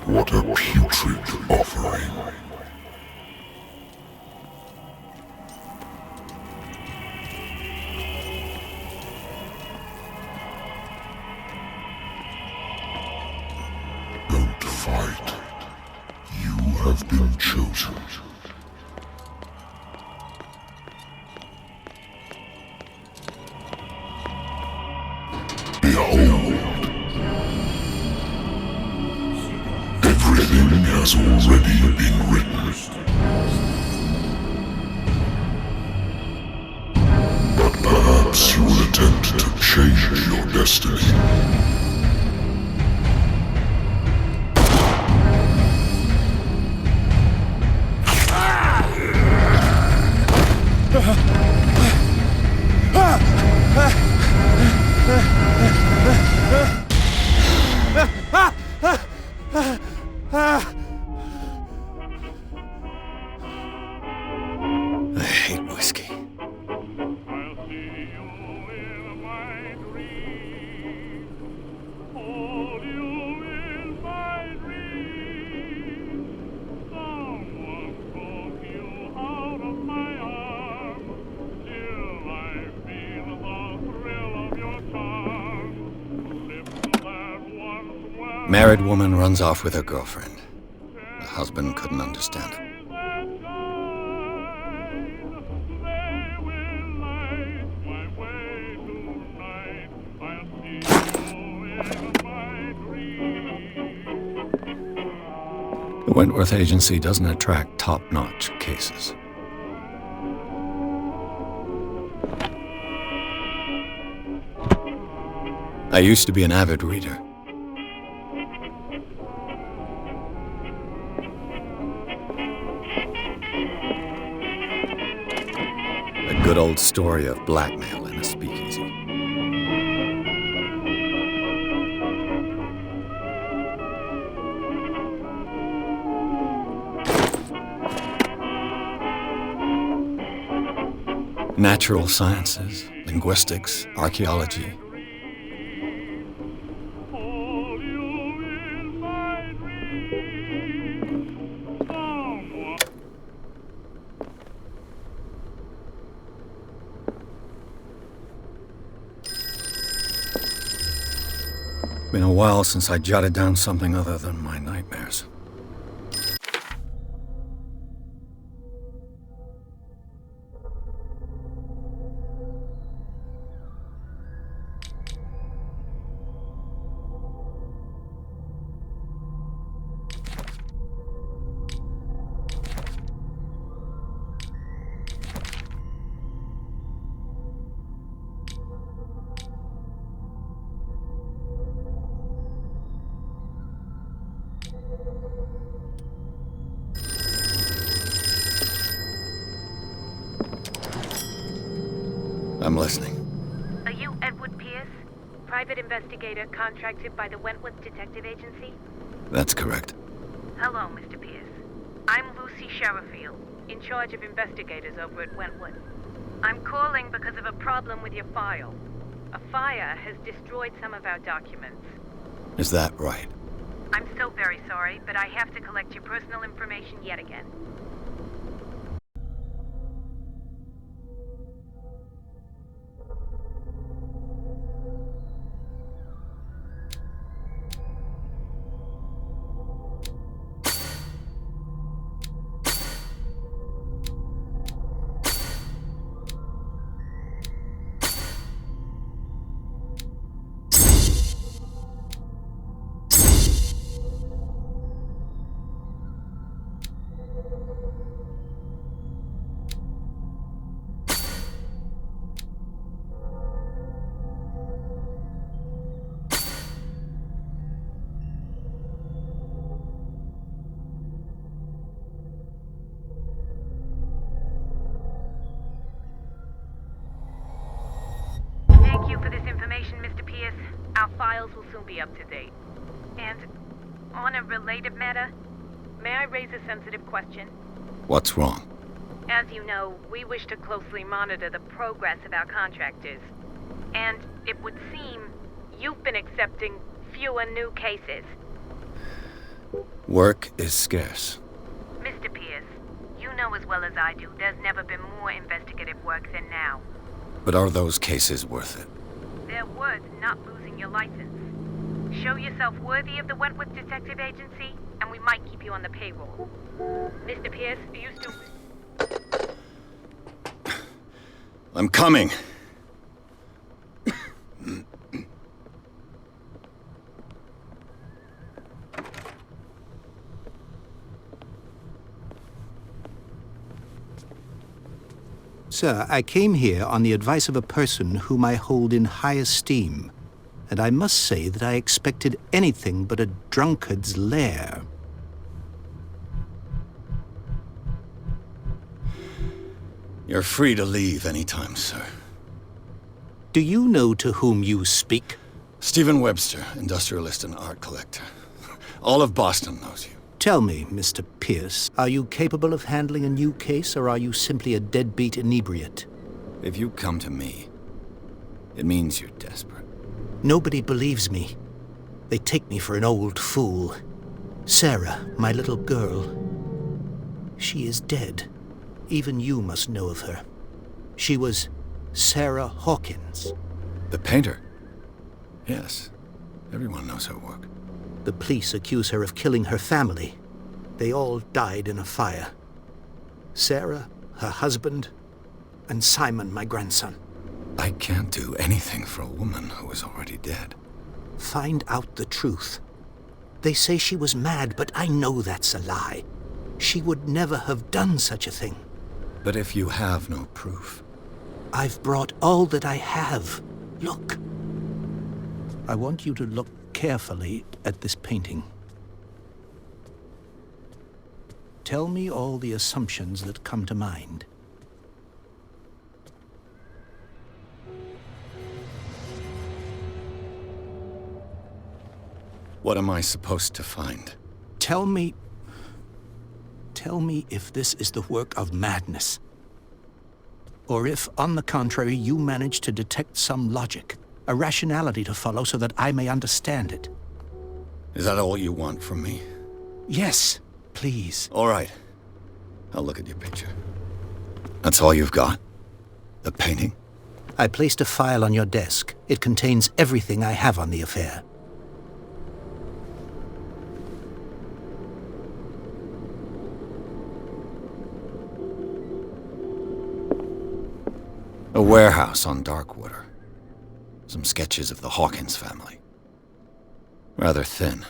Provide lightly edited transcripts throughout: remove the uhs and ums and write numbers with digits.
What a putrid offering. Don't fight. You have been chosen. Behold. Everything has already been written. But perhaps you will attempt to change your destiny. I hate whiskey. Married woman runs off with her girlfriend. The husband couldn't understand it. The Wentworth Agency doesn't attract top-notch cases. I used to be an avid reader. A good old story of blackmail in a speakeasy. Natural sciences, linguistics, archaeology. Been a while since I jotted down something other than my nightmares. I'm listening. Are you Edward Pierce, private investigator contracted by the Wentworth Detective Agency? That's correct. Hello, Mr. Pierce. I'm Lucy Sherifield, in charge of investigators over at Wentworth. I'm calling because of a problem with your file. A fire has destroyed some of our documents. Is that right? I'm so very sorry, but I have to collect your personal information yet again. Thank you for this information, Mr. Pierce. Our files will soon be up to date. And on a related matter, may I raise a sensitive question? What's wrong? As you know, we wish to closely monitor the progress of our contractors. And it would seem you've been accepting fewer new cases. Work is scarce. Mr. Pierce, you know as well as I do, there's never been more investigative work than now. But are those cases worth it? They're worth not losing your license. Show yourself worthy of the Wentworth Detective Agency, and we might keep you on the payroll. Mr. Pierce, are you still... I'm coming. Sir, I came here on the advice of a person whom I hold in high esteem, and I must say that I expected anything but a drunkard's lair. You're free to leave anytime, sir. Do you know to whom you speak? Stephen Webster, industrialist and art collector. All of Boston knows you. Tell me, Mr. Pierce, are you capable of handling a new case, or are you simply a deadbeat inebriate? If you come to me, it means you're desperate. Nobody believes me. They take me for an old fool. Sarah, my little girl, she is dead. Even you must know of her. She was Sarah Hawkins. The painter? Yes. Everyone knows her work. The police accuse her of killing her family. They all died in a fire. Sarah, her husband, and Simon, my grandson. I can't do anything for a woman who is already dead. Find out the truth. They say she was mad, but I know that's a lie. She would never have done such a thing. But if you have no proof... I've brought all that I have. Look. I want you to look carefully at this painting. Tell me all the assumptions that come to mind. What am I supposed to find? Tell me if this is the work of madness. or if, on the contrary, you manage to detect some logic, a rationality to follow so that I may understand it. Is that all you want from me? Yes, please. All right. I'll look at your picture. That's all you've got? The painting? I placed a file on your desk. It contains everything I have on the affair. A warehouse on Darkwater. Some sketches of the Hawkins family. Rather thin.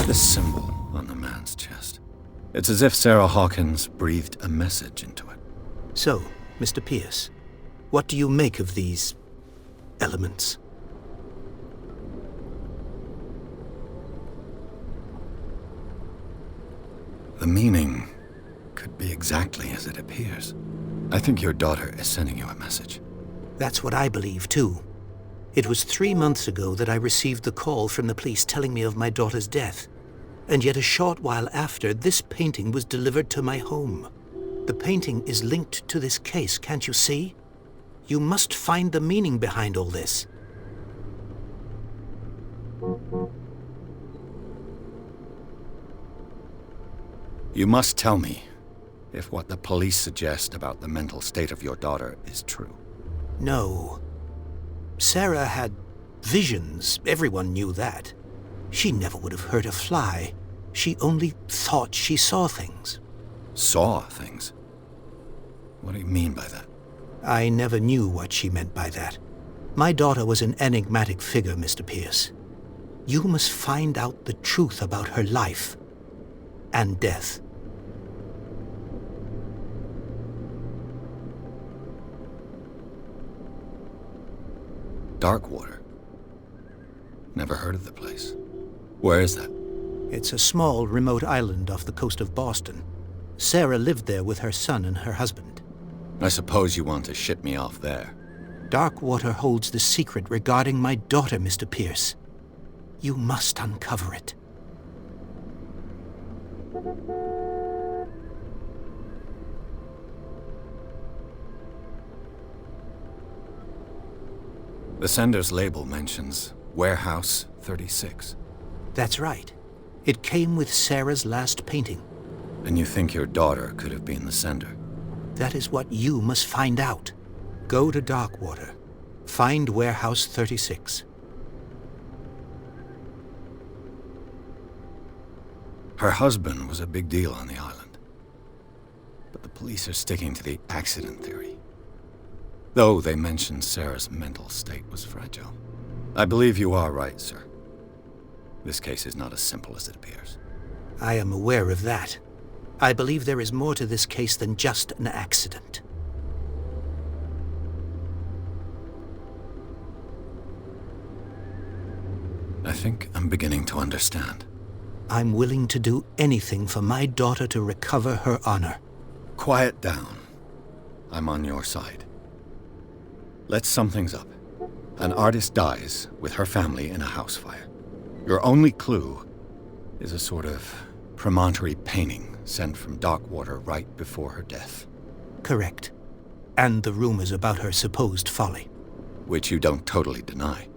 This symbol on the man's chest. It's as if Sarah Hawkins breathed a message into it. So, Mr. Pierce, what do you make of these elements? The meaning could be exactly as it appears. I think your daughter is sending you a message. That's what I believe, too. It was 3 months ago that I received the call from the police telling me of my daughter's death. And yet a short while after, this painting was delivered to my home. The painting is linked to this case, can't you see? You must find the meaning behind all this. You must tell me if what the police suggest about the mental state of your daughter is true. No. Sarah had visions. Everyone knew that. She never would have hurt a fly. She only thought she saw things. Saw things? What do you mean by that? I never knew what she meant by that. My daughter was an enigmatic figure, Mr. Pierce. You must find out the truth about her life and death. Darkwater? Never heard of the place. Where is that? It's a small, remote island off the coast of Boston. Sarah lived there with her son and her husband. I suppose you want to ship me off there. Darkwater holds the secret regarding my daughter, Mr. Pierce. You must uncover it. The sender's label mentions Warehouse 36. That's right. It came with Sarah's last painting. And you think your daughter could have been the sender? That is what you must find out. Go to Darkwater. Find Warehouse 36. Her husband was a big deal on the island. But the police are sticking to the accident theory. Though they mentioned Sarah's mental state was fragile. I believe you are right, sir. This case is not as simple as it appears. I am aware of that. I believe there is more to this case than just an accident. I think I'm beginning to understand. I'm willing to do anything for my daughter to recover her honor. Quiet down. I'm on your side. Let's sum things up. An artist dies with her family in a house fire. Your only clue is a sort of promontory painting sent from Darkwater right before her death. Correct. And the rumors about her supposed folly. Which you don't totally deny.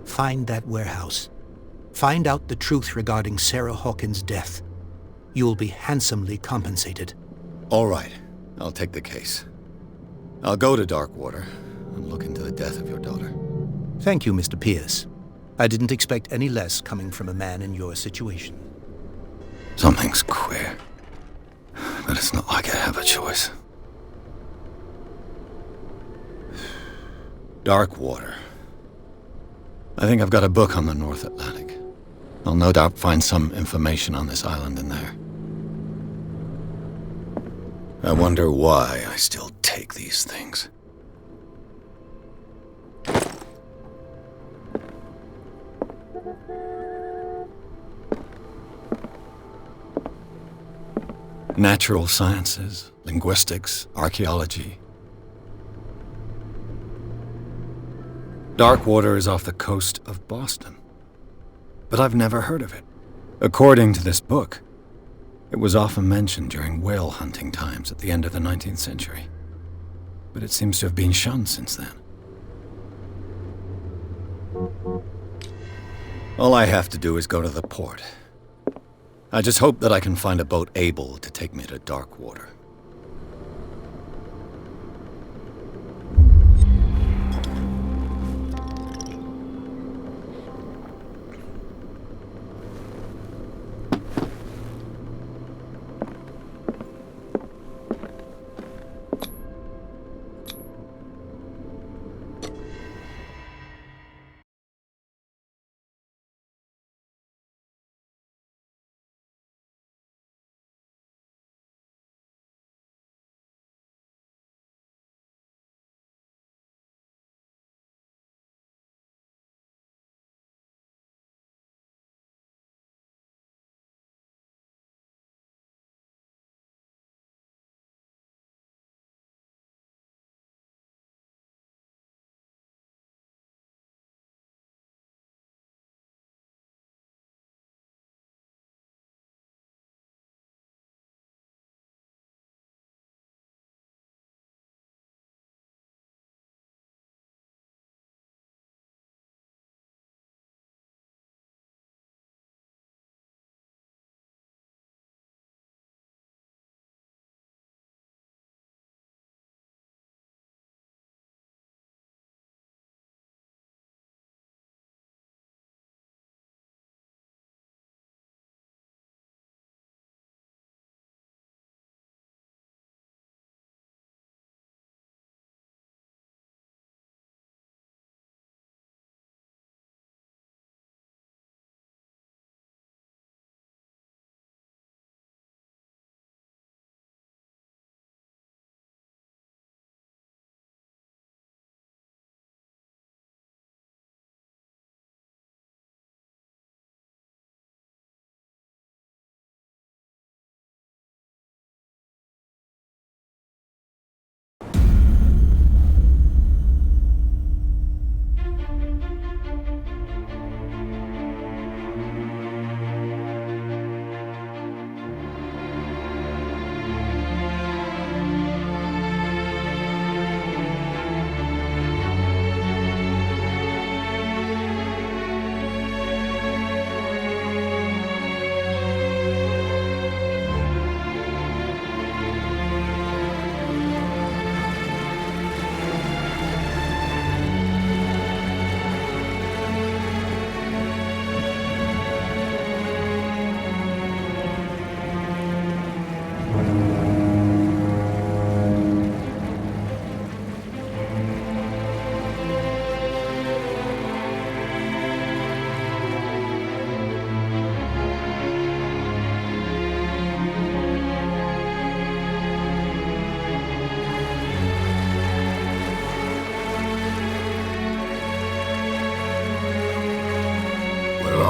Find that warehouse. Find out the truth regarding Sarah Hawkins' death. You'll be handsomely compensated. All right. I'll take the case. I'll go to Darkwater and look into the death of your daughter. Thank you, Mr. Pierce. I didn't expect any less coming from a man in your situation. Something's queer. But it's not like I have a choice. Darkwater. I think I've got a book on the North Atlantic. I'll no doubt find some information on this island in there. I wonder why I still take these things. Natural sciences, linguistics, archaeology. Darkwater is off the coast of Boston, but I've never heard of it. According to this book, it was often mentioned during whale hunting times at the end of the 19th century, but it seems to have been shunned since then. All I have to do is go to the port. I just hope that I can find a boat able to take me to Darkwater.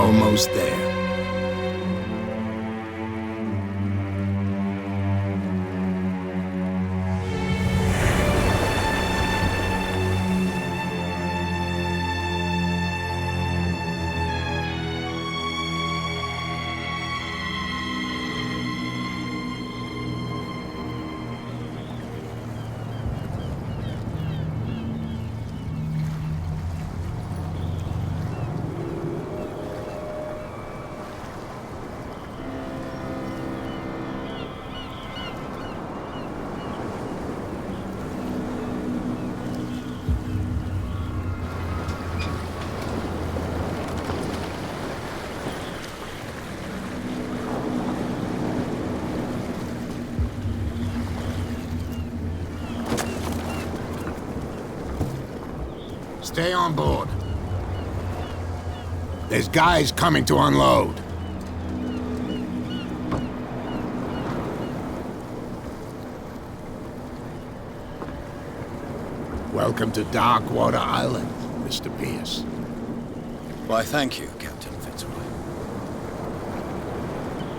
Almost there. Stay on board. There's guys coming to unload. Welcome to Darkwater Island, Mr. Pierce. Why, thank you, Captain Fitzroy.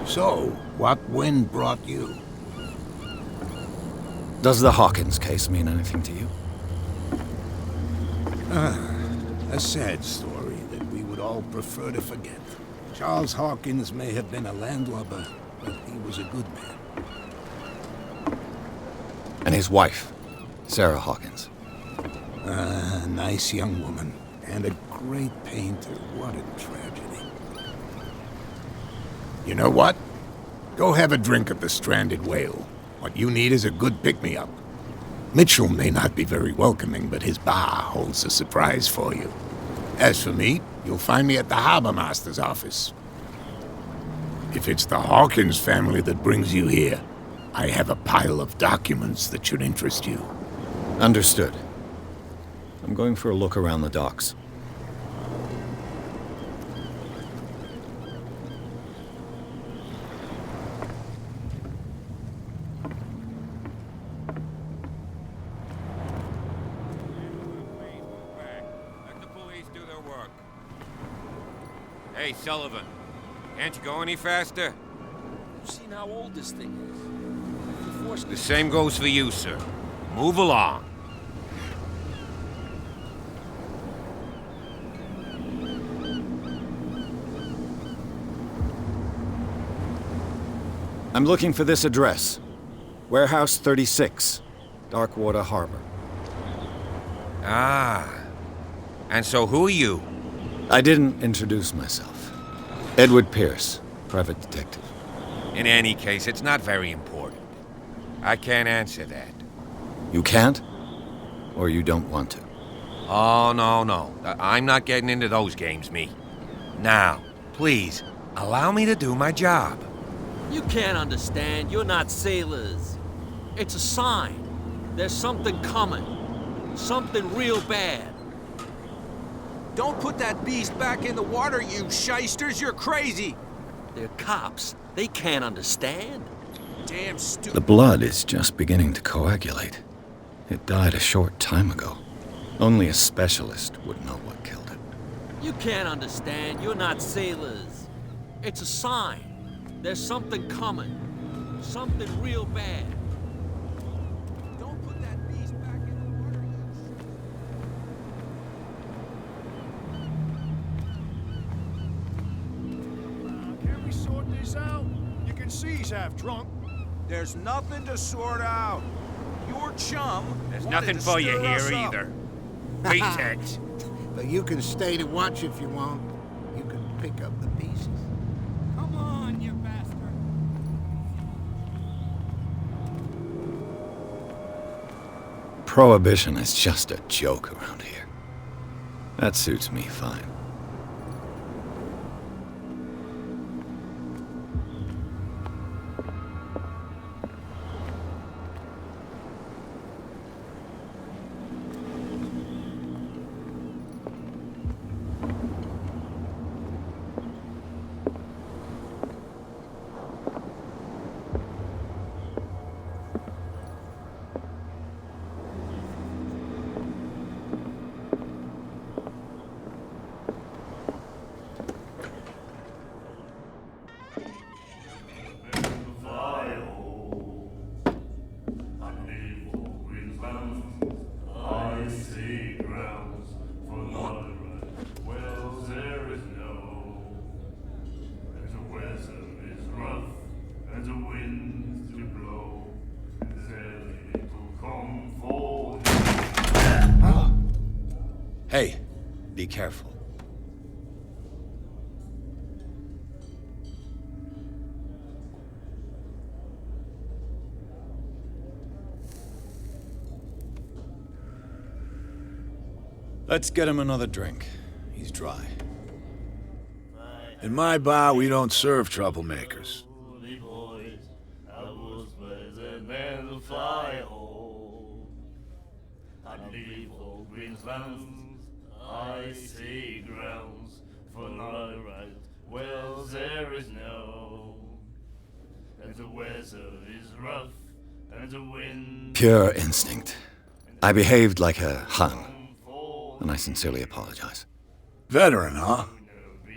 So, what wind brought you? Does the Hawkins case mean anything to you? A sad story that we would all prefer to forget. Charles Hawkins may have been a landlubber, but he was a good man. And his wife, Sarah Hawkins. A nice young woman, and a great painter. What a tragedy. You know what? Go have a drink at the Stranded Whale. What you need is a good pick-me-up. Mitchell may not be very welcoming, but his bar holds a surprise for you. As for me, you'll find me at the Harbor Master's office. If it's the Hawkins family that brings you here, I have a pile of documents that should interest you. Understood. I'm going for a look around the docks. Let the police do their work. Hey, Sullivan. Can't you go any faster? You've seen how old this thing is. The same goes for you, sir. Move along. I'm looking for this address. Warehouse 36, Darkwater Harbor. Ah. And so who are you? I didn't introduce myself. Edward Pierce, private detective. In any case, it's not very important. I can't answer that. You can't? Or you don't want to? Oh, no. I'm not getting into those games, me. Now, please, allow me to do my job. You can't understand. You're not sailors. It's a sign. There's something coming. Something real bad. Don't put that beast back in the water, you shysters! You're crazy! They're cops. They can't understand. Damn The stupid. blood is just beginning to coagulate. It died a short time ago. Only a specialist would know what killed it. You can't understand. You're not sailors. It's a sign. There's something coming. Something real bad. Don't put that beast back in the water, Can we sort this out? You can see he's half drunk. There's nothing to sort out. Your chum. There's wanted nothing to for you stir us here up. either. Pretext. But you can stay to watch if you want. You can pick up the pieces. Come on, you bastard. Prohibition is just a joke around here. That suits me fine. Hey, be careful. Let's get him another drink. He's dry. In my bar, we don't serve troublemakers. I see grounds for the right. Well, there is no, and the weather is rough, and the wind. Pure instinct. I behaved like a Hun, and I sincerely apologize. Veteran, huh?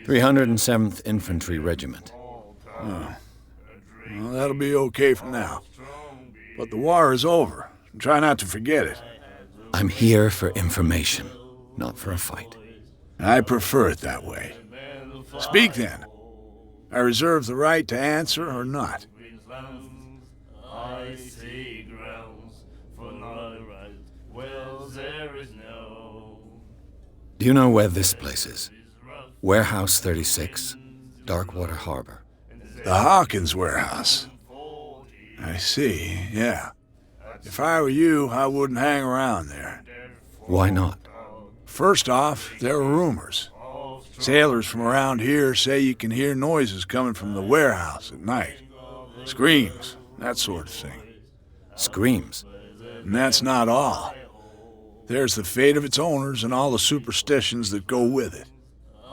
307th Infantry Regiment. Oh. Well, that'll be okay for now. But the war is over. Try not to forget it. I'm here for information, not for a fight. I prefer it that way. Speak then. I reserve the right to answer or not. I see grounds for no right. Well, there is no. Do you know where this place is? Warehouse 36, Darkwater Harbor. The Hawkins warehouse. I see, yeah. If I were you, I wouldn't hang around there. Why not? First off, there are rumors. Sailors from around here say you can hear noises coming from the warehouse at night. Screams, that sort of thing. Screams? And that's not all. There's the fate of its owners and all the superstitions that go with it.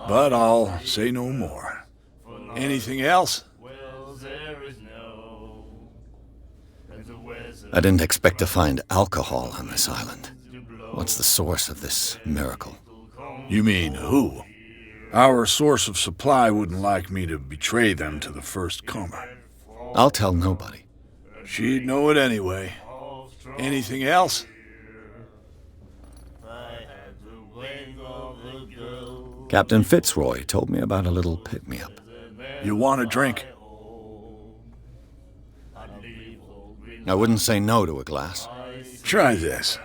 But I'll say no more. Anything else? I didn't expect to find alcohol on this island. What's the source of this miracle? You mean who? Our source of supply wouldn't like me to betray them to the first comer. I'll tell nobody. She'd know it anyway. Anything else? Captain Fitzroy told me about a little pick-me-up. You want a drink? I wouldn't say no to a glass. Try this.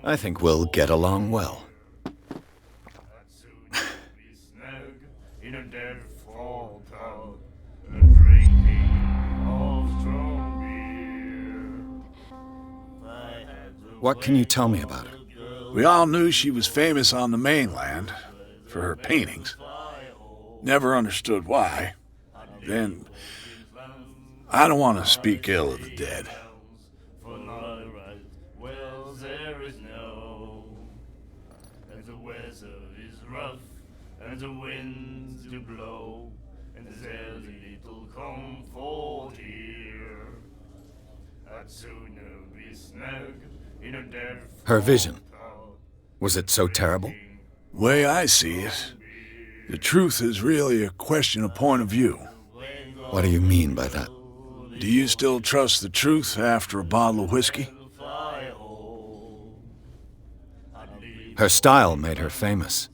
I think we'll get along well. What can you tell me about her? We all knew she was famous on the mainland for her paintings. Never understood why. Then, I don't want to speak ill of the dead. And the winds do blow, and there's little comfort here. I'd sooner be snug in a dead. Her vision. Was it so terrible? Way I see it, the truth is really a question of point of view. What do you mean by that? Do you still trust the truth after a bottle of whiskey? Her style made her famous.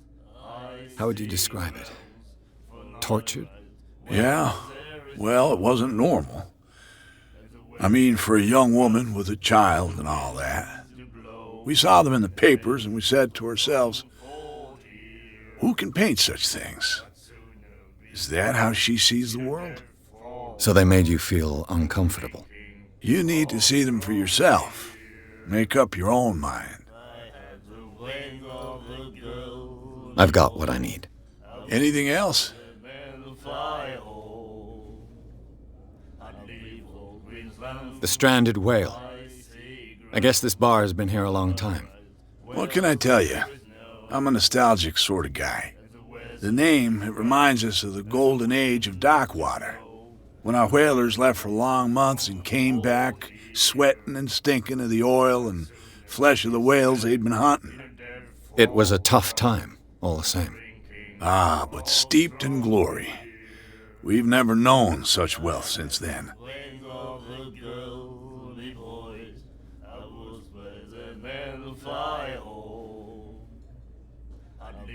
How would you describe it? Tortured? Yeah. Well, it wasn't normal. I mean, for a young woman with a child and all that. We saw them in the papers and we said to ourselves, who can paint such things? Is that how she sees the world? So they made you feel uncomfortable? You need to see them for yourself. Make up your own mind. I've got what I need. Anything else? The stranded whale. I guess this bar has been here a long time. What can I tell you? I'm a nostalgic sort of guy. The name, it reminds us of the golden age of dockwater, when our whalers left for long months and came back sweating and stinking of the oil and flesh of the whales they'd been hunting. It was a tough time, all the same. Ah, but steeped in glory. We've never known such wealth since then.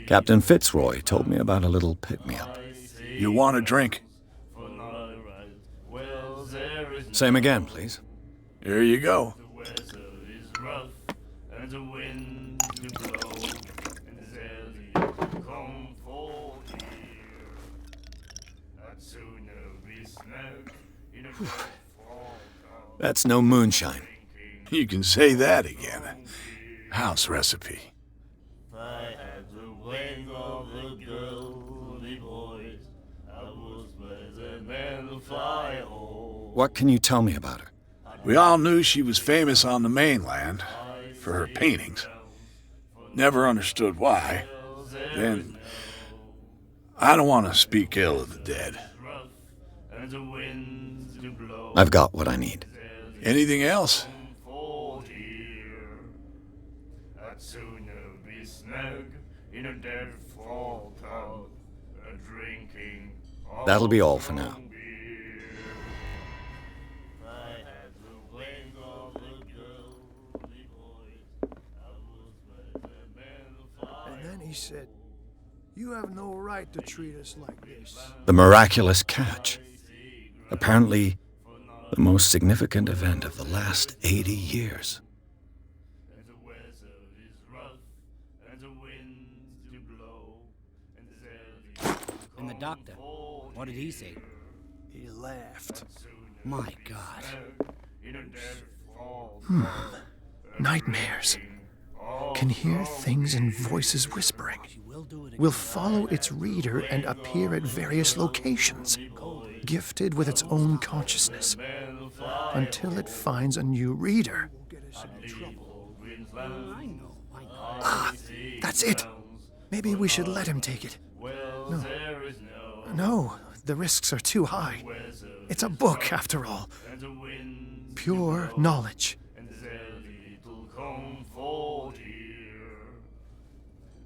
Captain Fitzroy told me about a little pick-me-up. You want a drink? Same again, please. Here you go. That's no moonshine. You can say that again. House recipe. What can you tell me about her? We all knew she was famous on the mainland for her paintings. Never understood why. then I don't want to speak ill of the dead. And the winds do blow. I've got what I need. Anything else? Comfort here. I'd sooner be snug in a dead fall tub, drinking. That'll be all for now. And then he said, "You have no right to treat us like this." The miraculous catch. Apparently, the most significant event of the last 80 years. And the weather is rough, and the winds do blow, and there's And the doctor, what did he say? He laughed. My God. in a dead fall Nightmares. Can hear things and voices whispering. Will follow its reader and appear at various locations, gifted with its own consciousness, until it finds a new reader. Ah, that's it. Maybe we should let him take it. No, the risks are too high. It's a book, after all. Pure knowledge. and there's little comfort here.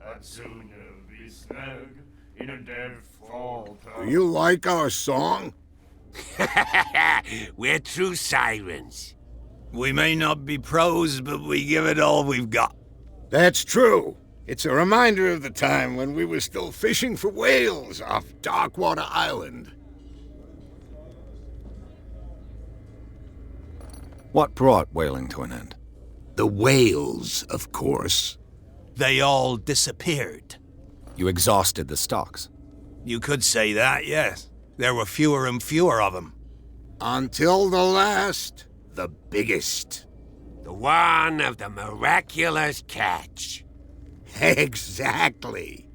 I'd sooner be snug in a dead fall tub. Do you like our song? We're true sirens. We may not be pros, but we give it all we've got. That's true. It's a reminder of the time when we were still fishing for whales off Darkwater Island. What brought whaling to an end? The whales, of course. They all disappeared. You exhausted the stocks. You could say that, yes. There were fewer and fewer of them. Until the last, the biggest. The one of the miraculous catch. Exactly.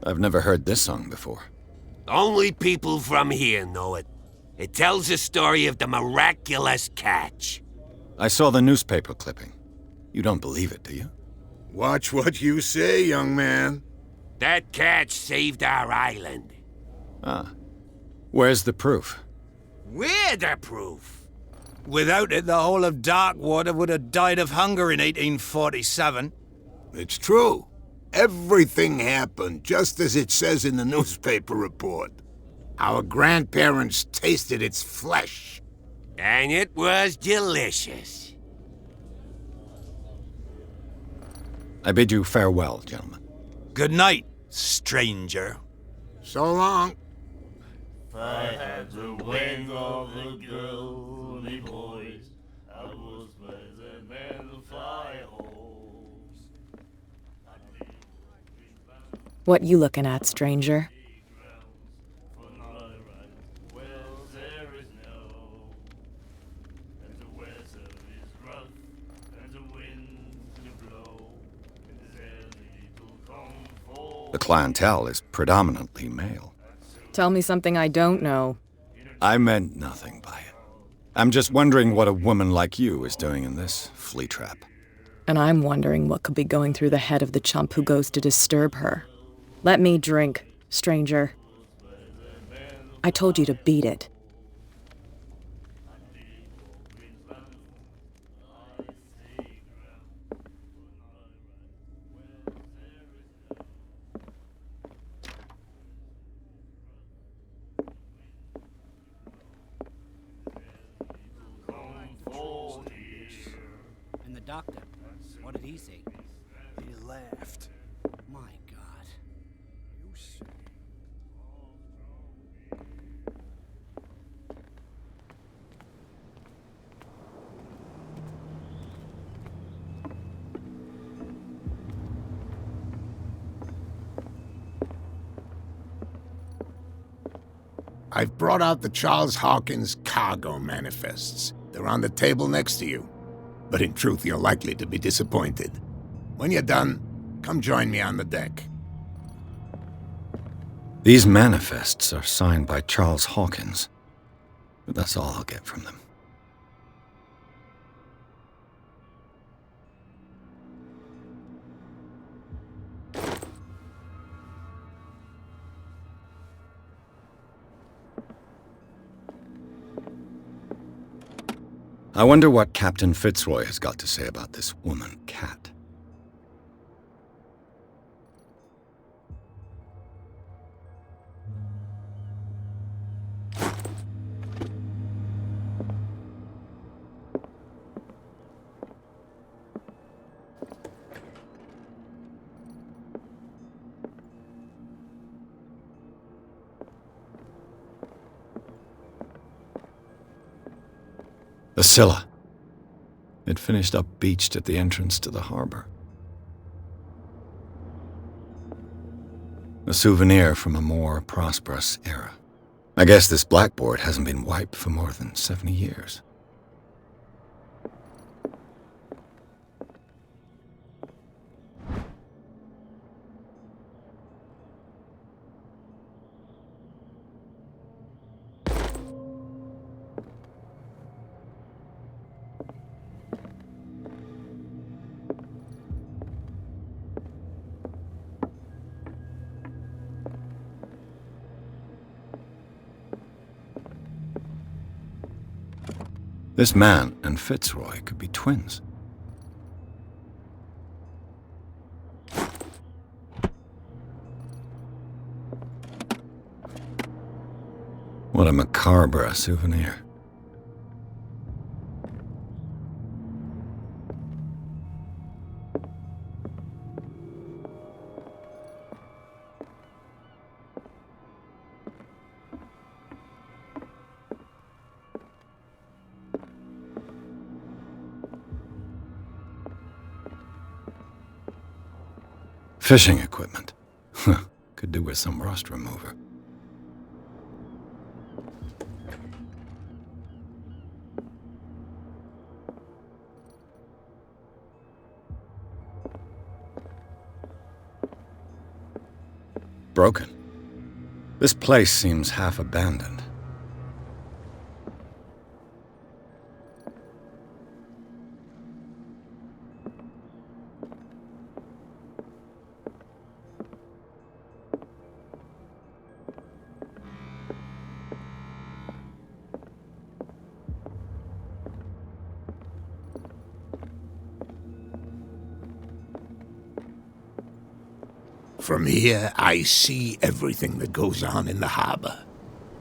I've never heard this song before. Only people from here know it. It tells the story of the miraculous catch. I saw the newspaper clipping. You don't believe it, do you? Watch what you say, young man. That catch saved our island. Ah. Where's the proof? We're the proof. Without it, the whole of Darkwater would have died of hunger in 1847. It's true. Everything happened just as it says in the newspaper report. Our grandparents tasted its flesh. And it was delicious. I bid you farewell, gentlemen. Good night, stranger. So long. If I had the wings of the girly boys, I was better than the fly holes. What you looking at, stranger? Well, there is no, and the weather is rough, and the winds do blow, and there's little comfort. The clientele is predominantly male. Tell me something I don't know. I meant nothing by it. I'm just wondering what a woman like you is doing in this flea trap. And I'm wondering what could be going through the head of the chump who goes to disturb her. Let me drink, stranger. I told you to beat it. And the doctor, what did he say? He laughed. My God. You say. I've brought out the Charles Hawkins cargo manifests. They're on the table next to you. But in truth, you're likely to be disappointed. When you're done, come join me on the deck. These manifests are signed by Charles Hawkins. But that's all I'll get from them. I wonder what Captain Fitzroy has got to say about this woman, Cat. The Scylla. It finished up beached at the entrance to the harbor. A souvenir from a more prosperous era. I guess this blackboard hasn't been wiped for more than 70 years. This man and Fitzroy could be twins. What a macabre souvenir. Fishing equipment. Could do with some rust remover. Broken. This place seems half abandoned. From here, I see everything that goes on in the harbor.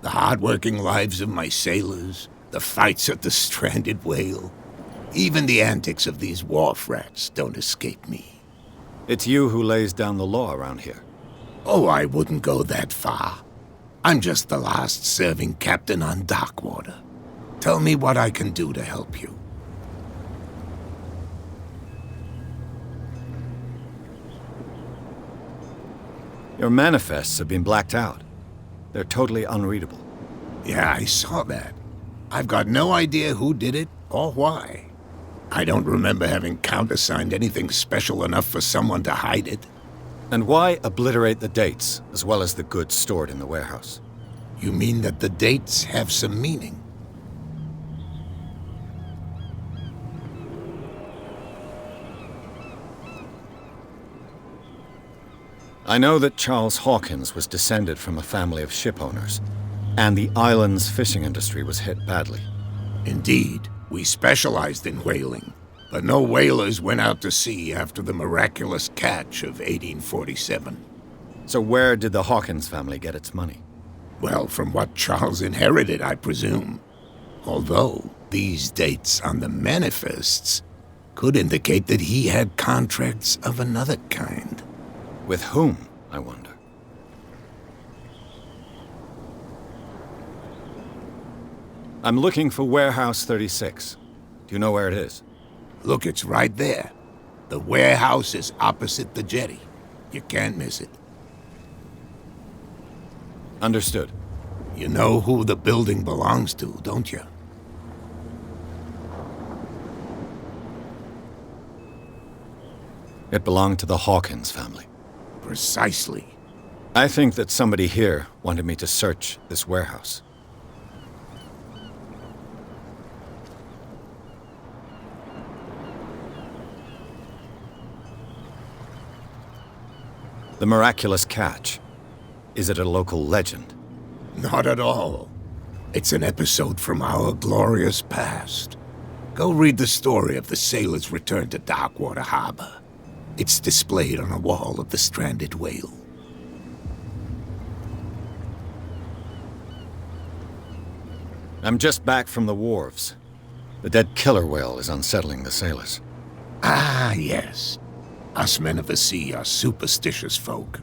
The hard-working lives of my sailors, the fights at the stranded whale. Even the antics of these wharf rats don't escape me. It's you who lays down the law around here. Oh, I wouldn't go that far. I'm just the last serving captain on Darkwater. Tell me what I can do to help you. Your manifests have been blacked out. They're totally unreadable. Yeah, I saw that. I've got no idea who did it or why. I don't remember having countersigned anything special enough for someone to hide it. And why obliterate the dates, as well as the goods stored in the warehouse? You mean that the dates have some meaning? I know that Charles Hawkins was descended from a family of shipowners, and the island's fishing industry was hit badly. Indeed, we specialized in whaling, but no whalers went out to sea after the miraculous catch of 1847. So where did the Hawkins family get its money? Well, from what Charles inherited, I presume. Although, these dates on the manifests could indicate that he had contracts of another kind. With whom, I wonder? I'm looking for Warehouse 36. Do you know where it is? Look, it's right there. The warehouse is opposite the jetty. You can't miss it. Understood. You know who the building belongs to, don't you? It belonged to the Hawkins family. Precisely. I think that somebody here wanted me to search this warehouse. The miraculous catch. Is it a local legend? Not at all. It's an episode from our glorious past. Go read the story of the sailor's return to Darkwater Harbor. It's displayed on a wall of the Stranded Whale. I'm just back from the wharves. The dead killer whale is unsettling the sailors. Ah, yes. Us men of the sea are superstitious folk.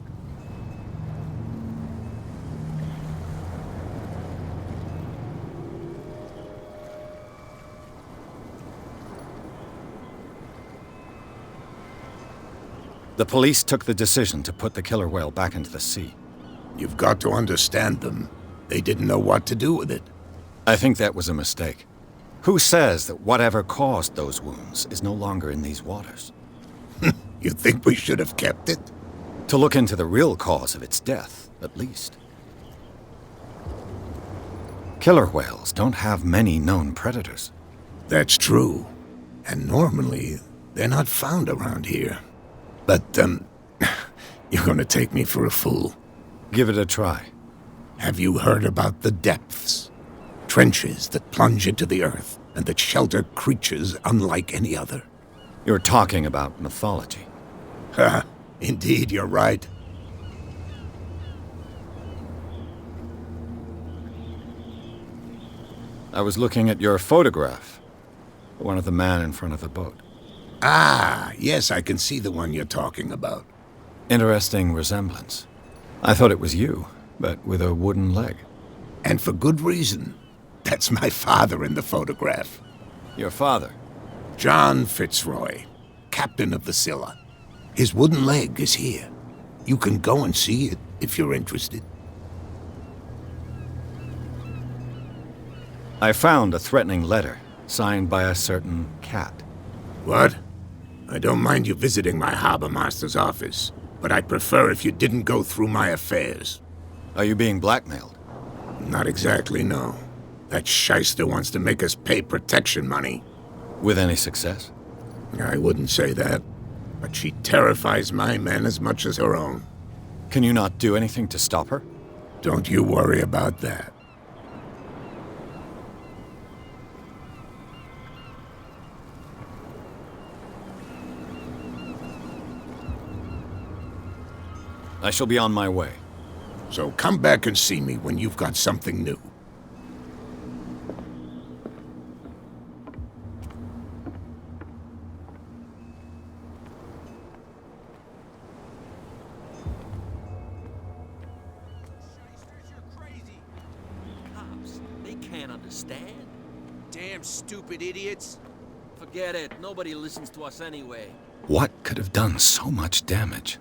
The police took the decision to put the killer whale back into the sea. You've got to understand them. They didn't know what to do with it. I think that was a mistake. Who says that whatever caused those wounds is no longer in these waters? You think we should have kept it? To look into the real cause of its death, at least. Killer whales don't have many known predators. That's true. And normally, they're not found around here. But, you're gonna take me for a fool. Give it a try. Have you heard about the depths? Trenches that plunge into the earth and that shelter creatures unlike any other. You're talking about mythology. Ha! Indeed, you're right. I was looking at your photograph. One of the man in front of the boat. Ah, yes, I can see the one you're talking about. Interesting resemblance. I thought it was you, but with a wooden leg. And for good reason. That's my father in the photograph. Your father? John Fitzroy, captain of the Scylla. His wooden leg is here. You can go and see it if you're interested. I found a threatening letter, signed by a certain cat. What? I don't mind you visiting my harbor master's office, but I'd prefer if you didn't go through my affairs. Are you being blackmailed? Not exactly, no. That shyster wants to make us pay protection money. With any success? I wouldn't say that, but she terrifies my men as much as her own. Can you not do anything to stop her? Don't you worry about that. I shall be on my way. So come back and see me when you've got something new. Can't understand? Damn stupid idiots. Forget it. Nobody listens to us anyway. What could have done so much damage?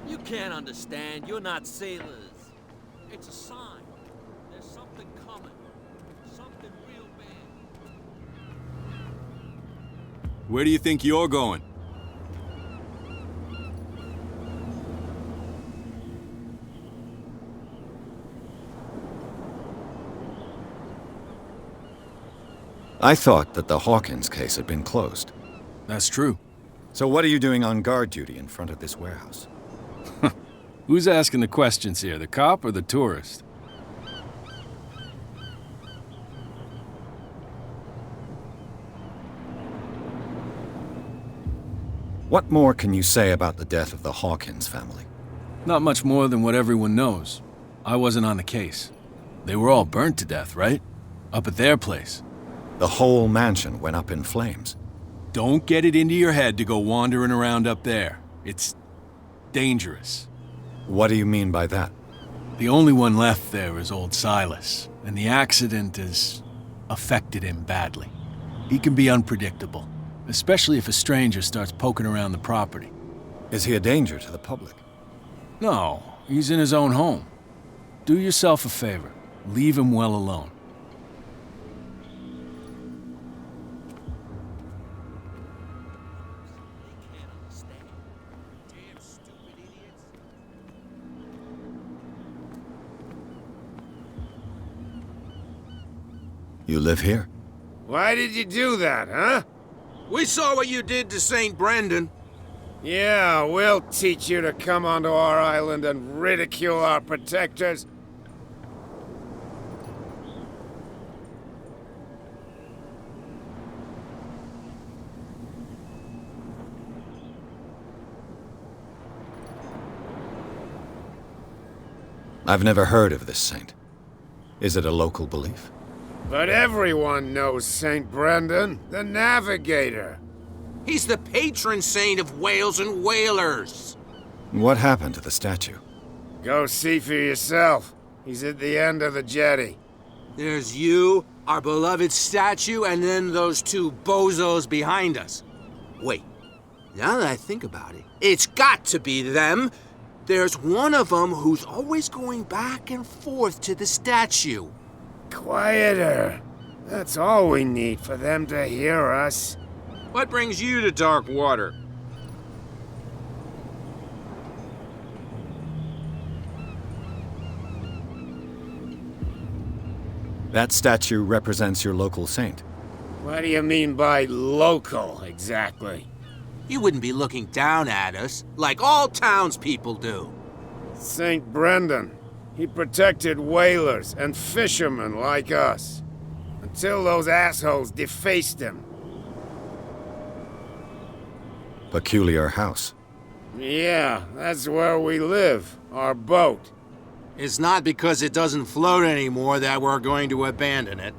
You can't understand. You're not sailors. It's a sign. There's something coming. Something real bad. Where do you think you're going? I thought that the Hawkins case had been closed. That's true. So what are you doing on guard duty in front of this warehouse? Who's asking the questions here, the cop or the tourist? What more can you say about the death of the Hawkins family? Not much more than what everyone knows. I wasn't on the case. They were all burnt to death, right? Up at their place. The whole mansion went up in flames. Don't get it into your head to go wandering around up there. It's dangerous. What do you mean by that? The only one left there is old Silas, and the accident has affected him badly. He can be unpredictable, especially if a stranger starts poking around the property. Is he a danger to the public? No, he's in his own home. Do yourself a favor. Leave him well alone. You live here? Why did you do that, huh? We saw what you did to St. Brendan. Yeah, we'll teach you to come onto our island and ridicule our protectors. I've never heard of this saint. Is it a local belief? But everyone knows St. Brendan, the Navigator. He's the patron saint of whales and whalers. What happened to the statue? Go see for yourself. He's at the end of the jetty. There's you, our beloved statue, and then those two bozos behind us. Wait, now that I think about it, it's got to be them. There's one of them who's always going back and forth to the statue. Quieter. That's all we need for them to hear us. What brings you to dark water? That statue represents your local saint. What do you mean by local, exactly? You wouldn't be looking down at us, like all townspeople do. St. Brendan. He protected whalers and fishermen like us. Until those assholes defaced him. Peculiar house. Yeah, that's where we live. Our boat. It's not because it doesn't float anymore that we're going to abandon it.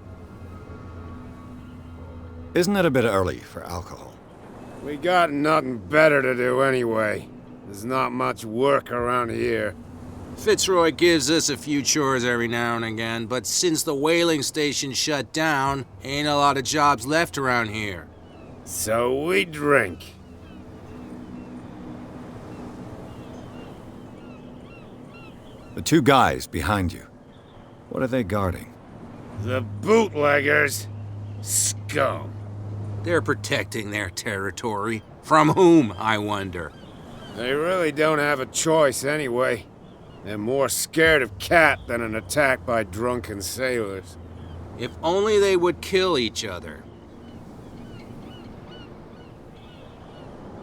Isn't it a bit early for alcohol? We got nothing better to do anyway. There's not much work around here. Fitzroy gives us a few chores every now and again, but since the whaling station shut down, ain't a lot of jobs left around here. So we drink. The two guys behind you. What are they guarding? The bootleggers. Scum. They're protecting their territory. From whom, I wonder? They really don't have a choice anyway. They're more scared of Cat than an attack by drunken sailors. If only they would kill each other.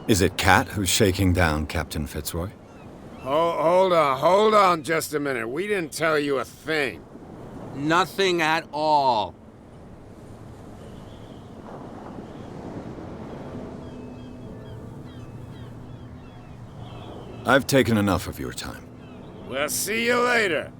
Is it Cat who's shaking down Captain Fitzroy? Hold on just a minute. We didn't tell you a thing. Nothing at all. I've taken enough of your time. We'll see you later.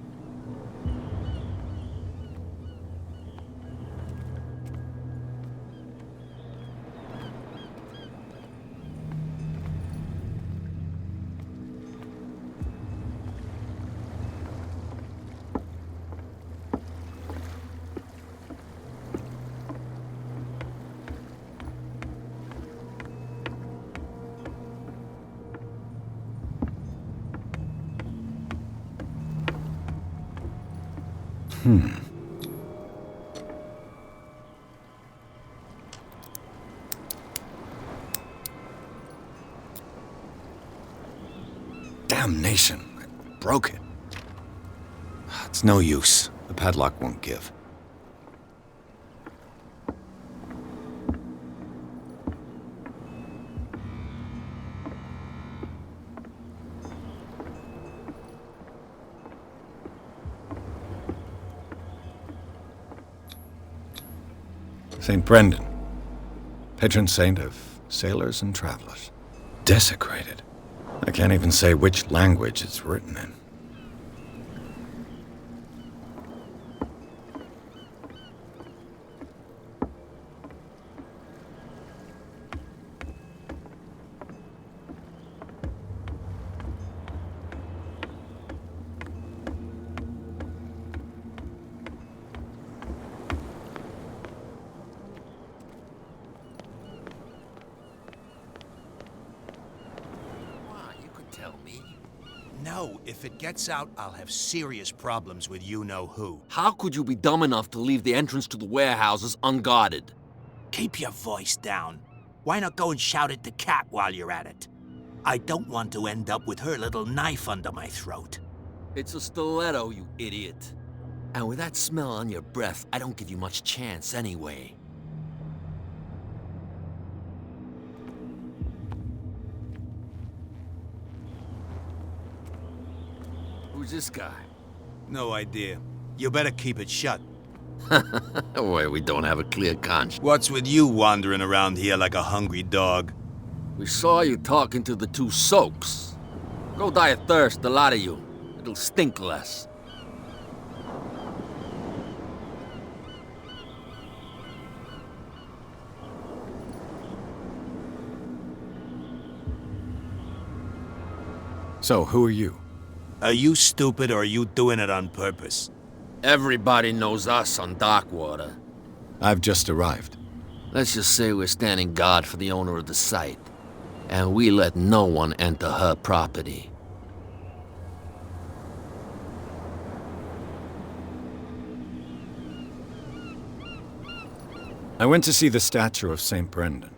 Damnation. I broke it. It's no use. The padlock won't give. St. Brendan, patron saint of sailors and travelers. Desecrated. I can't even say which language it's written in. No, if it gets out, I'll have serious problems with you-know-who. How could you be dumb enough to leave the entrance to the warehouses unguarded? Keep your voice down. Why not go and shout at the cat while you're at it? I don't want to end up with her little knife under my throat. It's a stiletto, you idiot. And with that smell on your breath, I don't give you much chance anyway. Who's this guy? No idea. You better keep it shut. Well, we don't have a clear conscience. What's with you wandering around here like a hungry dog? We saw you talking to the two soaks. Go die of thirst, the lot of you. It'll stink less. So, who are you? Are you stupid or are you doing it on purpose? Everybody knows us on Darkwater. I've just arrived. Let's just say we're standing guard for the owner of the site. And we let no one enter her property. I went to see the statue of St. Brendan.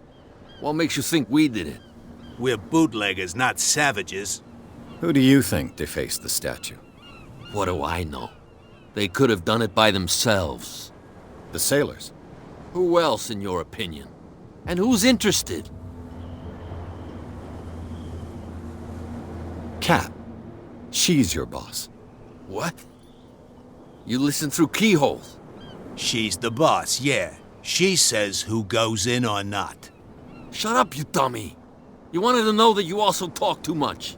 What makes you think we did it? We're bootleggers, not savages. Who do you think defaced the statue? What do I know? They could have done it by themselves. The sailors? Who else, in your opinion? And who's interested? Cat. She's your boss. What? You listen through keyholes? She's the boss, yeah. She says who goes in or not. Shut up, you dummy. You wanted to know that you also talk too much.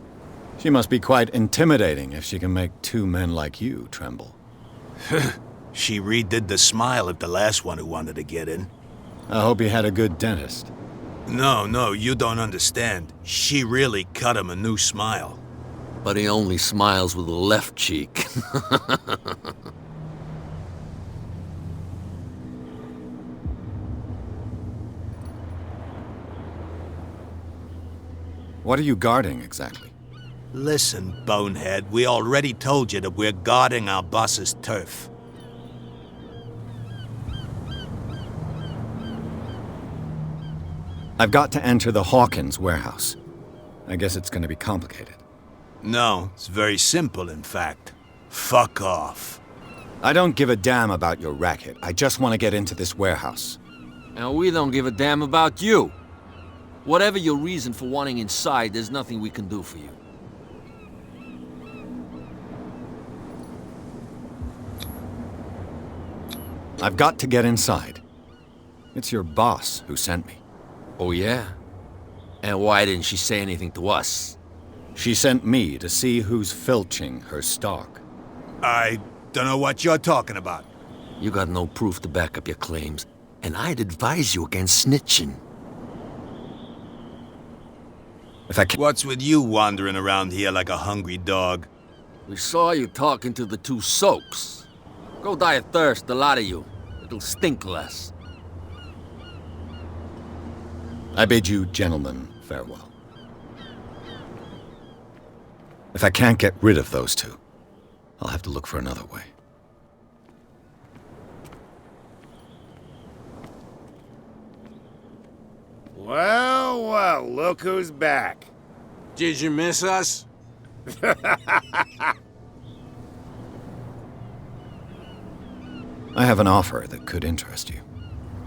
She must be quite intimidating if she can make two men like you tremble. She redid the smile at the last one who wanted to get in. I hope he had a good dentist. No, you don't understand. She really cut him a new smile. But he only smiles with the left cheek. What are you guarding, exactly? Listen, bonehead, we already told you that we're guarding our boss's turf. I've got to enter the Hawkins warehouse. I guess it's going to be complicated. No, it's very simple, in fact. Fuck off. I don't give a damn about your racket. I just want to get into this warehouse. And we don't give a damn about you. Whatever your reason for wanting inside, there's nothing we can do for you. I've got to get inside. It's your boss who sent me. Oh, yeah? And why didn't she say anything to us? She sent me to see who's filching her stock. I don't know what you're talking about. You got no proof to back up your claims, and I'd advise you against snitching. What's with you wandering around here like a hungry dog? We saw you talking to the two soaks. Go die of thirst, the lot of you. It'll stink less. I bid you gentlemen farewell. If I can't get rid of those two, I'll have to look for another way. Well, look who's back. Did you miss us? I have an offer that could interest you.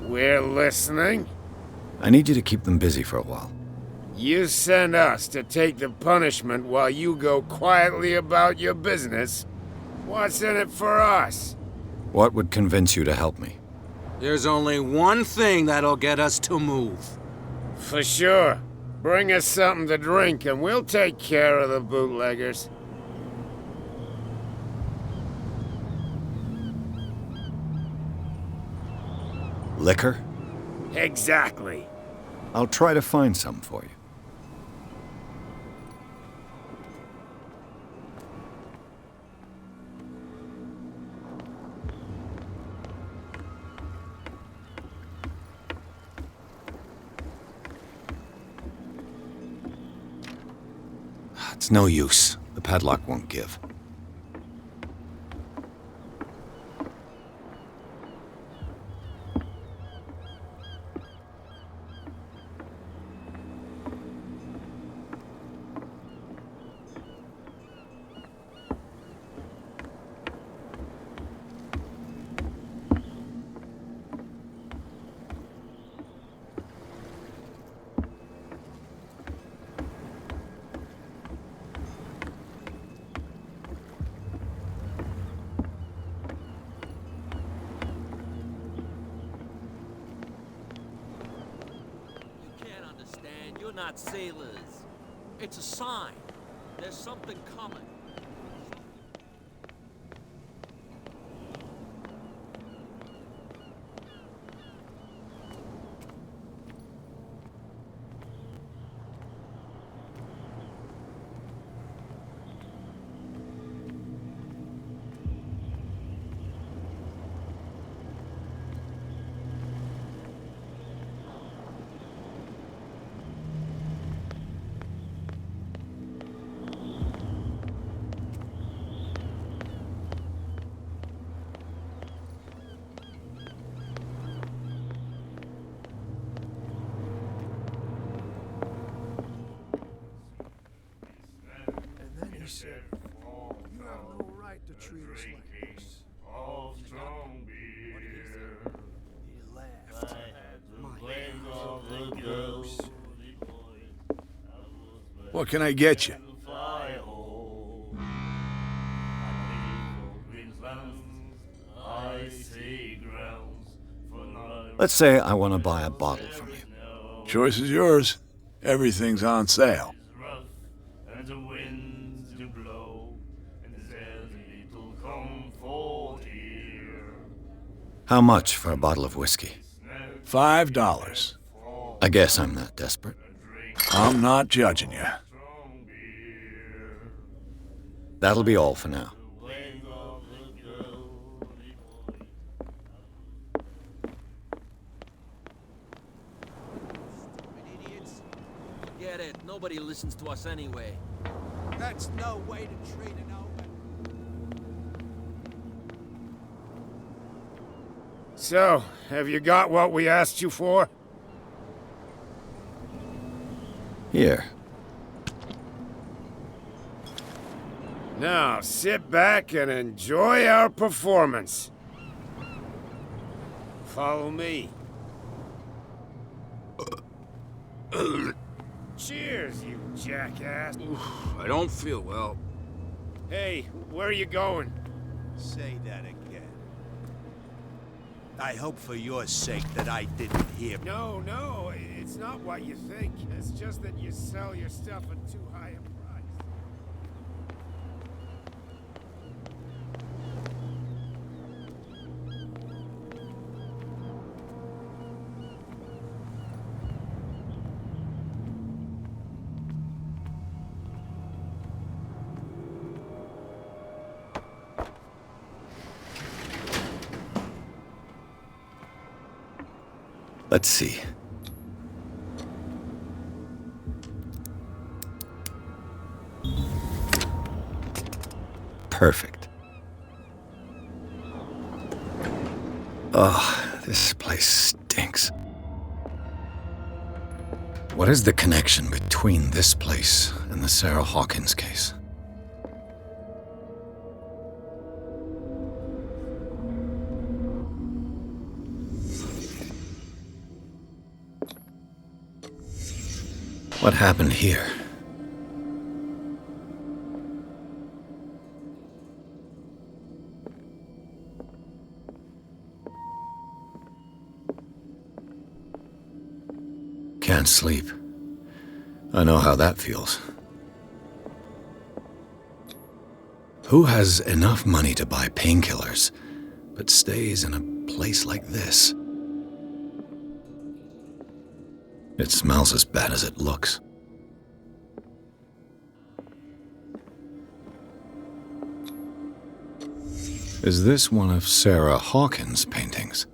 We're listening. I need you to keep them busy for a while. You send us to take the punishment while you go quietly about your business. What's in it for us? What would convince you to help me? There's only one thing that'll get us to move. For sure. Bring us something to drink and we'll take care of the bootleggers. Liquor? Exactly. I'll try to find some for you. It's no use. The padlock won't give. You're not sailors. It's a sign. There's something coming. What can I get you? Let's say I want to buy a bottle from you. Choice is yours. Everything's on sale. And the winds do blow, and there's little comfort here. How much for a bottle of whiskey? $5. I guess I'm not desperate. I'm not judging you. That'll be all for now. Forget it. Nobody listens to us anyway. That's no way to treat an omen. So, have you got what we asked you for? Here. Now, sit back and enjoy our performance. Follow me. Cheers, you jackass. I don't feel well. Hey, where are you going? Say that again. I hope for your sake that I didn't hear. No, it's not what you think. It's just that you sell your stuff at too high a price. Let's see. Perfect. Oh, this place stinks. What is the connection between this place and the Sarah Hawkins case? What happened here? Can't sleep. I know how that feels. Who has enough money to buy painkillers, but stays in a place like this? It smells as bad as it looks. Is this one of Sarah Hawkins' paintings?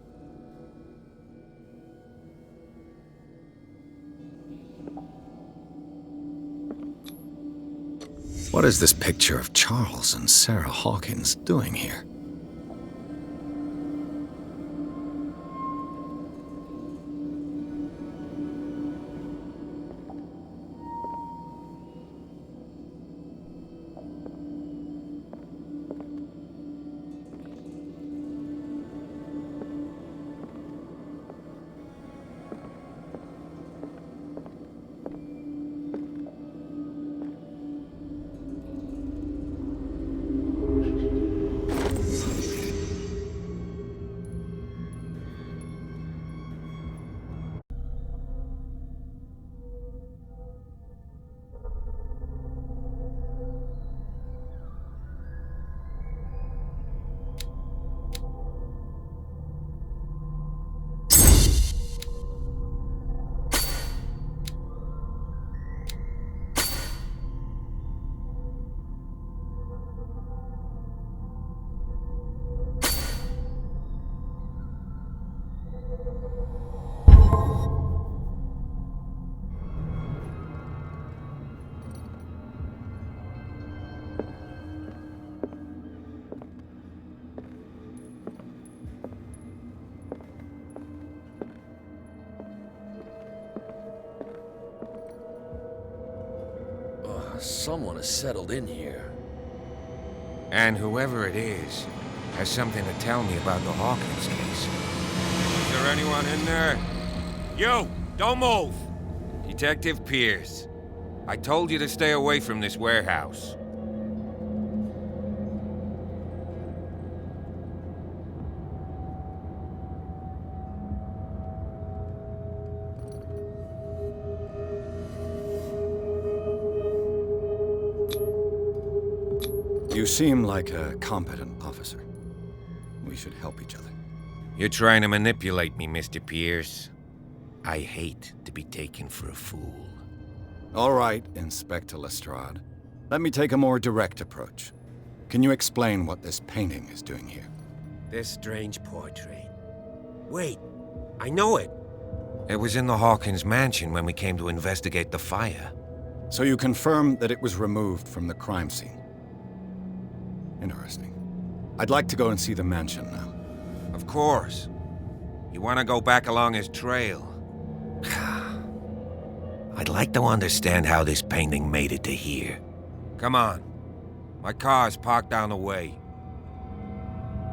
What is this picture of Charles and Sarah Hawkins doing here? Someone has settled in here. And whoever it is has something to tell me about the Hawkins case. Is there anyone in there? You! Don't move! Detective Pierce. I told you to stay away from this warehouse. You seem like a competent officer. We should help each other. You're trying to manipulate me, Mr. Pierce. I hate to be taken for a fool. All right, Inspector Lestrade. Let me take a more direct approach. Can you explain what this painting is doing here? This strange portrait. Wait, I know it. It was in the Hawkins mansion when we came to investigate the fire. So you confirm that it was removed from the crime scene? Interesting. I'd like to go and see the mansion now. Of course. You want to go back along his trail? I'd like to understand how this painting made it to here. Come on. My car's parked down the way.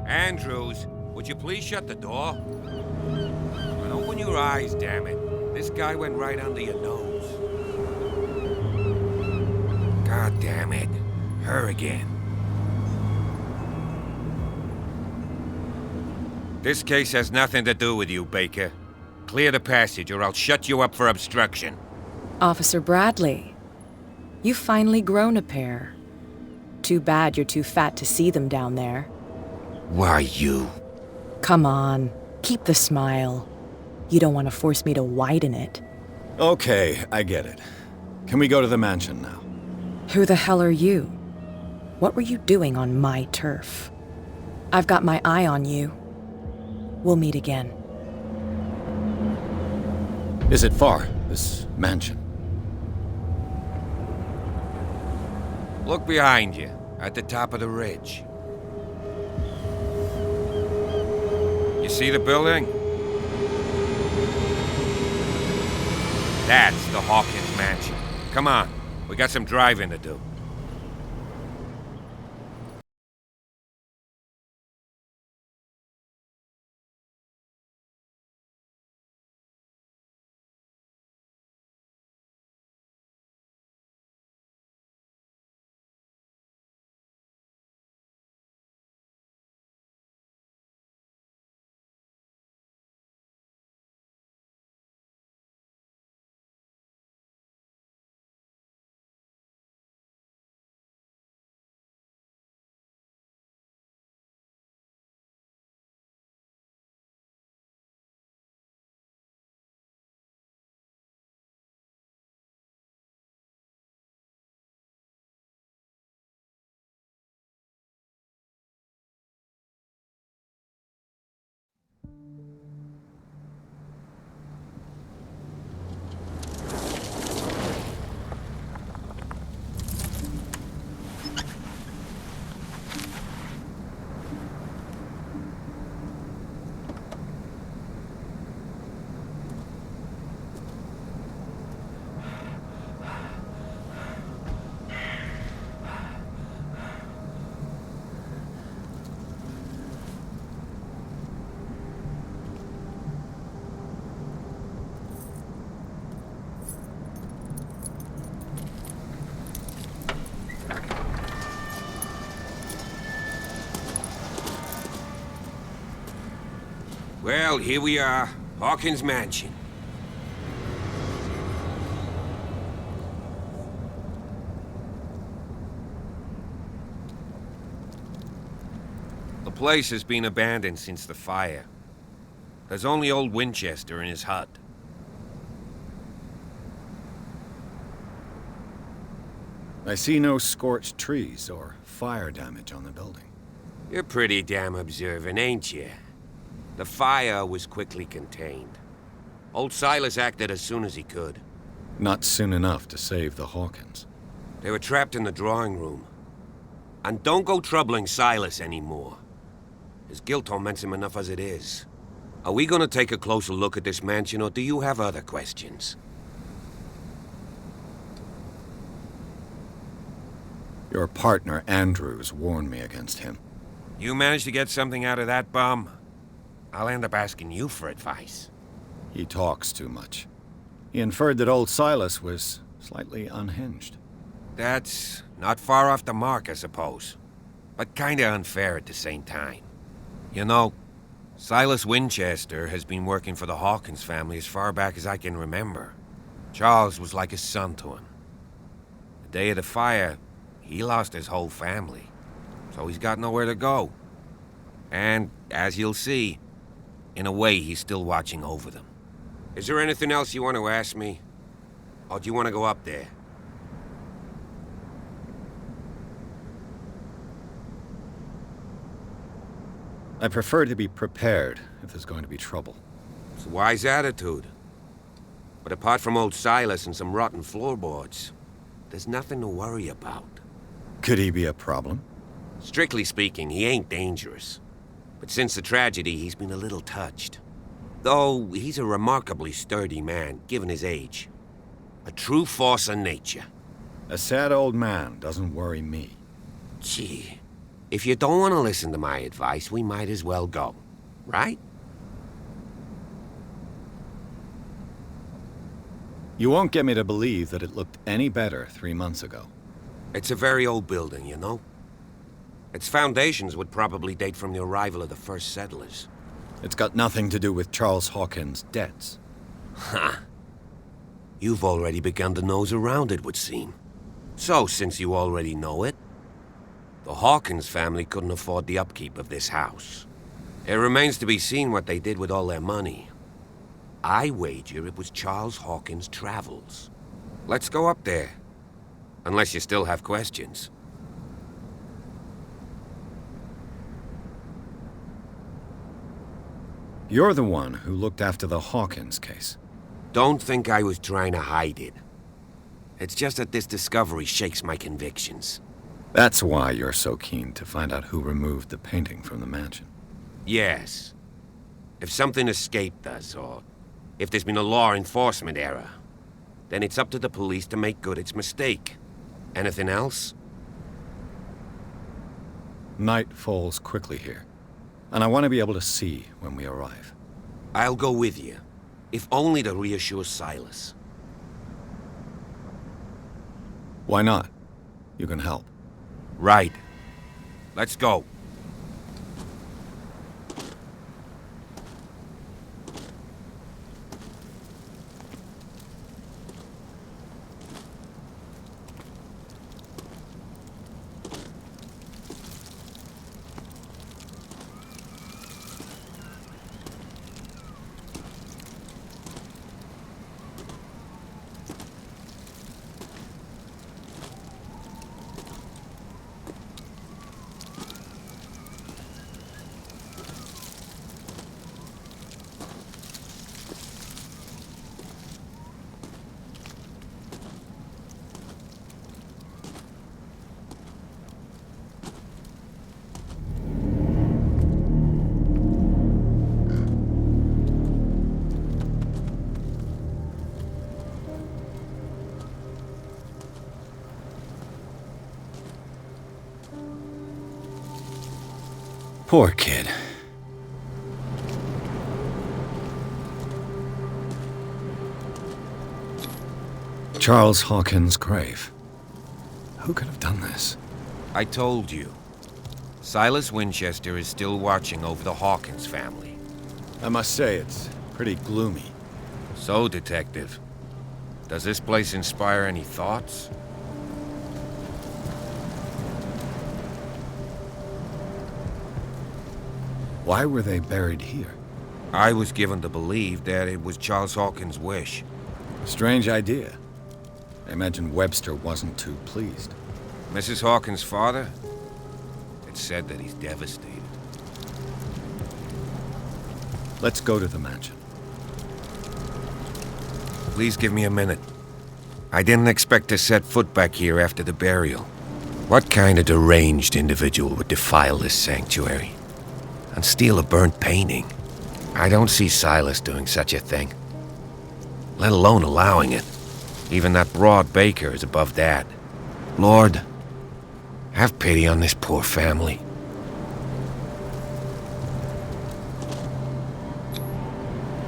Andrews, would you please shut the door? And open your eyes, damn it. This guy went right under your nose. God damn it. Her again. This case has nothing to do with you, Baker. Clear the passage or I'll shut you up for obstruction. Officer Bradley, you've finally grown a pair. Too bad you're too fat to see them down there. Why, you? Come on, keep the smile. You don't want to force me to widen it. Okay, I get it. Can we go to the mansion now? Who the hell are you? What were you doing on my turf? I've got my eye on you. We'll meet again. Is it far, this mansion? Look behind you, at the top of the ridge. You see the building? That's the Hawkins mansion. Come on, we got some driving to do. Well, here we are, Hawkins Mansion. The place has been abandoned since the fire. There's only old Winchester in his hut. I see no scorched trees or fire damage on the building. You're pretty damn observant, ain't you? The fire was quickly contained. Old Silas acted as soon as he could. Not soon enough to save the Hawkins. They were trapped in the drawing room. And don't go troubling Silas anymore. His guilt torments him enough as it is. Are we gonna take a closer look at this mansion, or do you have other questions? Your partner, Andrews, warned me against him. You managed to get something out of that bum? I'll end up asking you for advice. He talks too much. He inferred that old Silas was Slightly unhinged. That's not far off the mark, I suppose. But kinda unfair at the same time. You know, Silas Winchester has been working for the Hawkins family as far back as I can remember. Charles was like a son to him. The day of the fire, he lost his whole family, so he's got nowhere to go. And, as you'll see, in a way he's still watching over them. Is there anything else you want to ask me? Or do you want to go up there? I prefer to be prepared if there's going to be trouble. It's a wise attitude. But apart from old Silas and some rotten floorboards, there's nothing to worry about. Could he be a problem? Strictly speaking, he ain't dangerous. But since the tragedy, he's been a little touched. Though he's a remarkably sturdy man, given his age. A true force of nature. A sad old man doesn't worry me. Gee, if you don't want to listen to my advice, we might as well go. Right? You won't get me to believe that it looked any better 3 months ago. It's a very old building, you know? Its foundations would probably date from the arrival of the first settlers. It's got nothing to do with Charles Hawkins' debts. Ha! You've already begun to nose around, it would seem. So, since you already know it, the Hawkins family couldn't afford the upkeep of this house. It remains to be seen what they did with all their money. I wager it was Charles Hawkins' travels. Let's go up there. Unless you still have questions. You're the one who looked after the Hawkins case. Don't think I was trying to hide it. It's just that this discovery shakes my convictions. That's why you're so keen to find out who removed the painting from the mansion. Yes. If something escaped us, or if there's been a law enforcement error, then it's up to the police to make good its mistake. Anything else? Night falls quickly here, and I want to be able to see when we arrive. I'll go with you, if only to reassure Silas. Why not? You can help. Right. Let's go. Poor kid. Charles Hawkins' grave. Who could have done this? I told you. Silas Winchester is still watching over the Hawkins family. I must say, it's pretty gloomy. So, Detective, does this place inspire any thoughts? Why were they buried here? I was given to believe that it was Charles Hawkins' wish. Strange idea. I imagine Webster wasn't too pleased. Mrs. Hawkins' father? It's said that he's devastated. Let's go to the mansion. Please give me a minute. I didn't expect to set foot back here after the burial. What kind of deranged individual would defile this sanctuary? And steal a burnt painting? I don't see Silas doing such a thing. Let alone allowing it. Even that broad baker is above that. Lord, have pity on this poor family.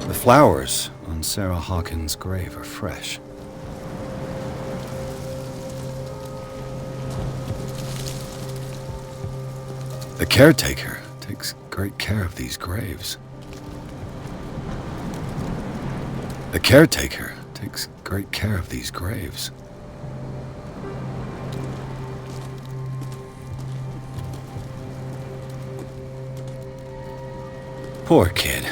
The flowers on Sarah Hawkins' grave are fresh. The caretaker takes great care of these graves. The caretaker takes great care of these graves. Poor kid.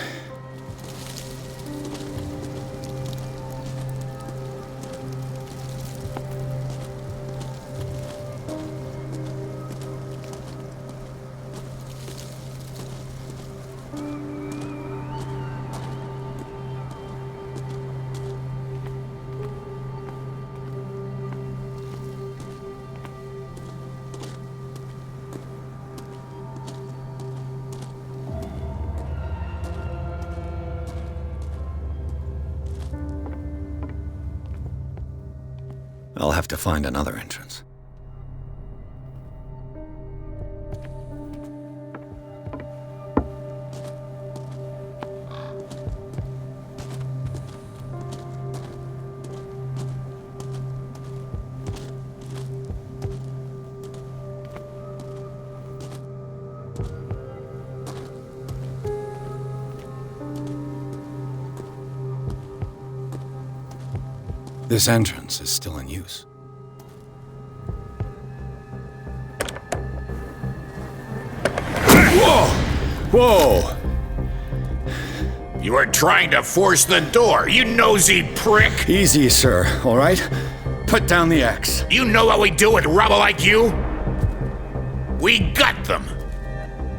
I'll have to find another entrance. This entrance is still in use. Whoa! Whoa! You are trying to force the door, you nosy prick! Easy, sir, all right? Put down the axe. You know what we do with rubble like you? We gut them.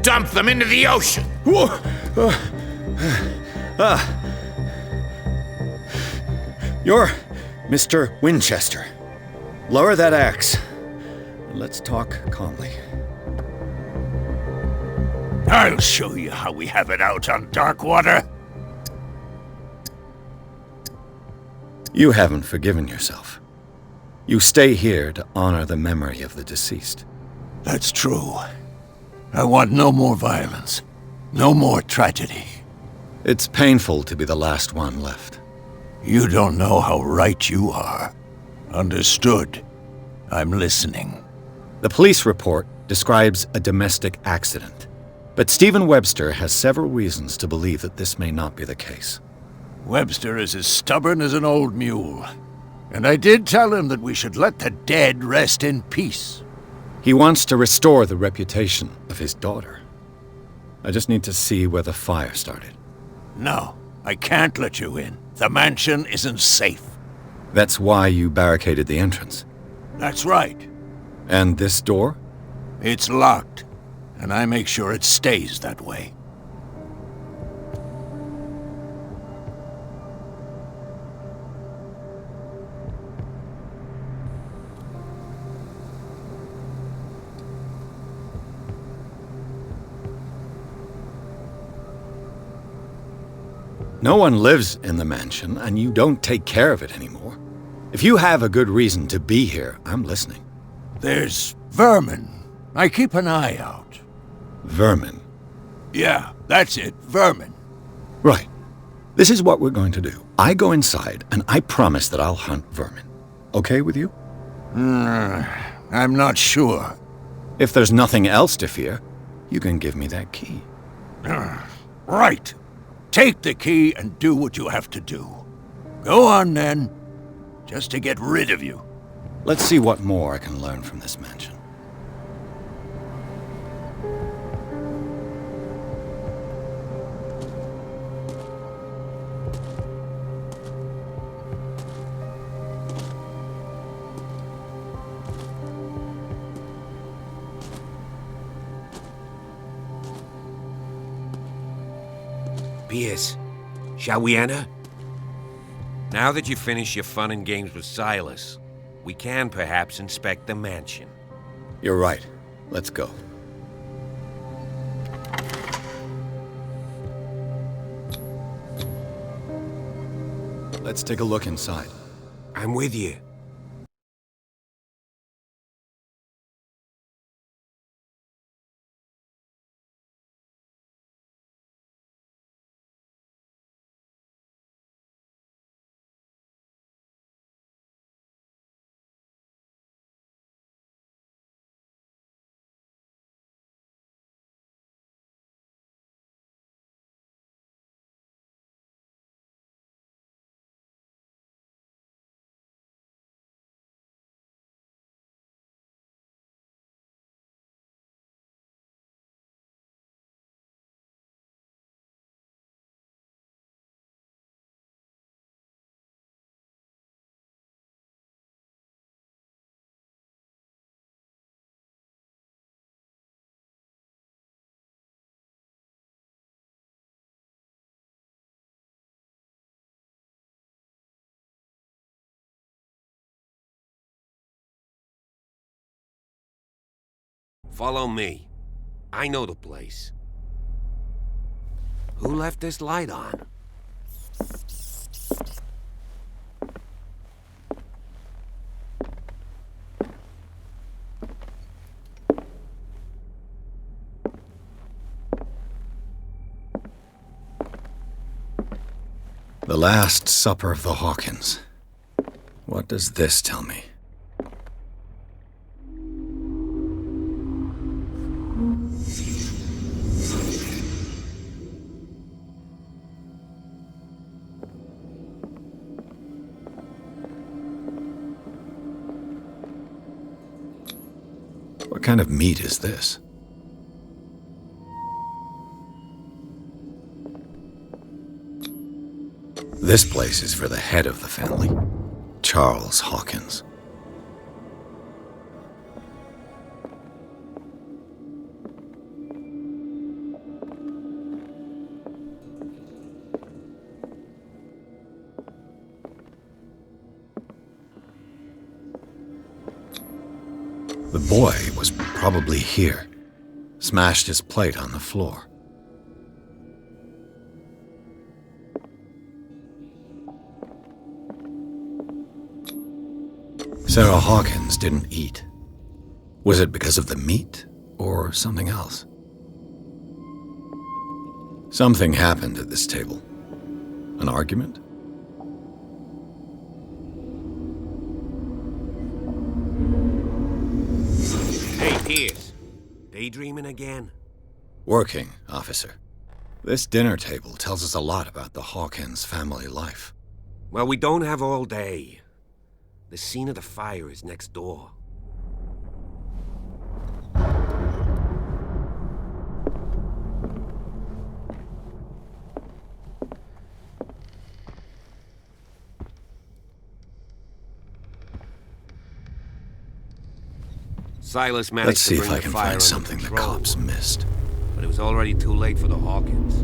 Dump them into the ocean. Whoa! You're Mr. Winchester. Lower that axe. Let's talk calmly. I'll show you how we have it out on Darkwater. You haven't forgiven yourself. You stay here to honor the memory of the deceased. That's true. I want no more violence. No more tragedy. It's painful to be the last one left. You don't know how right you are. Understood. I'm listening. The police report describes a domestic accident, but Stephen Webster has several reasons to believe that this may not be the case. Webster is as stubborn as an old mule, and I did tell him that we should let the dead rest in peace. He wants to restore the reputation of his daughter. I just need to see where the fire started. No, I can't let you in. The mansion isn't safe. That's why you barricaded the entrance. That's right. And this door? It's locked, and I make sure it stays that way. No one lives in the mansion, and you don't take care of it anymore. If you have a good reason to be here, I'm listening. There's vermin. I keep an eye out. Vermin? Yeah, that's it, vermin. Right. This is what we're going to do. I go inside, and I promise that I'll hunt vermin. Okay with you? I'm not sure. If there's nothing else to fear, you can give me that key. Right. Take the key and do what you have to do. Go on, then. Just to get rid of you. Let's see what more I can learn from this mansion. Pierce, shall we enter? Now that you've finished your fun and games with Silas, we can perhaps inspect the mansion. You're right. Let's go. Let's take a look inside. I'm with you. Follow me. I know the place. Who left this light on? The Last Supper of the Hawkins. What does this tell me? What kind of meat is this? This place is for the head of the family, Charles Hawkins. The boy was probably here, smashed his plate on the floor. Sarah Hawkins didn't eat. Was it because of the meat or something else? Something happened at this table. An argument? Hey, Pierce. Daydreaming again? Working, officer. This dinner table tells us a lot about the Hawkins family life. Well, we don't have all day. The scene of the fire is next door. Silas managed Let's see to if bring I the can fire find under something the control, cops missed. but it was already too late for the Hawkins.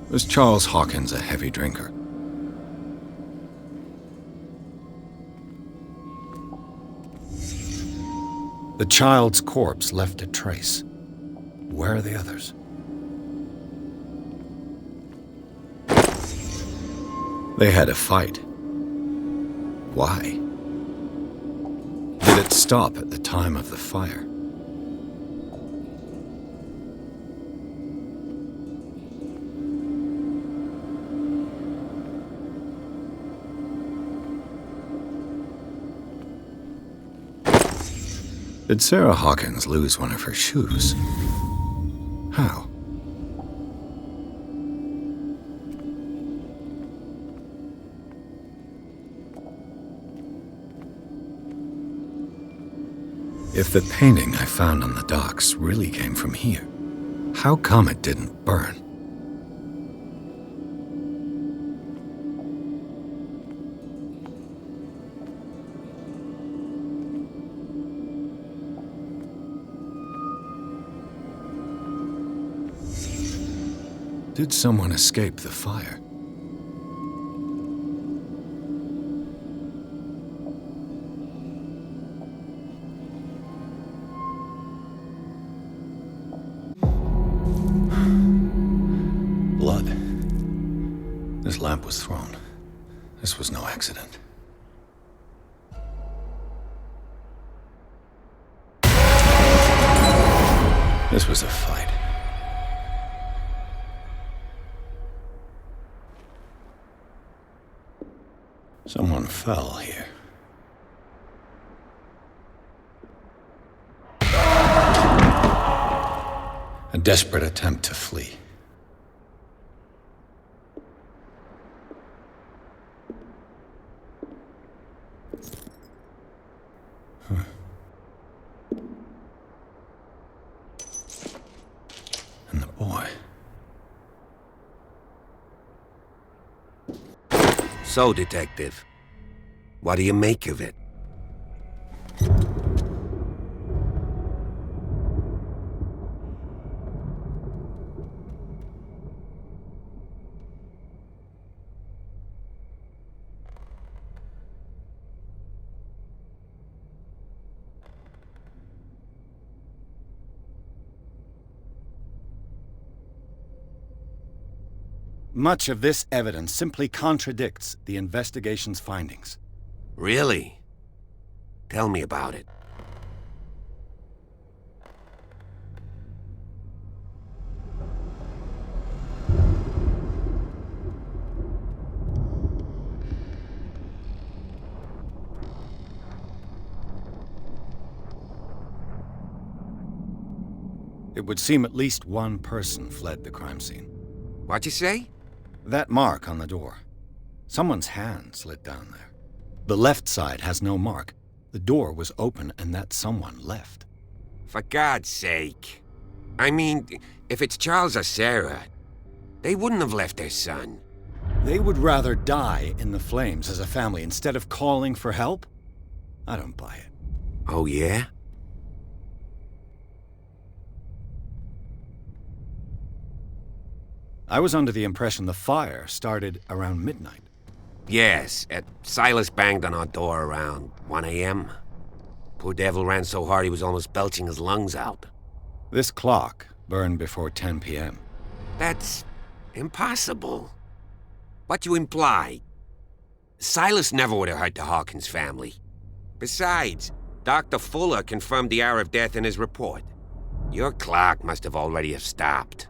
Was Charles Hawkins a heavy drinker? The child's corpse left a trace. Where are the others? They had a fight. Why? Did it stop at the time of the fire? Did Sarah Hawkins lose one of her shoes? How? If the painting I found on the docks really came from here, how come it didn't burn? Did someone escape the fire? Blood. This lamp was thrown. This was no accident. This was a fight. Someone fell here. A desperate attempt to flee. And the boy. So, Detective, what do you make of it? Much of this evidence simply contradicts the investigation's findings. Really? Tell me about it. It would seem at least one person fled the crime scene. What'd you say? That mark on the door. Someone's hand slid down there. The left side has no mark. The door was open and that someone left. For God's sake. I mean, if it's Charles or Sarah, they wouldn't have left their son. They would rather die in the flames as a family instead of calling for help? I don't buy it. Oh, yeah? I was under the impression the fire started around midnight. Yes, Silas banged on our door around 1 a.m. Poor devil ran so hard he was almost belching his lungs out. This clock burned before 10 p.m. That's impossible. What you imply? Silas never would have hurt the Hawkins family. Besides, Dr. Fuller confirmed the hour of death in his report. Your clock must have already have stopped.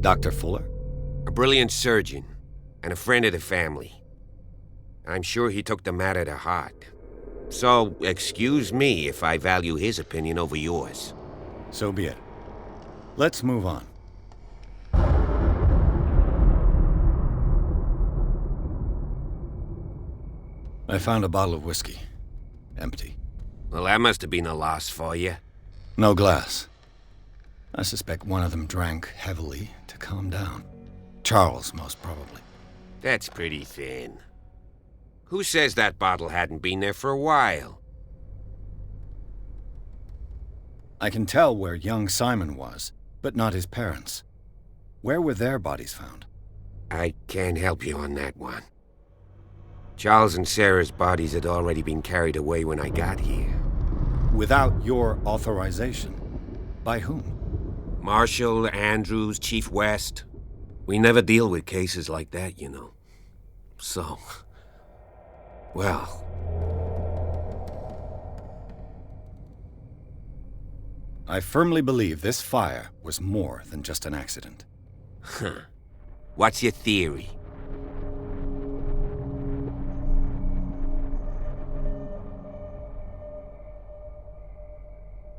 Dr. Fuller? A brilliant surgeon, and a friend of the family. I'm sure he took the matter to heart. So, excuse me if I value his opinion over yours. So be it. Let's move on. I found a bottle of whiskey. Empty. Well, that must have been a loss for you. No glass. I suspect one of them drank heavily to calm down. Charles, most probably. That's pretty thin. Who says that bottle hadn't been there for a while? I can tell where young Simon was, but not his parents. Where were their bodies found? I can't help you on that one. Charles and Sarah's bodies had already been carried away when I got here. Without your authorization? By whom? Marshall, Andrews, Chief West. We never deal with cases like that, you know. So, well... I firmly believe this fire was more than just an accident. Huh. What's your theory?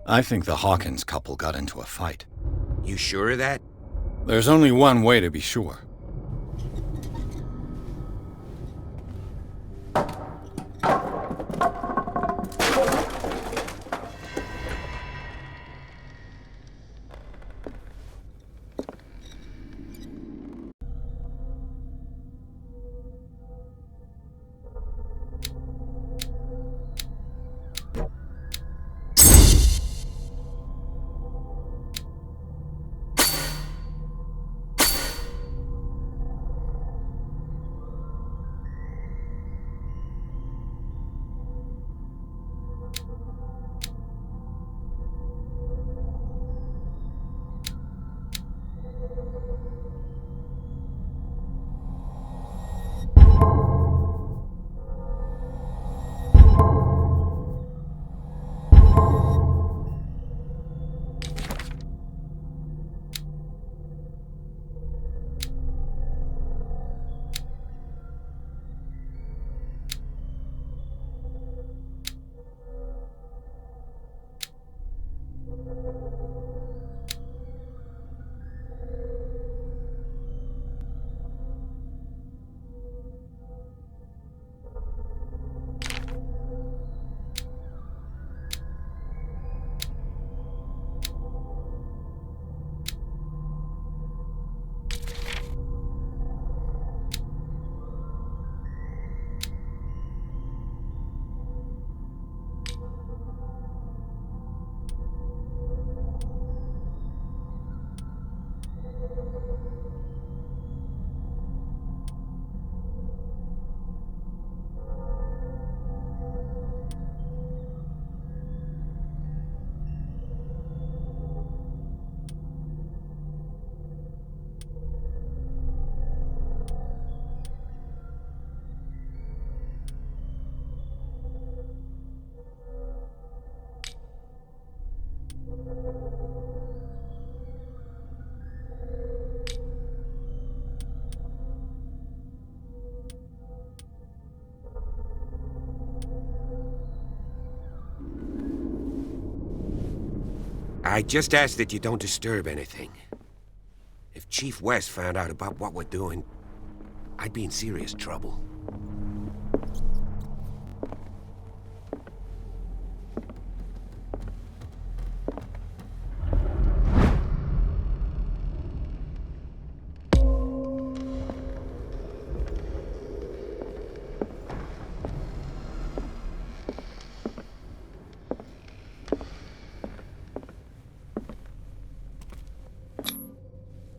I think the Hawkins couple got into a fight. You sure of that? There's only one way to be sure. I just ask that you don't disturb anything. If Chief West found out about what we're doing, I'd be in serious trouble.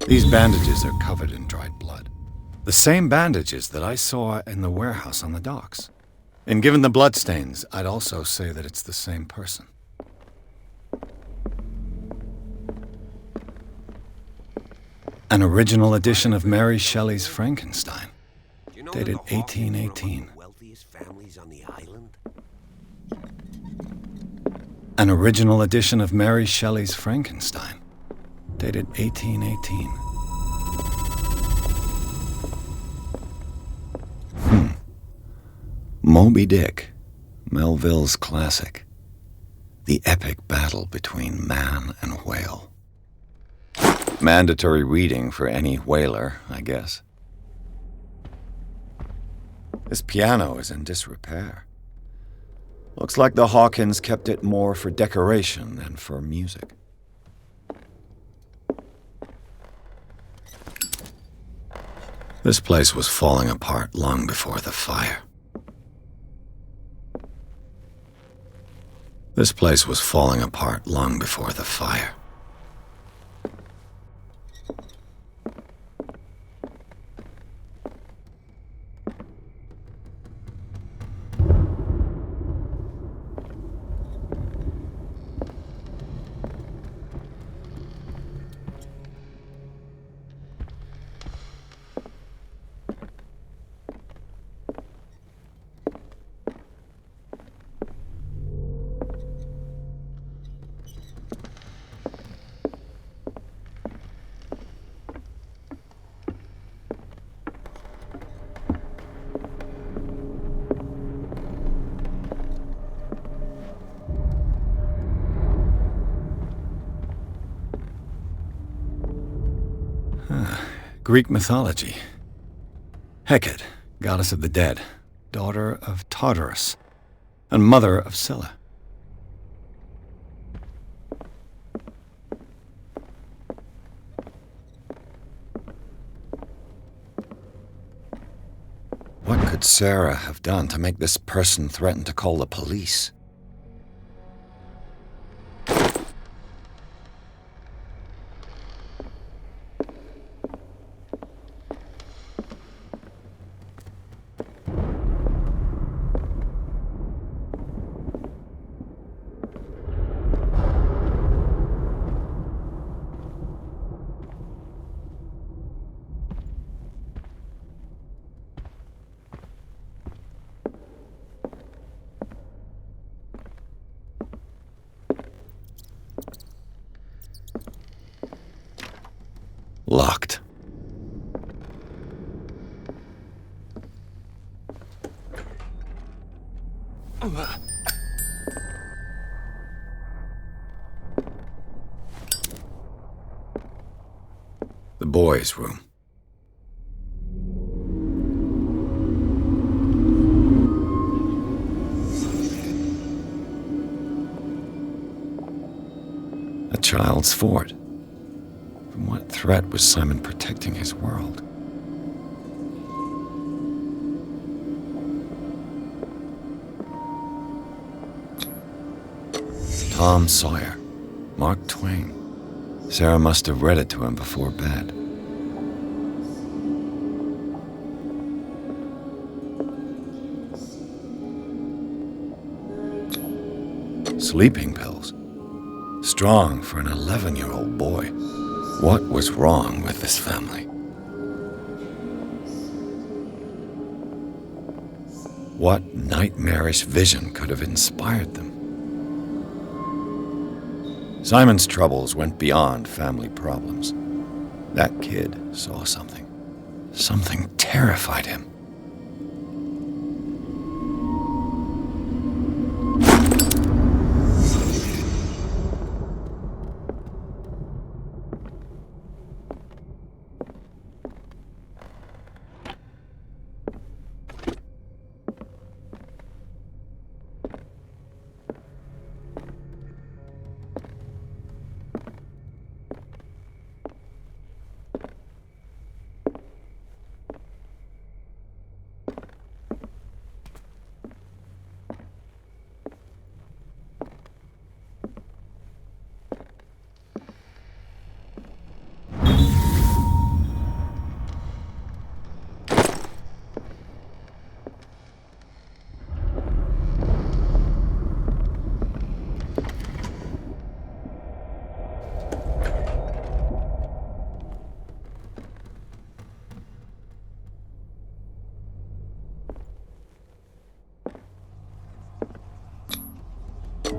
These bandages are covered in dried blood. The same bandages that I saw in the warehouse on the docks. And given the bloodstains, I'd also say that it's the same person. An original edition of Mary Shelley's Frankenstein, dated 1818. An original edition of Mary Shelley's Frankenstein, dated 1818. Moby Dick, Melville's classic. The epic battle between man and whale. Mandatory reading for any whaler, I guess. This piano is in disrepair. Looks like the Hawkins kept it more for decoration than for music. This place was falling apart long before the fire. This place was falling apart long before the fire. Greek mythology. Hecate, goddess of the dead, daughter of Tartarus, and mother of Scylla. What could Sarah have done to make this person threaten to call the police? Locked. The boys' room. A child's fort. From what threat was Simon protecting his world? Tom Sawyer, Mark Twain. Sarah must have read it to him before bed. Sleeping pills. Strong for an 11-year-old boy. What was wrong with this family? What nightmarish vision could have inspired them? Simon's troubles went beyond family problems. That kid saw something. Something terrified him.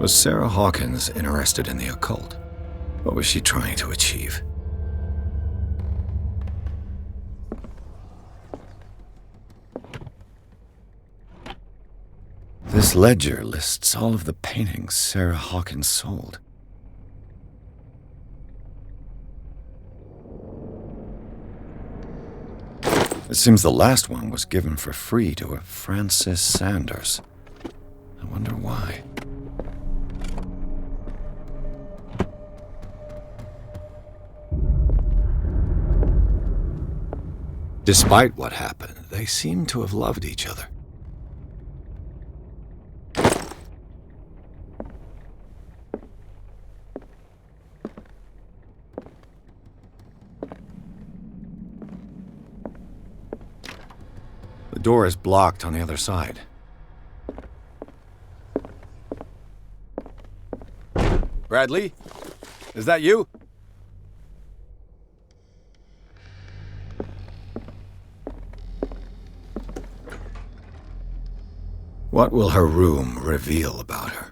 Was Sarah Hawkins interested in the occult? What was she trying to achieve? This ledger lists all of the paintings Sarah Hawkins sold. It seems the last one was given for free to a Francis Sanders. I wonder why. Despite what happened, they seem to have loved each other. The door is blocked on the other side. Bradley? Is that you? What will her room reveal about her?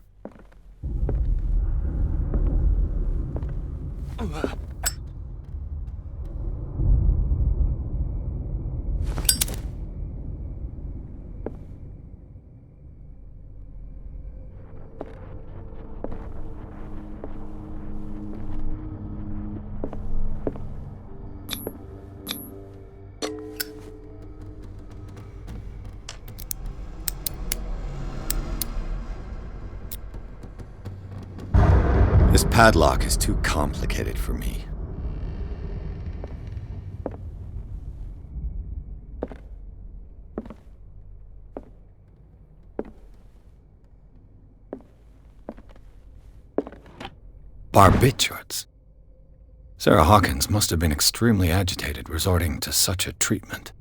This padlock is too complicated for me. Barbiturates. Sarah Hawkins must have been extremely agitated resorting to such a treatment.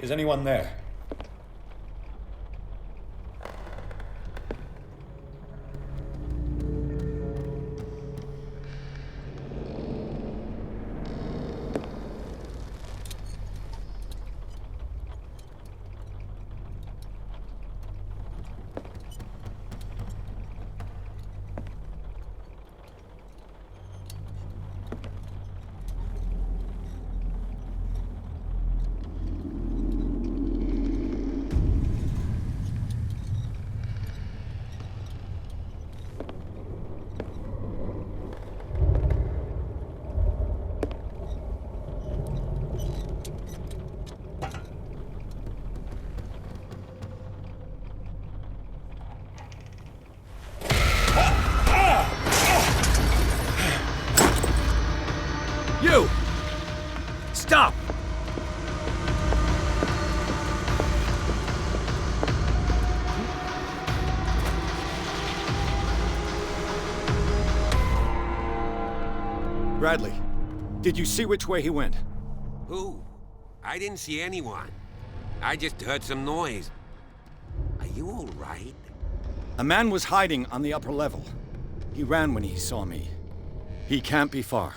Is anyone there? You! Stop! Bradley, did you see which way he went? Who? I didn't see anyone. I just heard some noise. Are you all right? A man was hiding on the upper level. He ran when he saw me. He can't be far.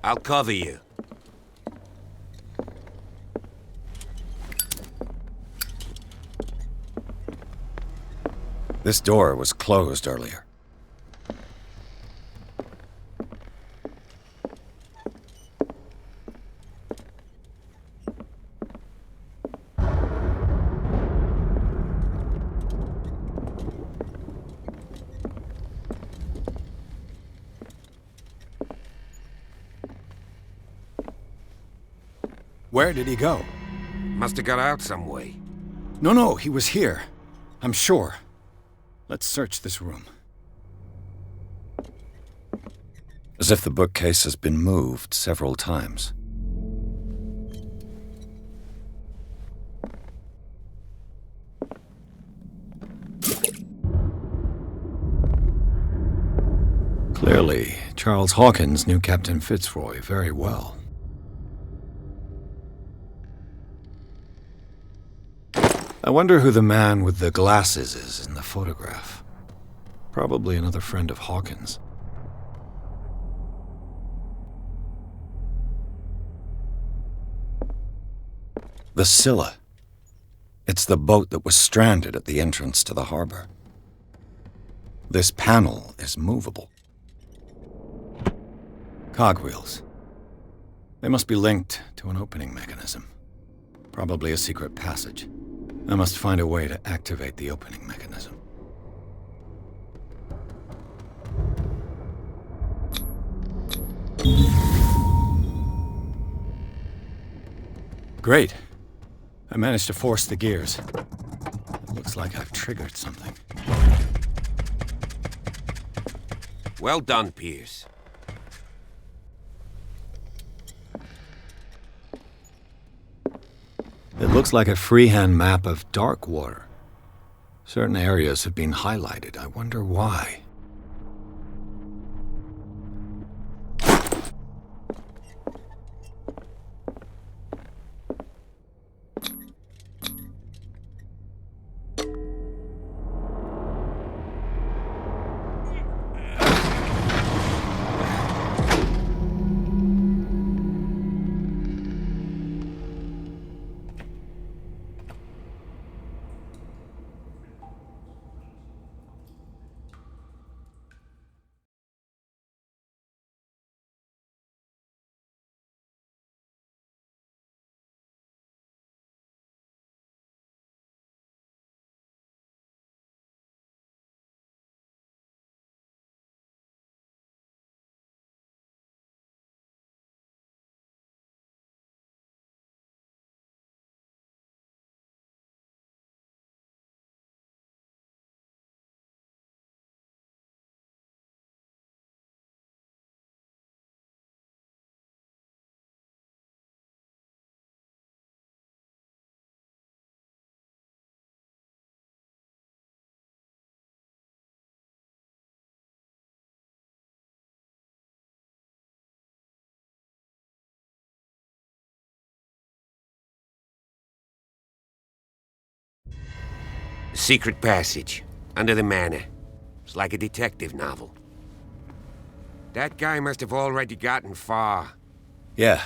I'll cover you. This door was closed earlier. Where did he go? Must have got out some way. No, he was here. I'm sure. Let's search this room. As if the bookcase has been moved several times. Clearly, Charles Hawkins knew Captain Fitzroy very well. I wonder who the man with the glasses is in the photograph. Probably another friend of Hawkins. The Scylla. It's the boat that was stranded at the entrance to the harbor. This panel is movable. Cogwheels. They must be linked to an opening mechanism. Probably a secret passage. I must find a way to activate the opening mechanism. Great. I managed to force the gears. It looks like I've triggered something. Well done, Pierce. It looks like a freehand map of dark water. Certain areas have been highlighted. I wonder why. Secret passage, under the manor. It's like a detective novel. That guy must have already gotten far. Yeah,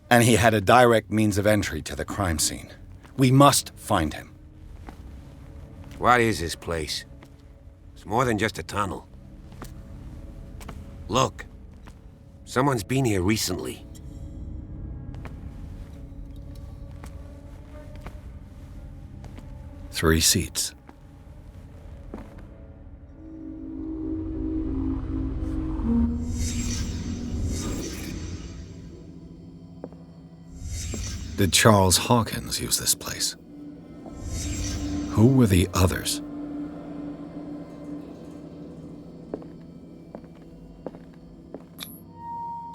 and he had a direct means of entry to the crime scene. We must find him. What is this place? It's more than just a tunnel. Look. Someone's been here recently. Three seats. Did Charles Hawkins use this place? Who were the others?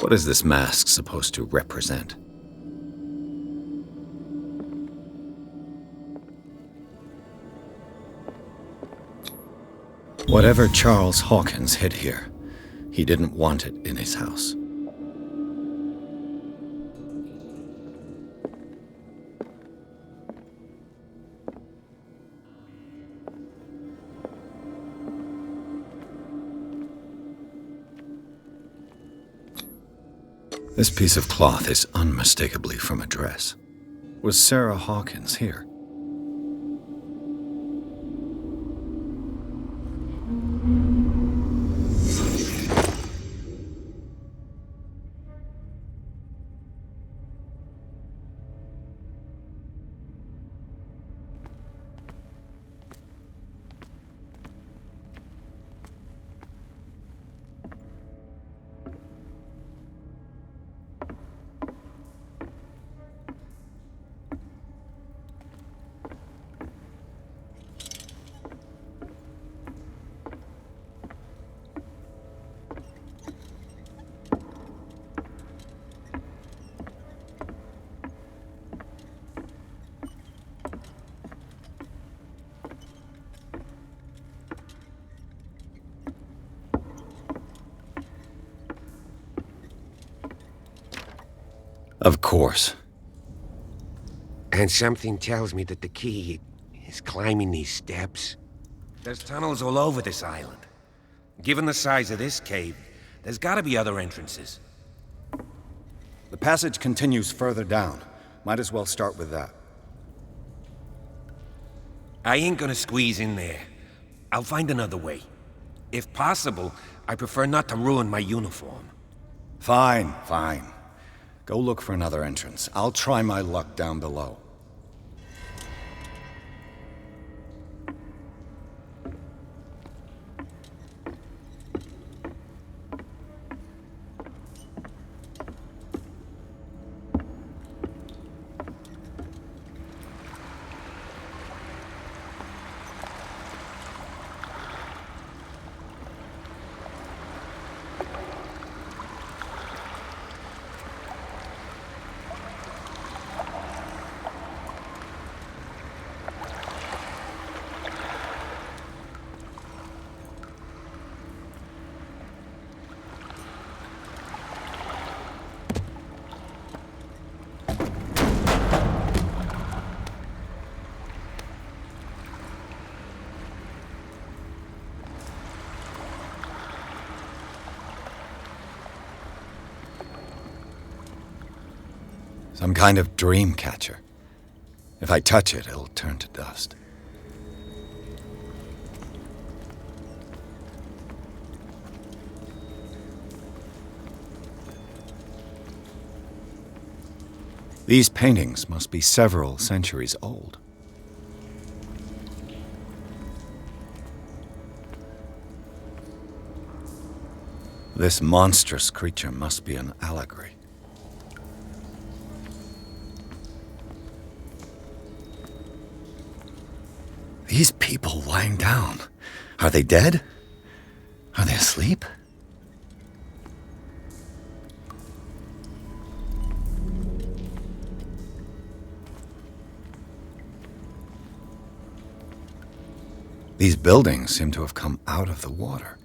What is this mask supposed to represent? Whatever Charles Hawkins hid here, he didn't want it in his house. This piece of cloth is unmistakably from a dress. Was Sarah Hawkins here? Of course. And something tells me that the key is climbing these steps. There's tunnels all over this island. Given the size of this cave, there's gotta be other entrances. The passage continues further down. Might as well start with that. I ain't gonna squeeze in there. I'll find another way. If possible, I prefer not to ruin my uniform. Fine, fine. Go look for another entrance. I'll try my luck down below. Some kind of dream catcher. If I touch it, it'll turn to dust. These paintings must be several centuries old. This monstrous creature must be an allegory. These people lying down, are they dead? Are they asleep? These buildings seem to have come out of the water.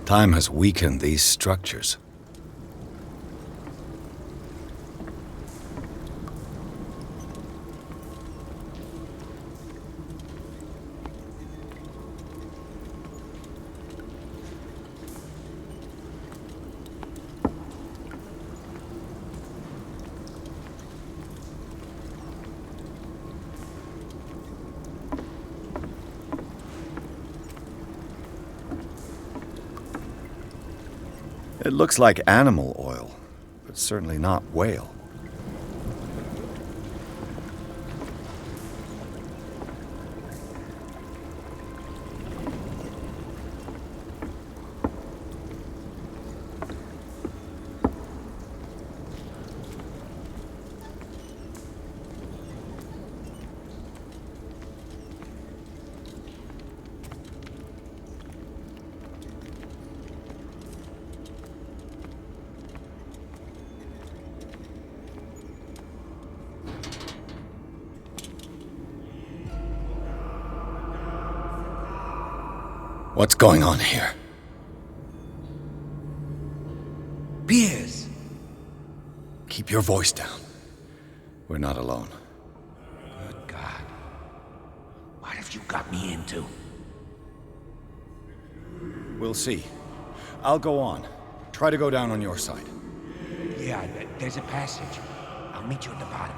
Time has weakened these structures. It looks like animal oil, but certainly not whale. What's going on here? Piers! Keep your voice down. We're not alone. Good God. What have you got me into? We'll see. I'll go on. Try to go down on your side. Yeah, there's a passage. I'll meet you at the bottom.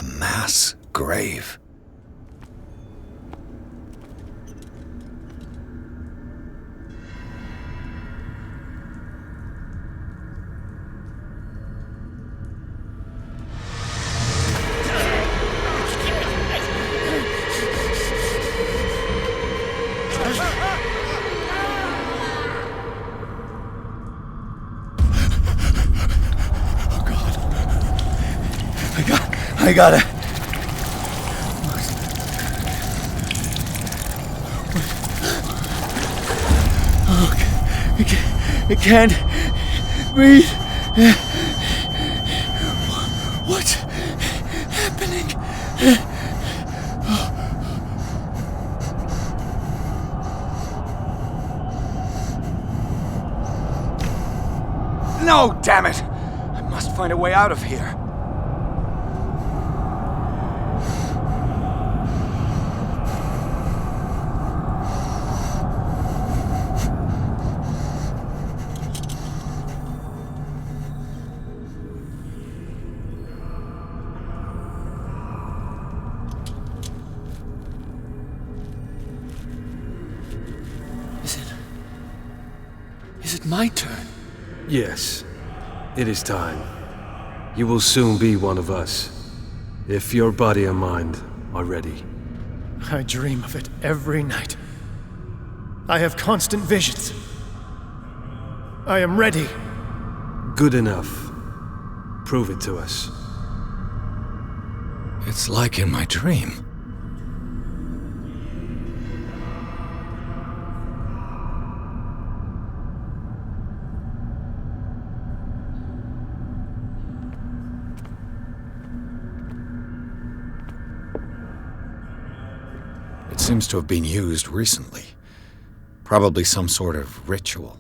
A mass grave. I got it. Oh, I can't breathe. What's happening? No, damn it! I must find a way out of here. Is it my turn? Yes, it is time. You will soon be one of us, if your body and mind are ready. I dream of it every night. I have constant visions. I am ready. Good enough. Prove it to us. It's like in my dream. It seems to have been used recently. Probably some sort of ritual.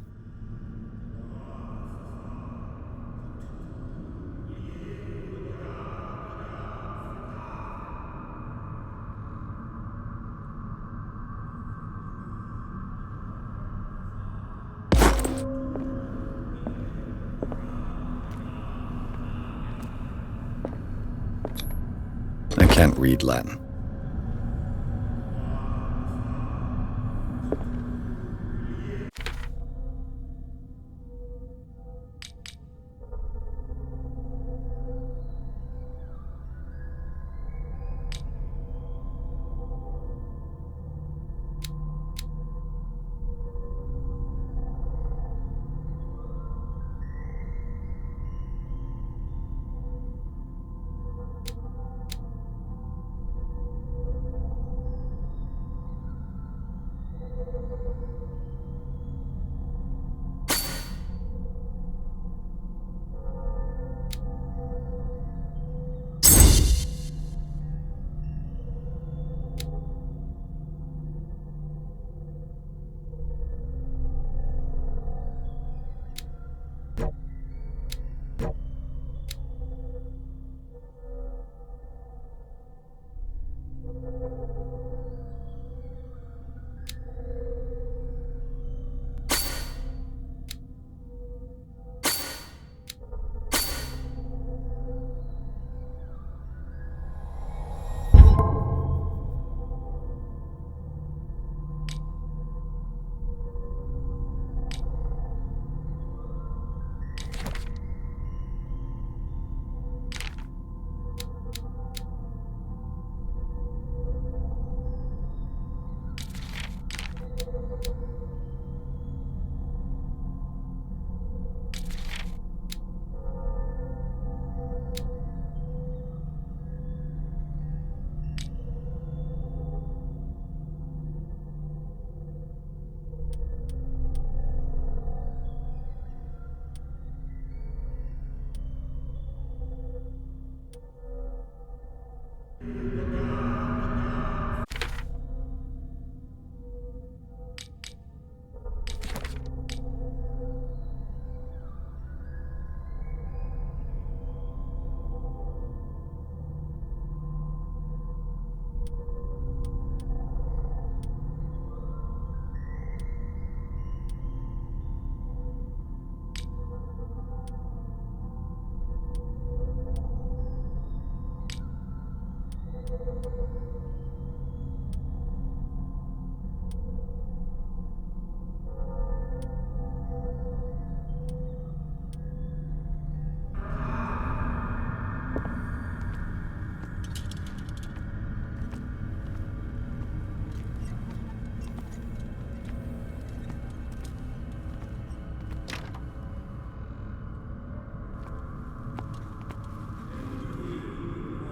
I can't read Latin.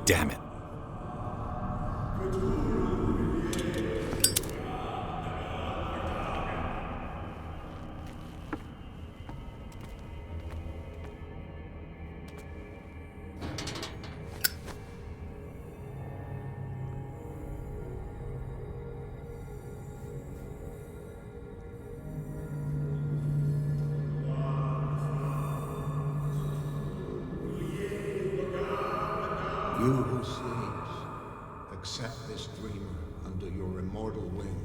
damn it. You who sleeps, accept this dreamer under your immortal wing.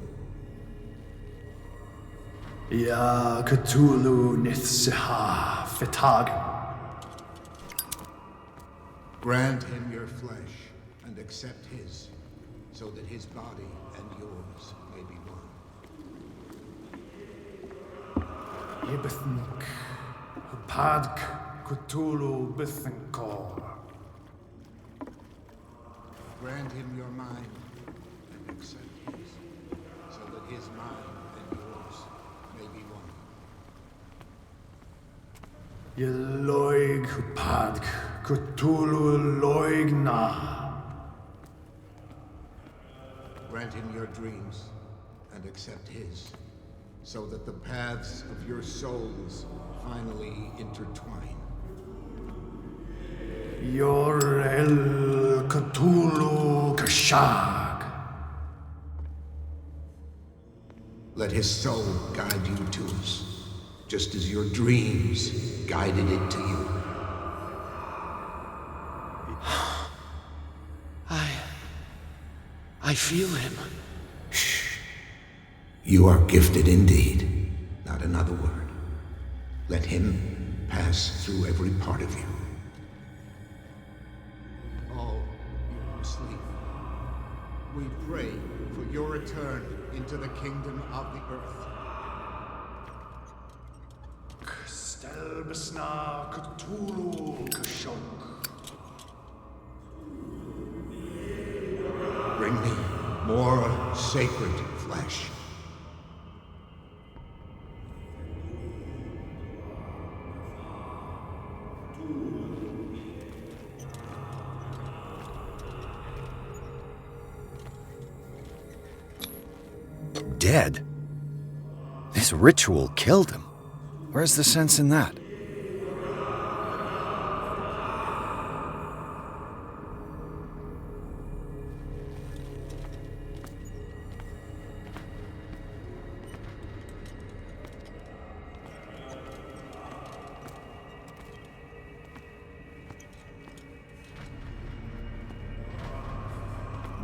Ya Cthulhu Nithsiha Fitagen. Grant him your flesh and accept his, so that his body and yours may be one. Yibithnik, Padk Cthulhu Bithinkor. Grant him your mind and accept his, so that his mind and yours may be one. Yeloig Padk Cthulhu Loigna. Grant him your dreams and accept his, so that the paths of your souls finally intertwine. Yor El Cthulhu Kashag. Let his soul guide you to us, just as your dreams guided it to you. I feel him. Shh. You are gifted indeed. Not another word. Let him pass through every part of you. All you who sleep, we pray for your return into the kingdom of the earth. Stelbsna Cthulhu Kashok. Bring me more sacred flesh. Dead? This ritual killed him. Where's the sense in that?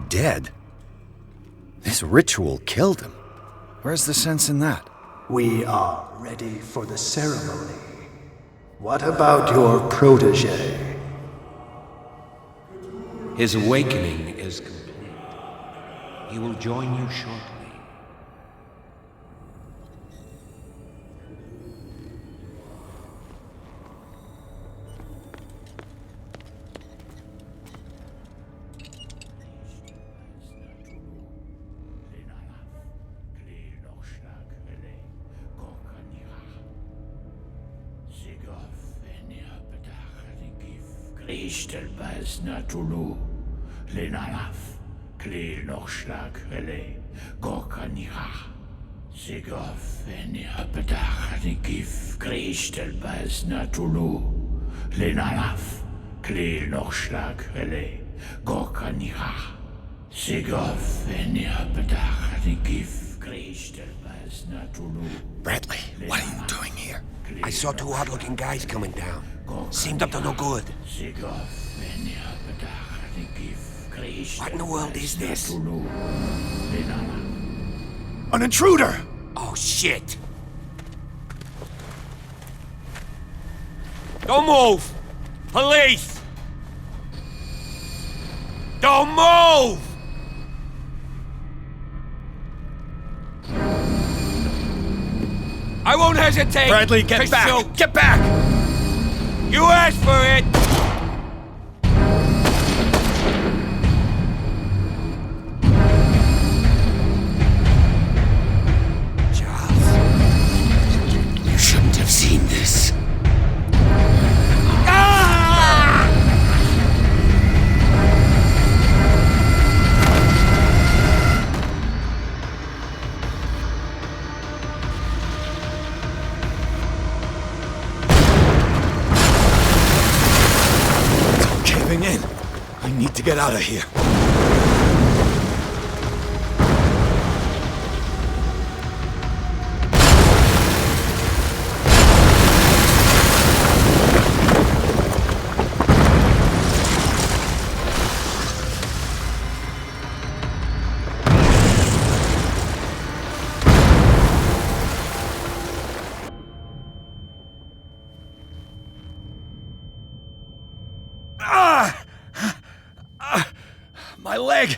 Dead? This ritual killed him. Where's the sense in that? We are ready for the ceremony. What about your protege? His awakening is complete. He will join you shortly. Ishtelbaz Natulu, Lenalaf, Kle Nochschlag Rele, Gorkanira, Sigov, Enia Bedach, Gif, Krishtelbaz Natulu, Lenalaf, Kle Nochschlag Rele, Gorkanira, Sigov, Enia Bedach, Gif, Krishtelbaz Natulu. Bradley, what are you doing here? I saw two odd-looking guys coming down. Seemed up to no good. What in the world is this? An intruder! Oh, shit! Don't move! Police! Don't move! I won't hesitate! Bradley, get back! Shoot. Get back! You asked for it! Charles, you shouldn't have seen this. Ah! need to get out of here. My leg!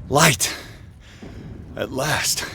Light! At last.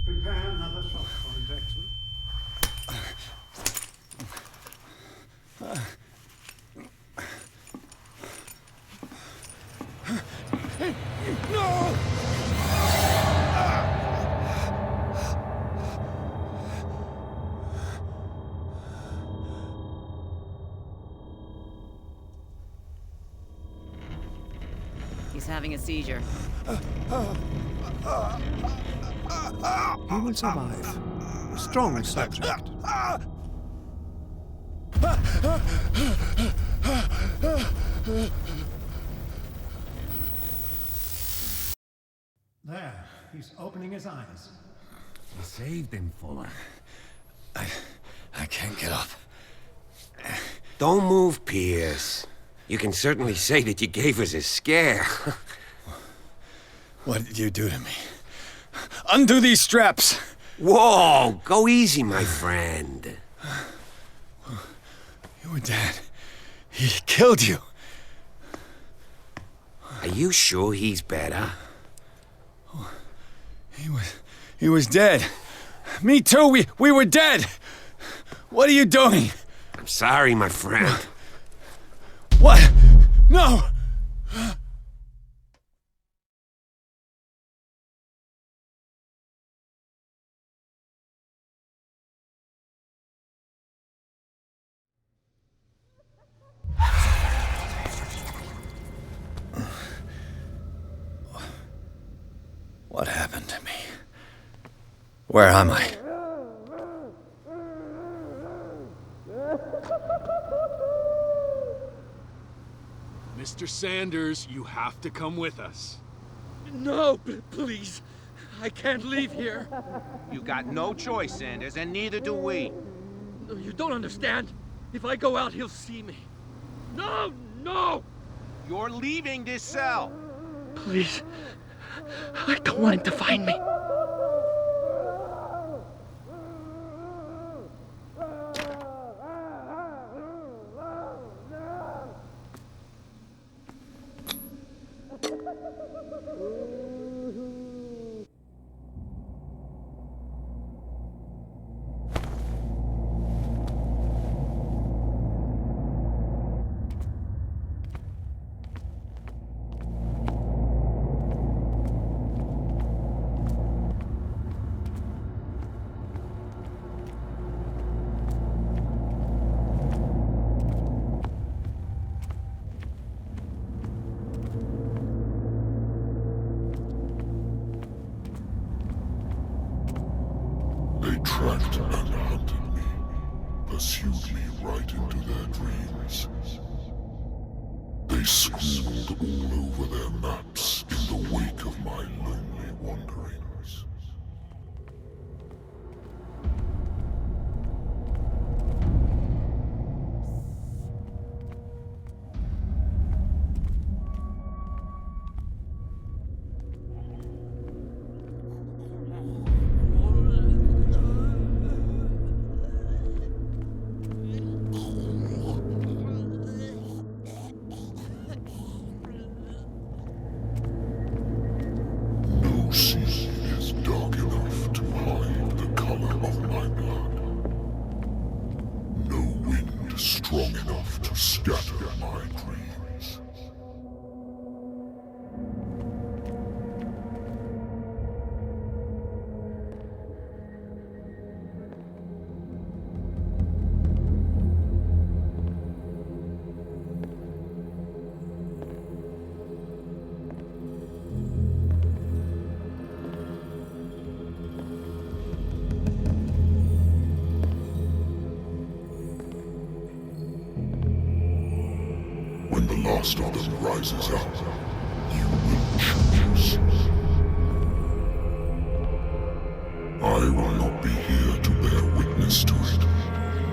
Prepare another shot for injection. No! He's having a seizure. He will survive. Strong subject. There, he's opening his eyes. You saved him, Fuller. I can't get up. Don't move, Pierce. You can certainly say that you gave us a scare. What did you do to me? Undo these straps! Whoa! Go easy, my friend. Your dad, he killed you. Are you sure he's better? He was dead. Me too, we were dead. What are you doing? I'm sorry, my friend. What? No! What happened to me? Where am I? Mr. Sanders, you have to come with us. No, please. I can't leave here. You got no choice, Sanders, and neither do we. No, you don't understand. If I go out, he'll see me. No, no! You're leaving this cell. Please. I don't want him to find me. They tracked and hunted me, pursued me right into their dreams. They scrawled all over their maps in the wake of my lonely wanderings. No sea is dark enough to hide the color of my blood. No wind strong enough to scatter my dreams. When the last of them rises up, you will choose. I will not be here to bear witness to it,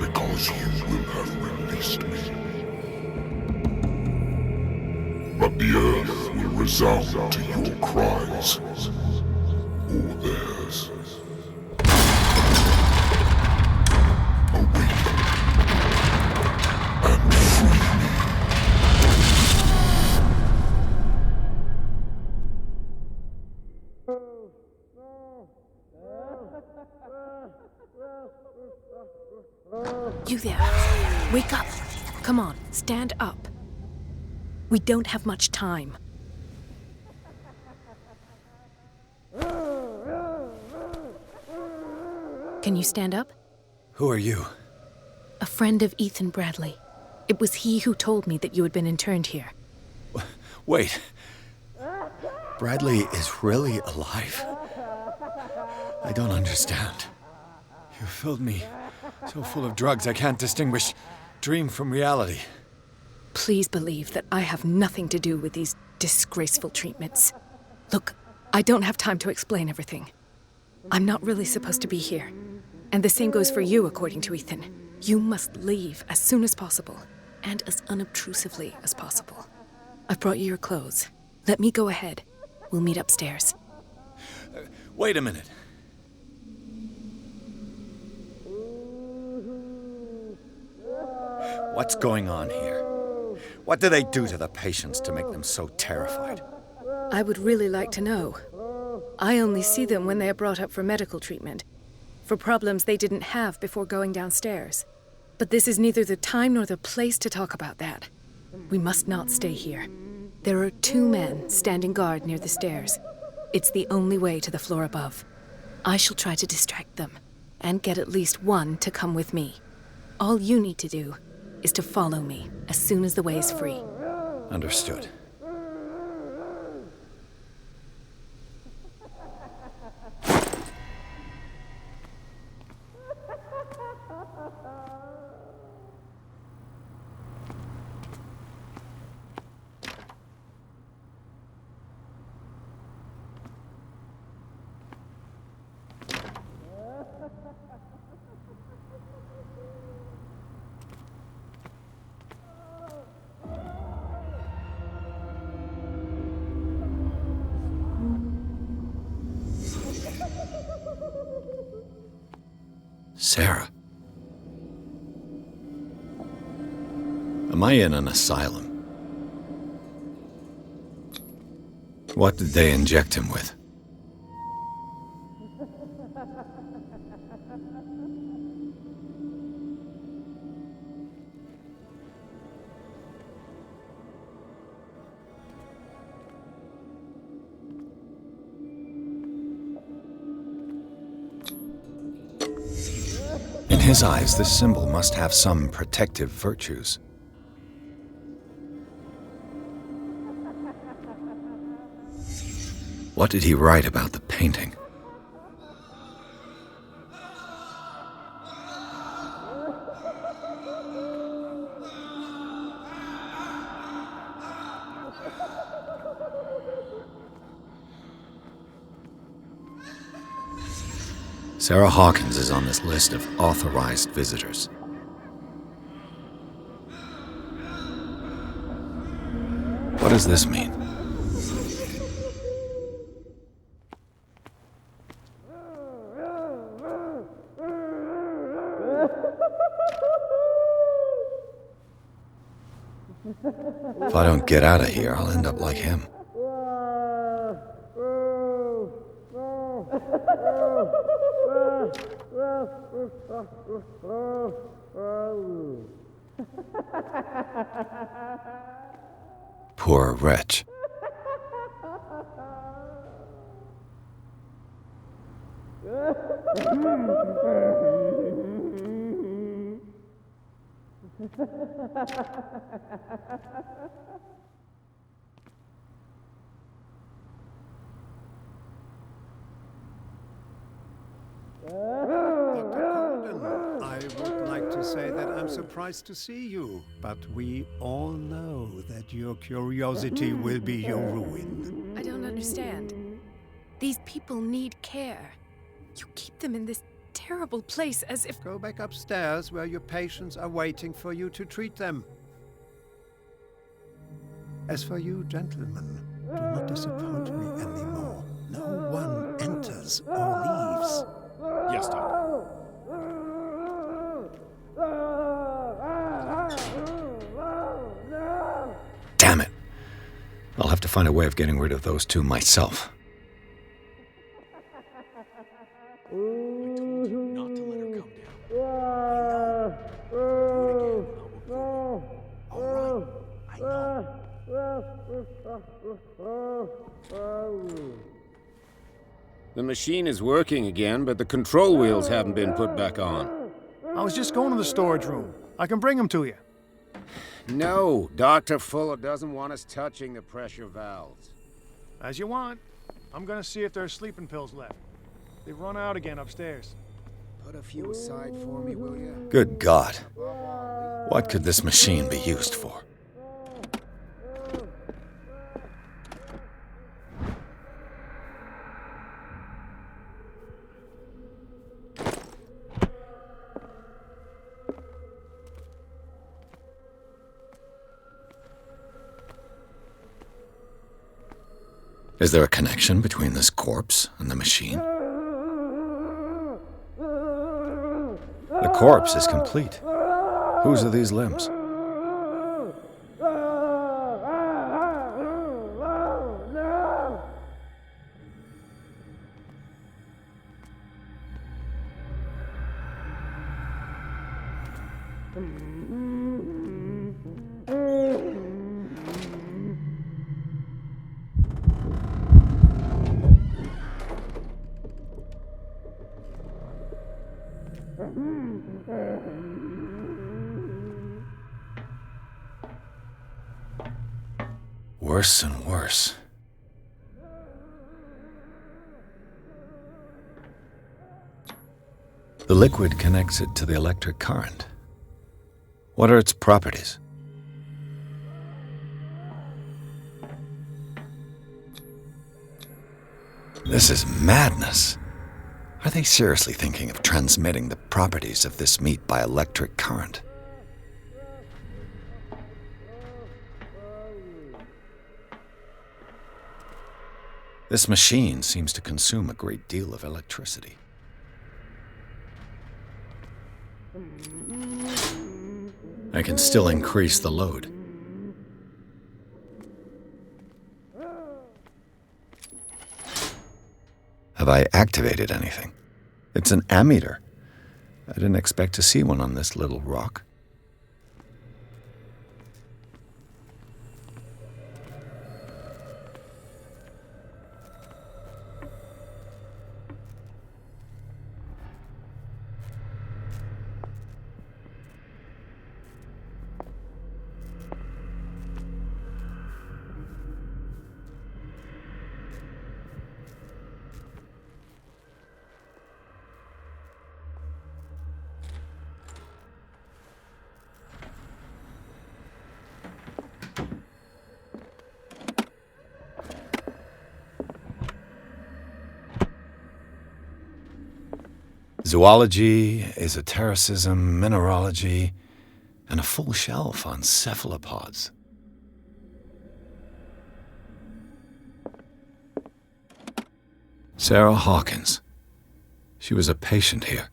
because you will have released me. But the earth will resound to your cries, or theirs. Awake and free me. You there. Wake up. Come on, stand up. We don't have much time. Can you stand up? Who are you? A friend of Ethan Bradley. It was he who told me that you had been interned here. Wait. Bradley is really alive? I don't understand. You filled me so full of drugs I can't distinguish dream from reality. Please believe that I have nothing to do with these disgraceful treatments. Look, I don't have time to explain everything. I'm not really supposed to be here. And the same goes for you, according to Ethan. You must leave as soon as possible, and as unobtrusively as possible. I've brought you your clothes. Let me go ahead. We'll meet upstairs. Wait a minute. What's going on here? What do they do to the patients to make them so terrified? I would really like to know. I only see them when they are brought up for medical treatment, for problems they didn't have before going downstairs. But this is neither the time nor the place to talk about that. We must not stay here. There are 2 men standing guard near the stairs. It's the only way to the floor above. I shall try to distract them, and get at least one to come with me. All you need to do is to follow me as soon as the way is free. Understood. Sarah. Am I in an asylum? What did they inject him with? In his eyes, this symbol must have some protective virtues. What did he write about the painting? Sarah Hawkins is on this list of authorized visitors. What does this mean? If I don't get out of here, I'll end up like him. Poor wretch. I would like to say that I'm surprised to see you, but we all know that your curiosity will be your ruin. I don't understand. These people need care. You keep them in this terrible place as if... Go back upstairs where your patients are waiting for you to treat them. As for you, gentlemen, do not disappoint me anymore. No one enters or leaves. Yes, Doctor. Damn it! I'll have to find a way of getting rid of those two myself. The machine is working again, but the control wheels haven't been put back on. I was just going to the storage room. I can bring them to you. No, Dr. Fuller doesn't want us touching the pressure valves. As you want. I'm gonna see if there's sleeping pills left. They've run out again upstairs. Put a few aside for me, will you? Good God. What could this machine be used for? Is there a connection between this corpse and the machine? The corpse is complete. Whose are these limbs? Worse and worse. The liquid connects it to the electric current. What are its properties? This is madness. Are they seriously thinking of transmitting the properties of this meat by electric current? This machine seems to consume a great deal of electricity. I can still increase the load. Have I activated anything? It's an ammeter. I didn't expect to see one on this little rock. Zoology, esotericism, mineralogy, and a full shelf on cephalopods. Sarah Hawkins. She was a patient here.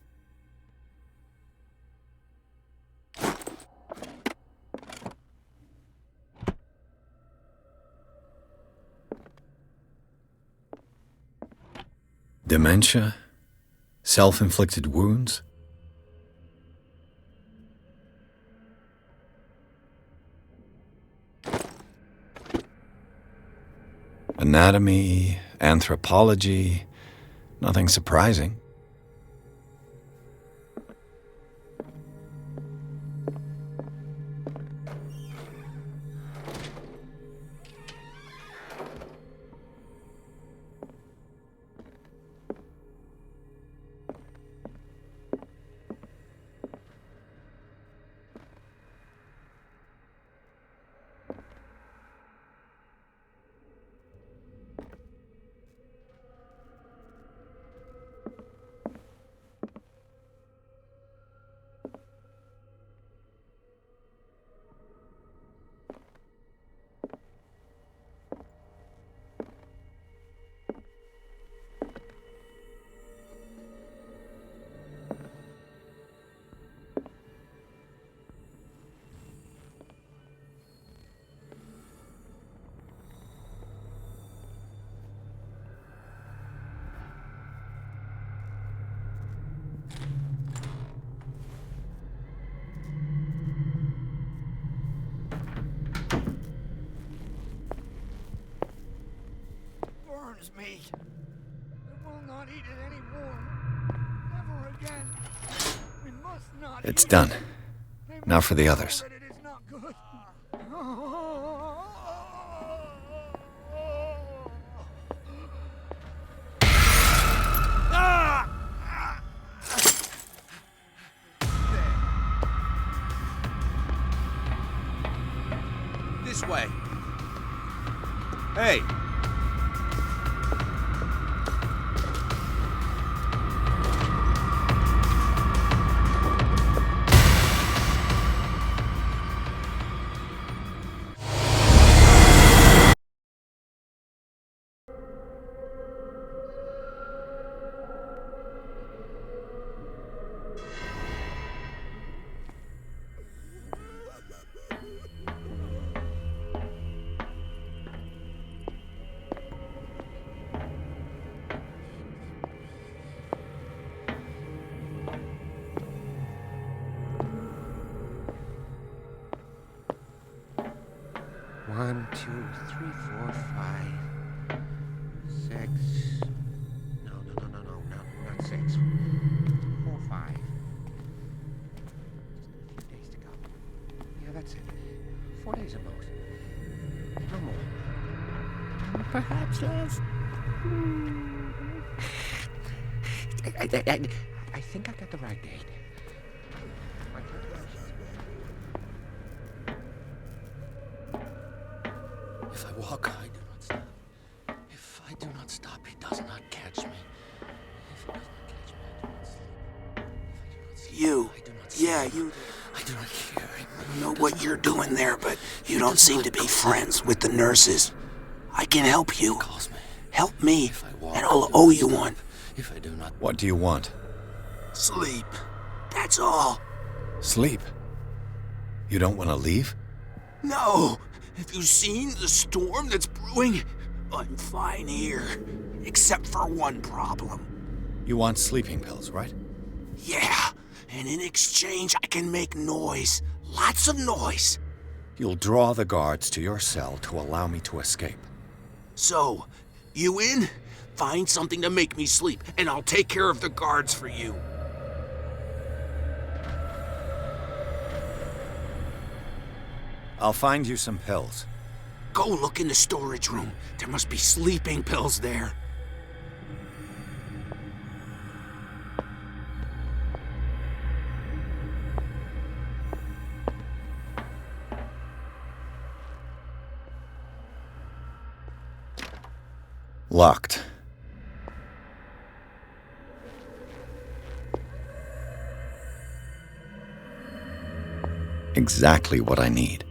Dementia? Self-inflicted wounds? Anatomy, anthropology, nothing surprising. Burns me. I will not eat it anymore. Never again. We must not. It's done. Now for the others. It is not good. This way. Hey. One, two, three, four, five, six. No, not six. 4, 5. Just a few days to go. Yeah, that's it. 4 days at most. No more. Perhaps less. I think I got the right date. My calculations. If I walk, I do not stop. If I do not stop, he does not catch me. If he does not catch me, I do not sleep. If I do not sleep, You. I do not Yeah, sleep. you. I do not hear him. I don't know what you're doing there, but you don't seem to be friends with the nurses. I can help you. Help me, and I'll owe you one. If I do not... What do you want? Sleep. That's all. Sleep? You don't want to leave? No! Have you seen the storm that's brewing? I'm fine here. Except for one problem. You want sleeping pills, right? Yeah, and in exchange I can make noise. Lots of noise. You'll draw the guards to your cell to allow me to escape. So, you in? Find something to make me sleep, and I'll take care of the guards for you. I'll find you some pills. Go look in the storage room. There must be sleeping pills there. Locked. Exactly what I need.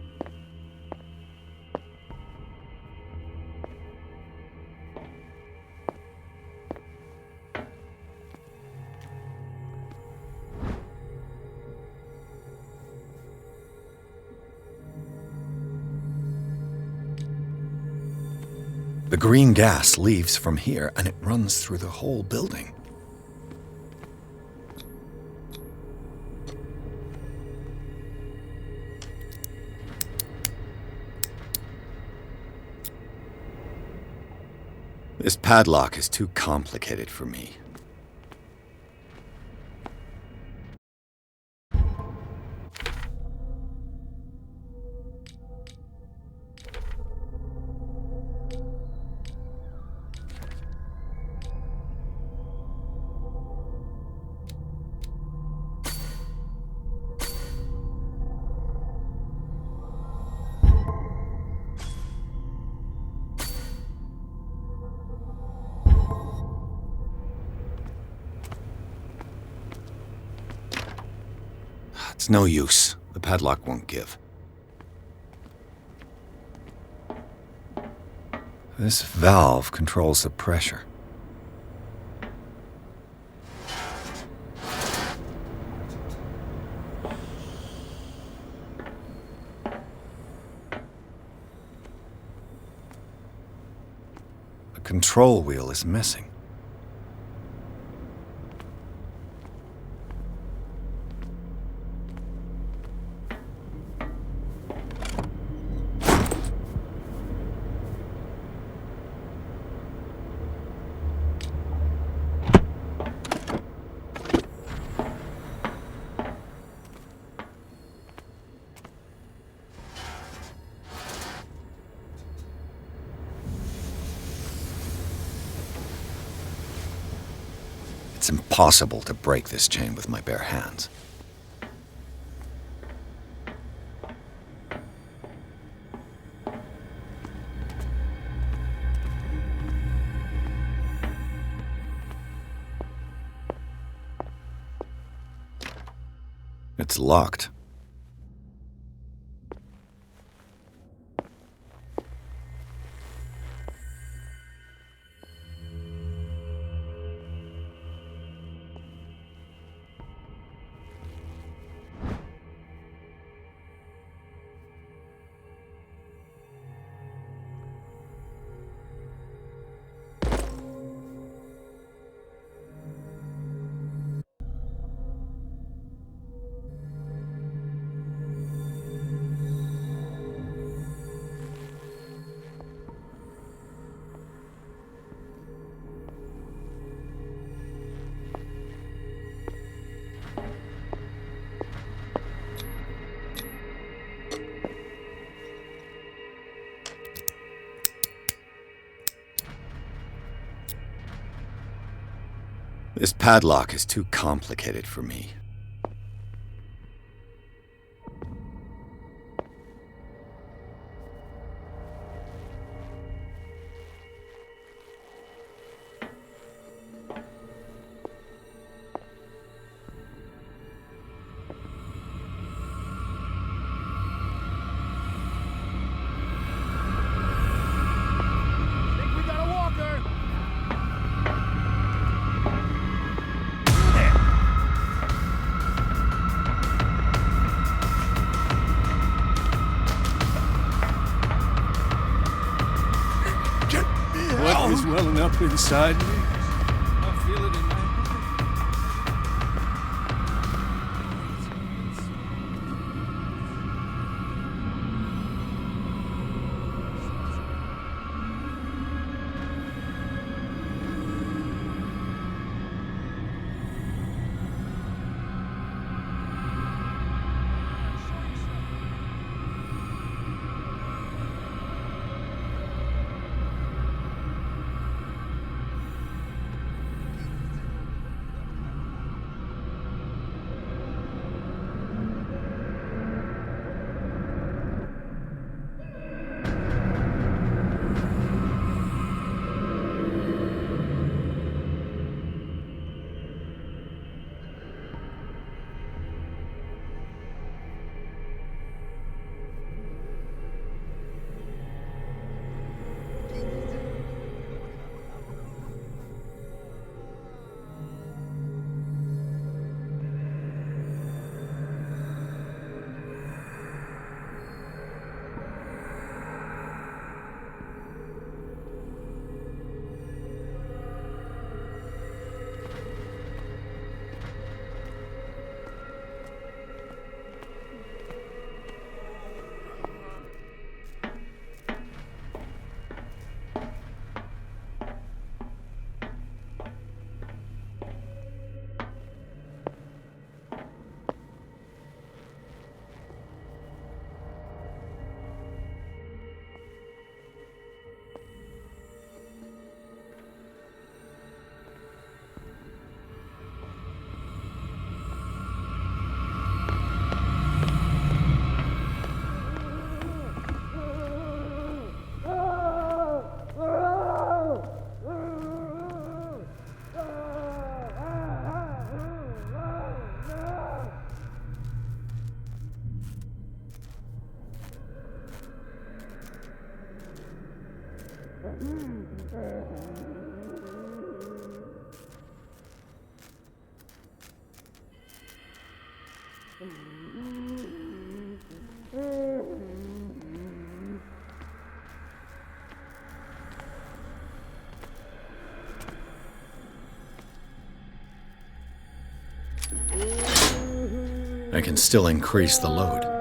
The green gas leaves from here and it runs through the whole building. This padlock is too complicated for me. It's no use. The padlock won't give. This valve controls the pressure. The control wheel is missing. It's impossible to break this chain with my bare hands. It's locked. This padlock is too complicated for me. inside me. I feel it in my heart. I can still increase the load.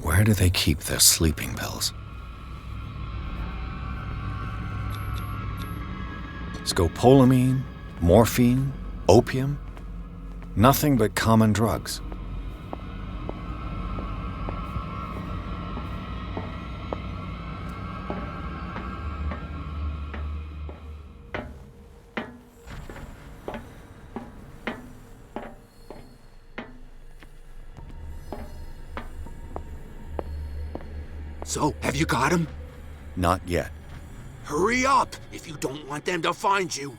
Where do they keep their sleeping pills? Scopolamine, morphine, opium? Nothing but common drugs. So, have you got him? Not yet. Hurry up if you don't want them to find you.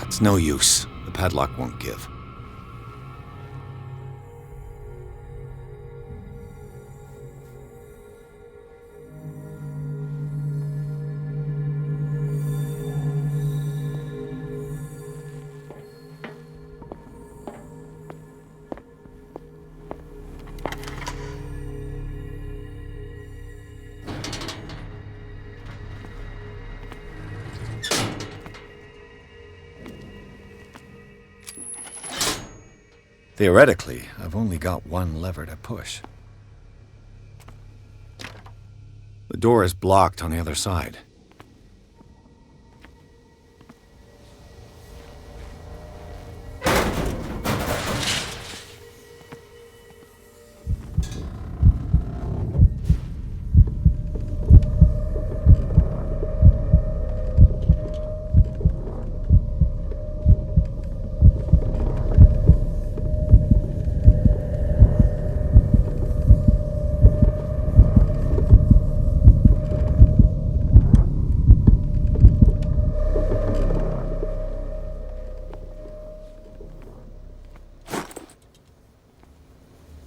It's no use. The padlock won't give. Theoretically, I've only got one lever to push. The door is blocked on the other side.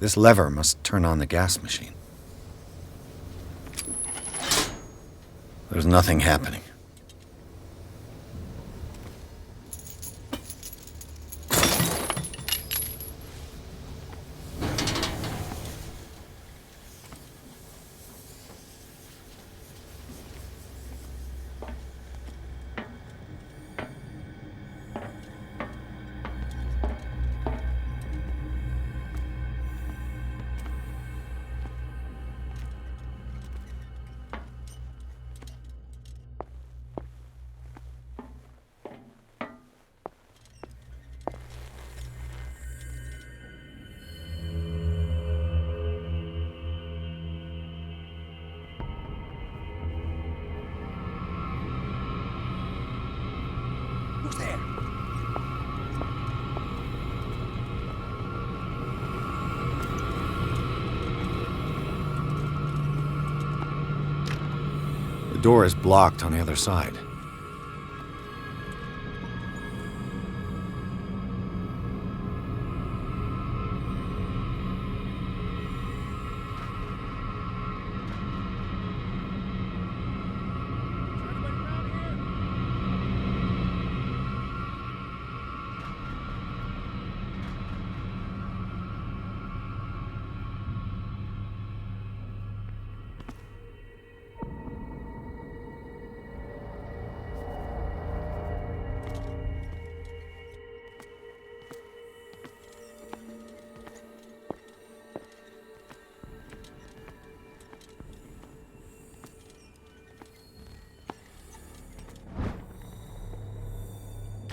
This lever must turn on the gas machine. There's nothing happening. Who's there? The door is blocked on the other side.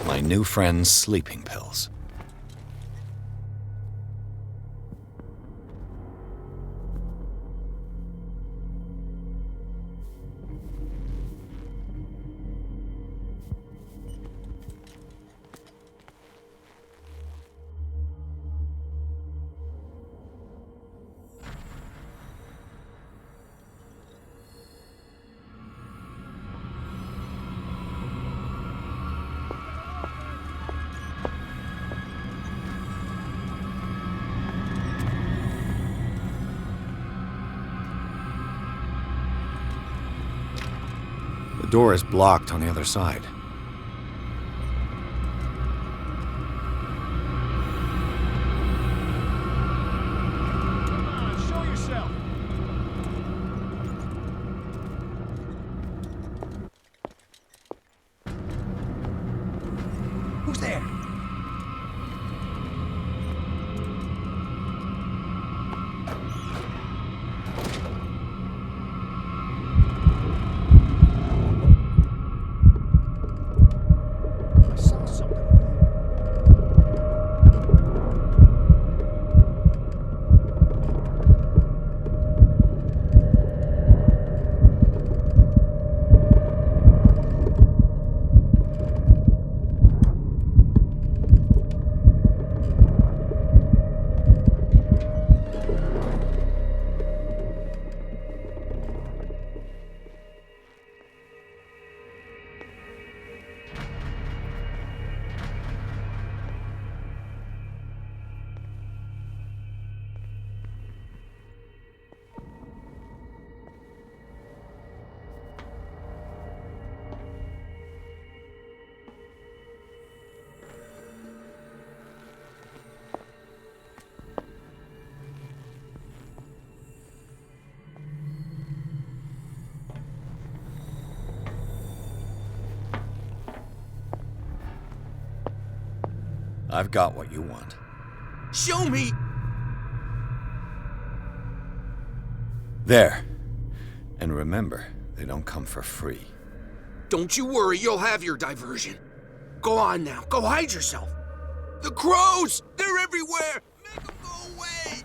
My new friend's sleeping pills. The door is blocked on the other side. Come on, show yourself. Who's there? I've got what you want. Show me! There. And remember, they don't come for free. Don't you worry, you'll have your diversion. Go on now, go hide yourself. The crows! They're everywhere! Make them go away!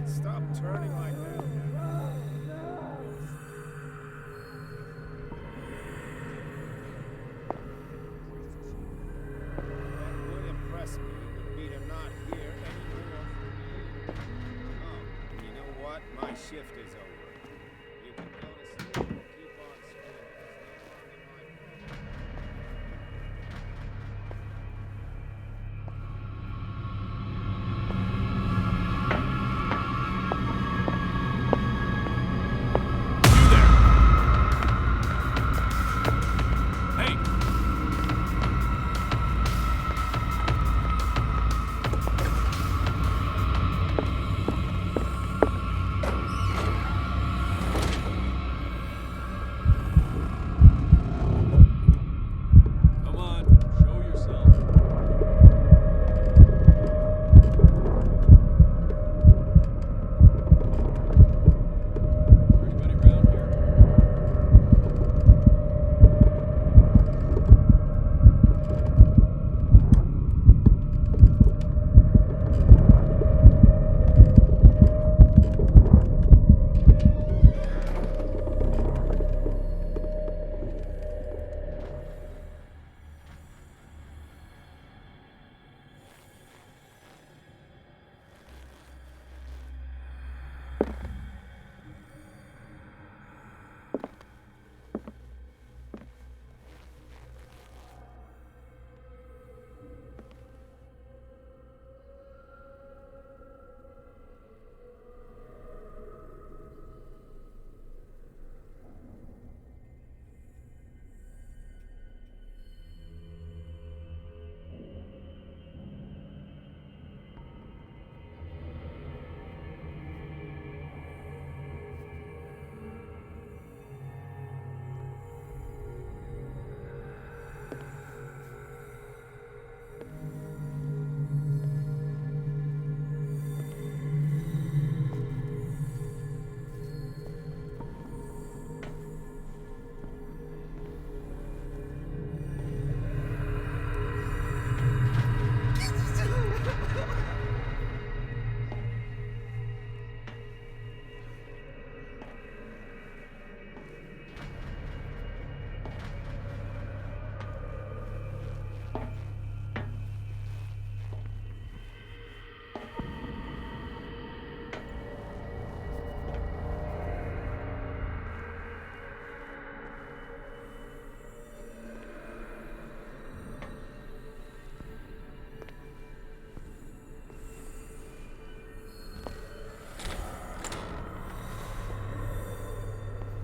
Stop turning like that. What would impress me would be to not hear any more. Oh, you know what? My shift is over. You can go to sleep or keep on screaming. It's no longer my problem. Come on, show yourself. Is there anybody around here?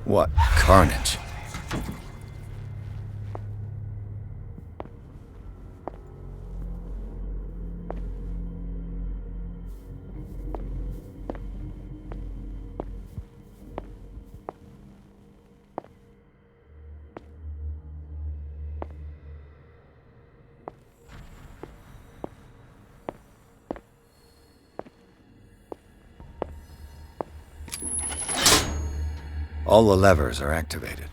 What carnage? All the levers are activated.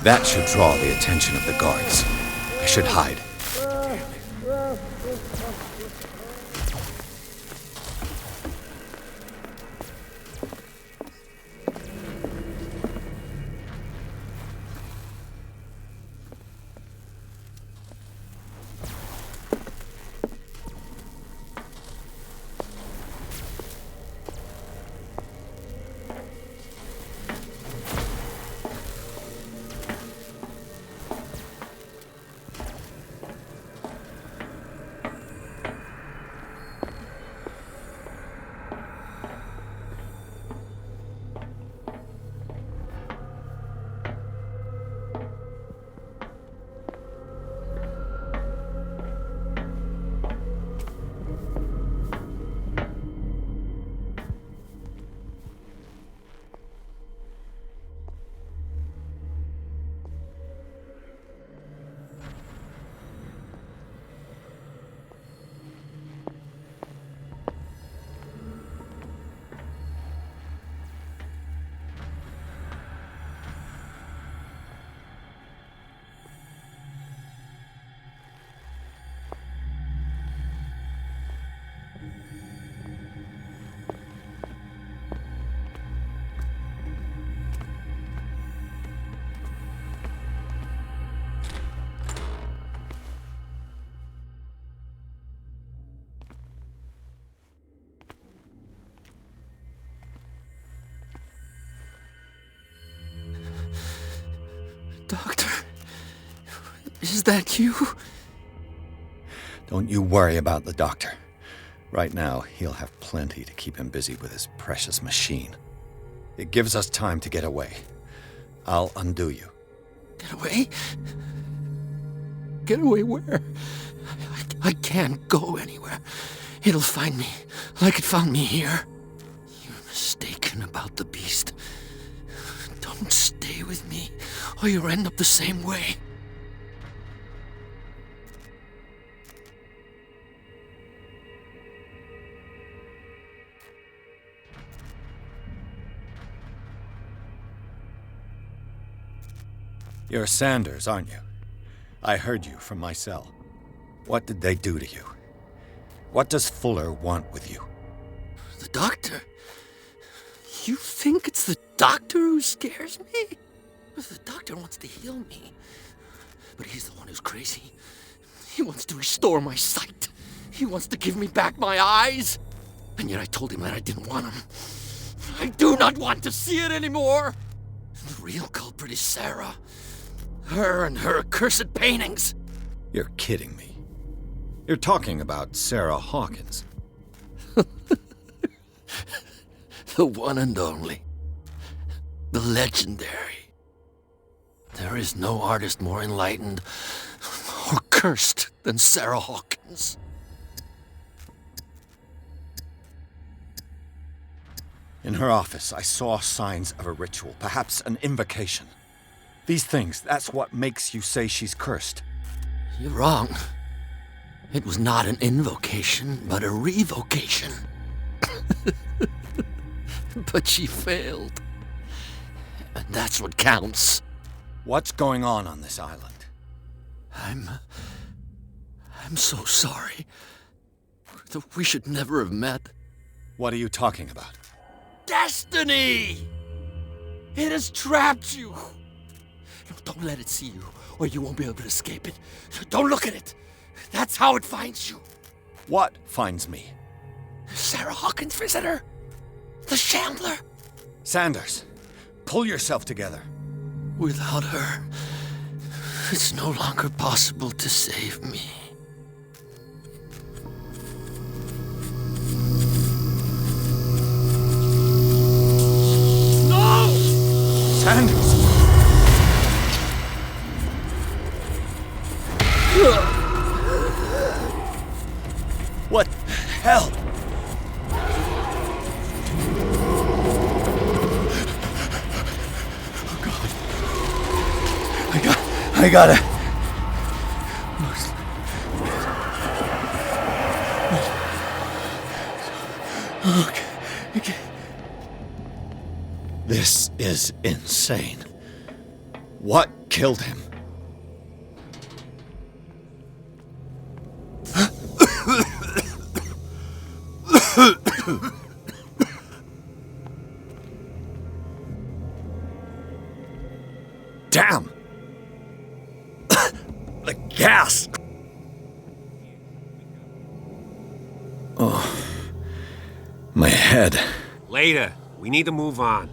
That should draw the attention of the guards. I should hide. Doctor, is that you? Don't you worry about the doctor. Right now, he'll have plenty to keep him busy with his precious machine. It gives us time to get away. I'll undo you. Get away? Get away where? I can't go anywhere. It'll find me, like it found me here. You're mistaken about the beast. Don't stay with me, or you'll end up the same way. You're Sanders, aren't you? I heard you from my cell. What did they do to you? What does Fuller want with you? The doctor? You think it's the doctor who scares me? The doctor wants to heal me. But he's the one who's crazy. He wants to restore my sight. He wants to give me back my eyes. And yet I told him that I didn't want him. I do not want to see it anymore. The real culprit is Sarah. Her and her accursed paintings. You're kidding me. You're talking about Sarah Hawkins. The one and only. The legendary. There is no artist more enlightened or cursed than Sarah Hawkins. In her office, I saw signs of a ritual, perhaps an invocation. These things, that's what makes you say she's cursed. You're wrong. It was not an invocation, but a revocation. But she failed. And that's what counts. What's going on this island? I'm so sorry. We should never have met. What are you talking about? Destiny! It has trapped you. Don't let it see you, or you won't be able to escape it. Don't look at it. That's how it finds you. What finds me? Sarah Hawkins' visitor. The Shambler. Sanders, pull yourself together. Without her, it's no longer possible to save me. No! Sanders! What the hell? Oh, God. I gotta... Okay. This is insane. What killed him? Damn! The gas! Oh, my head. Later. We need to move on.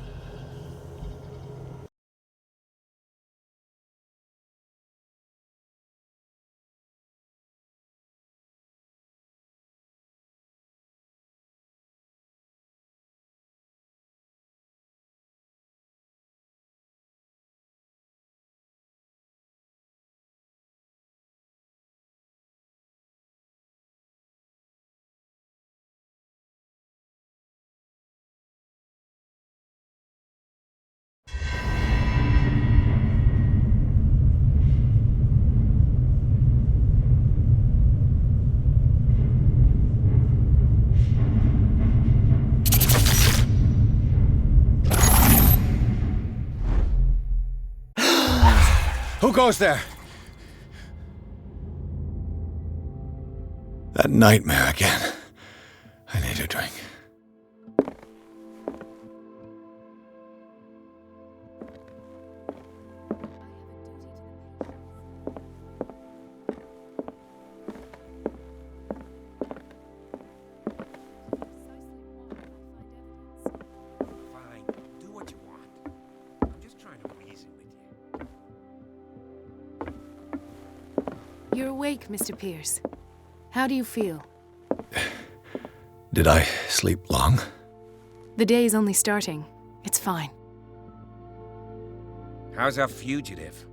Who goes there? That nightmare again. I need a drink. Fine. Do what you want. I'm just trying to reason with you. You're awake, Mr. Pierce. How do you feel? Did I sleep long? The day is only starting. It's fine. How's our fugitive?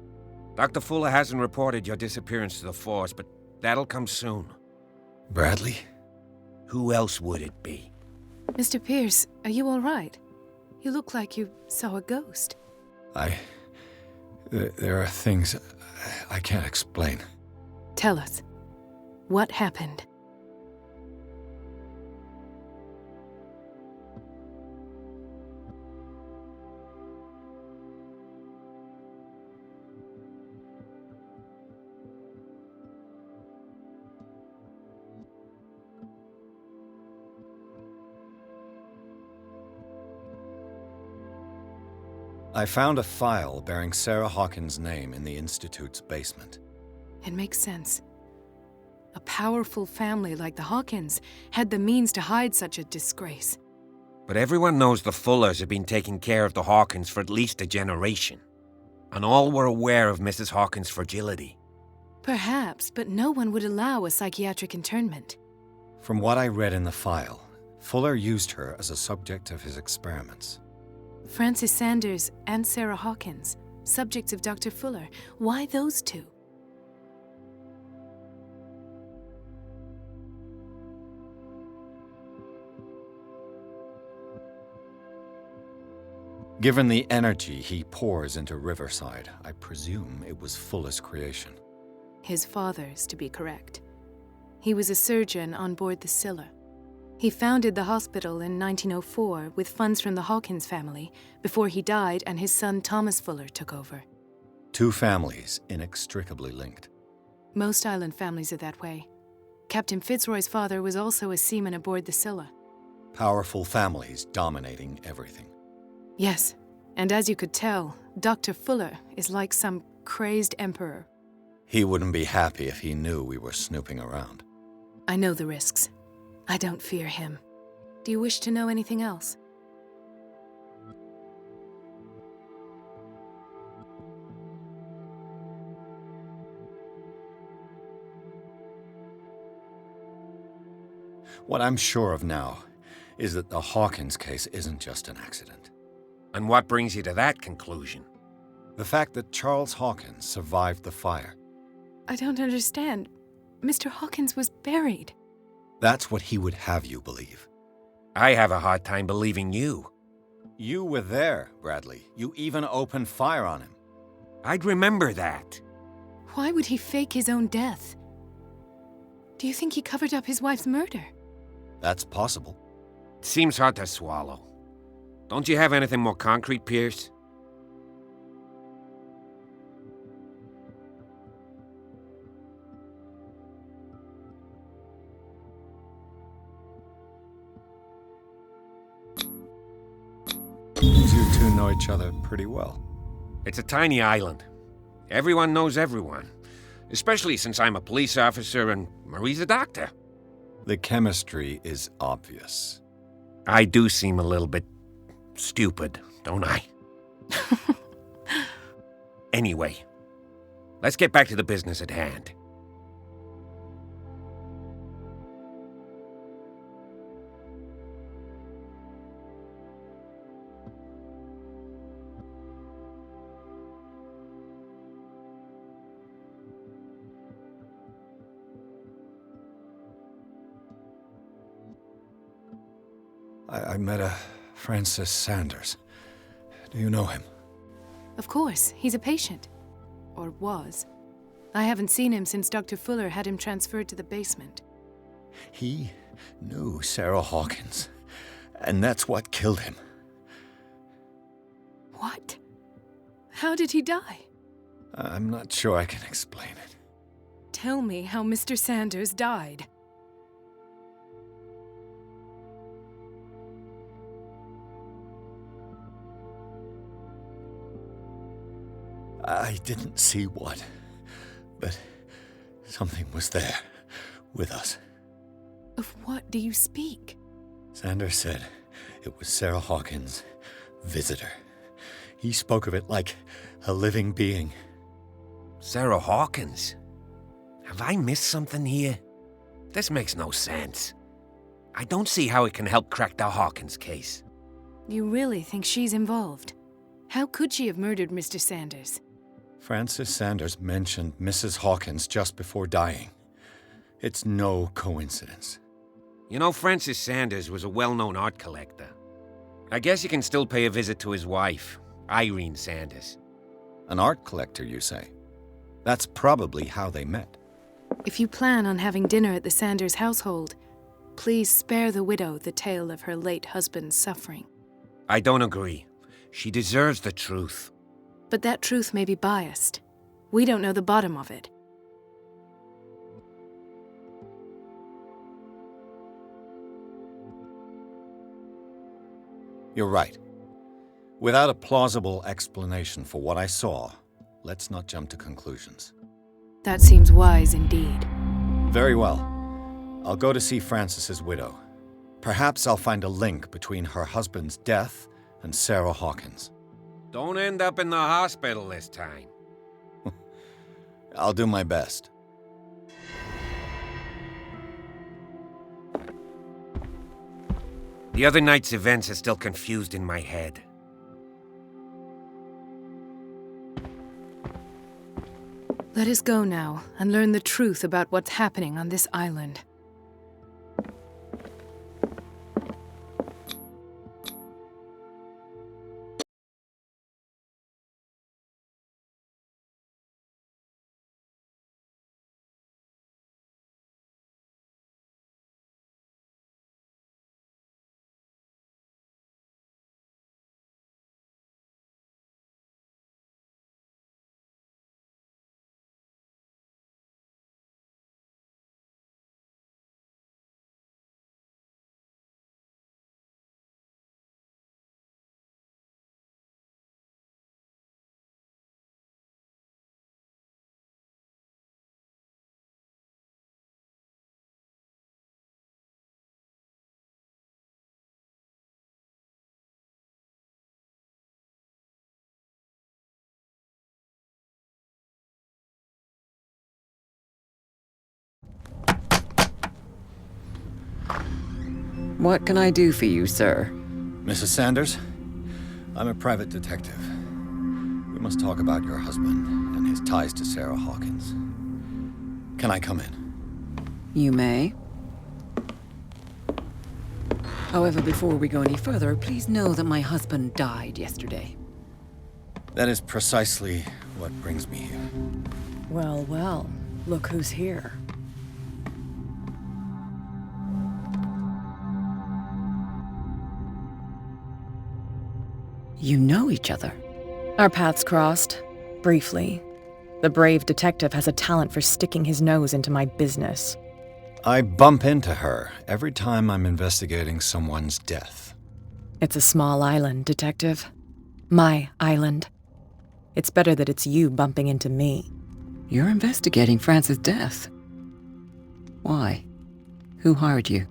Dr. Fuller hasn't reported your disappearance to the force, but that'll come soon. Bradley? Who else would it be? Mr. Pierce, are you all right? You look like you saw a ghost. There are things I can't explain. Tell us. What happened? I found a file bearing Sarah Hawkins' name in the Institute's basement. It makes sense. A powerful family like the Hawkins had the means to hide such a disgrace. But everyone knows the Fullers have been taking care of the Hawkins for at least a generation. And all were aware of Mrs. Hawkins' fragility. Perhaps, but no one would allow a psychiatric internment. From what I read in the file, Fuller used her as a subject of his experiments. Francis Sanders and Sarah Hawkins, subjects of Dr. Fuller. Why those two? Given the energy he pours into Riverside, I presume it was Fuller's creation. His father's, to be correct. He was a surgeon on board the Scylla. He founded the hospital in 1904 with funds from the Hawkins family before he died and his son Thomas Fuller took over. Two families inextricably linked. Most island families are that way. Captain Fitzroy's father was also a seaman aboard the Scylla. Powerful families dominating everything. Yes, and as you could tell, Dr. Fuller is like some crazed emperor. He wouldn't be happy if he knew we were snooping around. I know the risks. I don't fear him. Do you wish to know anything else? What I'm sure of now is that the Hawkins case isn't just an accident. And what brings you to that conclusion? The fact that Charles Hawkins survived the fire. I don't understand. Mr. Hawkins was buried. That's what he would have you believe. I have a hard time believing you. You were there, Bradley. You even opened fire on him. I'd remember that. Why would he fake his own death? Do you think he covered up his wife's murder? That's possible. Seems hard to swallow. Don't you have anything more concrete, Pierce? know each other pretty well. It's a tiny island. Everyone knows everyone. Especially since I'm a police officer and Marie's a doctor. The chemistry is obvious. I do seem a little bit stupid, don't I? Anyway, let's get back to the business at hand. I met a Francis Sanders. Do you know him? Of course, he's a patient. Or was. I haven't seen him since Dr. Fuller had him transferred to the basement. He knew Sarah Hawkins, and that's what killed him. What? How did he die? I'm not sure I can explain it. Tell me how Mr. Sanders died. I didn't see what, but something was there, with us. Of what do you speak? Sanders said it was Sarah Hawkins' visitor. He spoke of it like a living being. Sarah Hawkins? Have I missed something here? This makes no sense. I don't see how it can help crack the Hawkins case. You really think she's involved? How could she have murdered Mr. Sanders? Francis Sanders mentioned Mrs. Hawkins just before dying. It's no coincidence. You know, Francis Sanders was a well-known art collector. I guess you can still pay a visit to his wife, Irene Sanders. An art collector, you say? That's probably how they met. If you plan on having dinner at the Sanders household, please spare the widow the tale of her late husband's suffering. I don't agree. She deserves the truth. But that truth may be biased. We don't know the bottom of it. You're right. Without a plausible explanation for what I saw, let's not jump to conclusions. That seems wise indeed. Very well. I'll go to see Francis's widow. Perhaps I'll find a link between her husband's death and Sarah Hawkins. Don't end up in the hospital this time. I'll do my best. The other night's events are still confused in my head. Let us go now and learn the truth about what's happening on this island. What can I do for you, sir? Mrs. Sanders, I'm a private detective. We must talk about your husband and his ties to Sarah Hawkins. Can I come in? You may. However, before we go any further, please know that my husband died yesterday. That is precisely what brings me here. Well, well, look who's here. You know each other. Our paths crossed, briefly. The brave detective has a talent for sticking his nose into my business. I bump into her every time I'm investigating someone's death. It's a small island, Detective. My island. It's better that it's you bumping into me. You're investigating Francis' death. Why? Who hired you?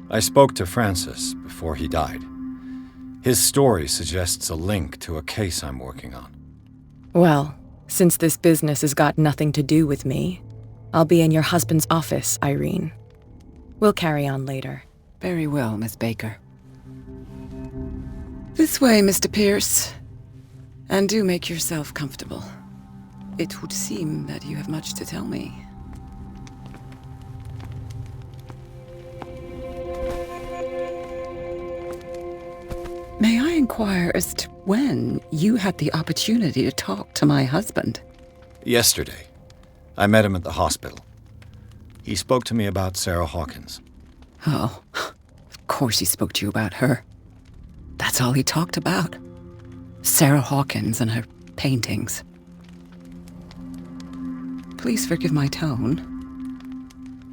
I spoke to Francis before he died. His story suggests a link to a case I'm working on. Well, since this business has got nothing to do with me, I'll be in your husband's office, Irene. We'll carry on later. Very well, Miss Baker. This way, Mr. Pierce. And do make yourself comfortable. It would seem that you have much to tell me. May I inquire as to when you had the opportunity to talk to my husband? Yesterday, I met him at the hospital. He spoke to me about Sarah Hawkins. Oh, of course he spoke to you about her. That's all he talked about. Sarah Hawkins and her paintings. Please forgive my tone.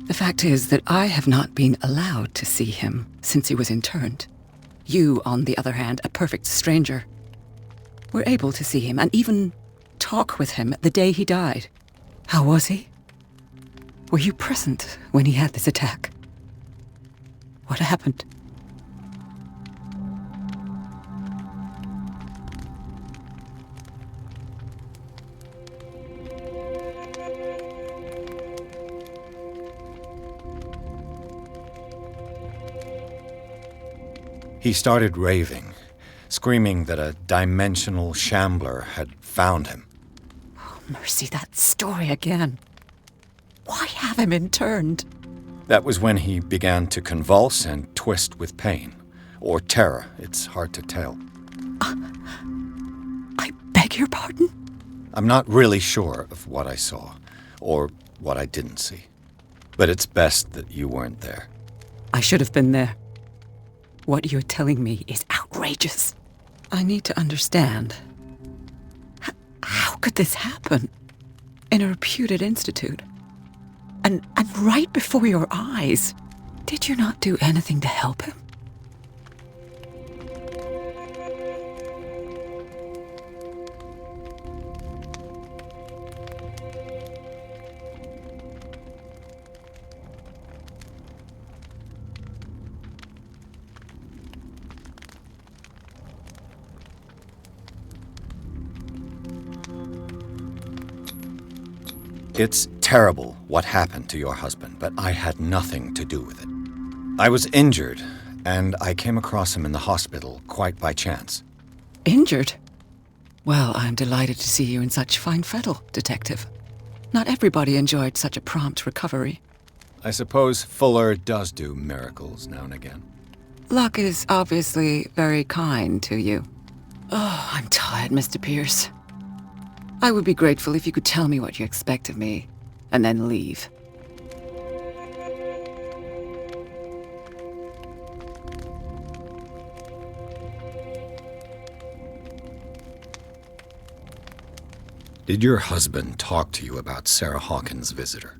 The fact is that I have not been allowed to see him since he was interned. You, on the other hand, a perfect stranger, were able to see him and even talk with him the day he died. How was he? Were you present when he had this attack? What happened? He started raving, screaming that a dimensional shambler had found him. Oh, mercy, that story again. Why have him interned? That was when he began to convulse and twist with pain. Or terror, it's hard to tell. I beg your pardon? I'm not really sure of what I saw, or what I didn't see. But it's best that you weren't there. I should have been there. What you're telling me is outrageous. I need to understand. How could this happen? In a reputed institute? And right before your eyes? Did you not do anything to help him? It's terrible what happened to your husband, but I had nothing to do with it. I was injured, and I came across him in the hospital quite by chance. Injured? Well, I'm delighted to see you in such fine fettle, Detective. Not everybody enjoyed such a prompt recovery. I suppose Fuller does do miracles now and again. Luck is obviously very kind to you. Oh, I'm tired, Mr. Pierce. I would be grateful if you could tell me what you expect of me, and then leave. Did your husband talk to you about Sarah Hawkins' visitor?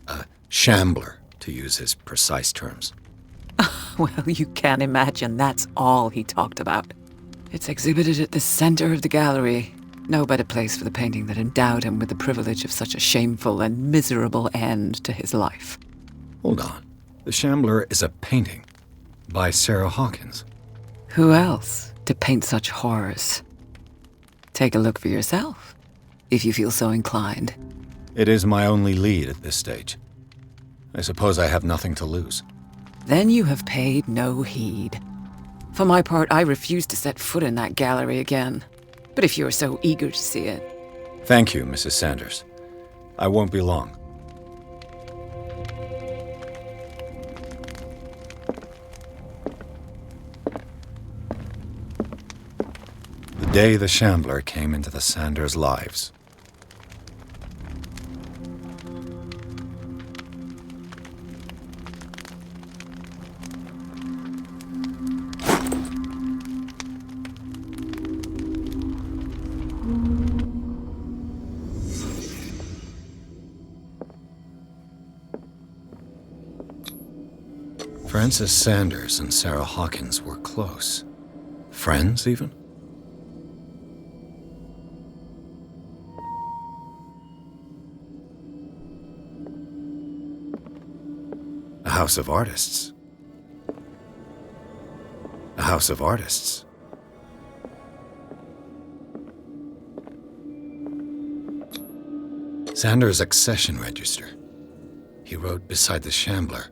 A shambler, to use his precise terms. Well, you can imagine that's all he talked about. It's exhibited at the center of the gallery. No better place for the painting that endowed him with the privilege of such a shameful and miserable end to his life. Hold on. The Shambler is a painting by Sarah Hawkins. Who else to paint such horrors? Take a look for yourself, if you feel so inclined. It is my only lead at this stage. I suppose I have nothing to lose. Then you have paid no heed. For my part, I refuse to set foot in that gallery again. But if you're so eager to see it... Thank you, Mrs. Sanders. I won't be long. The day the Shambler came into the Sanders' lives. Francis Sanders and Sarah Hawkins were close. Friends, even? house of artists. A house of artists. Xander's accession register. He wrote beside the Shambler,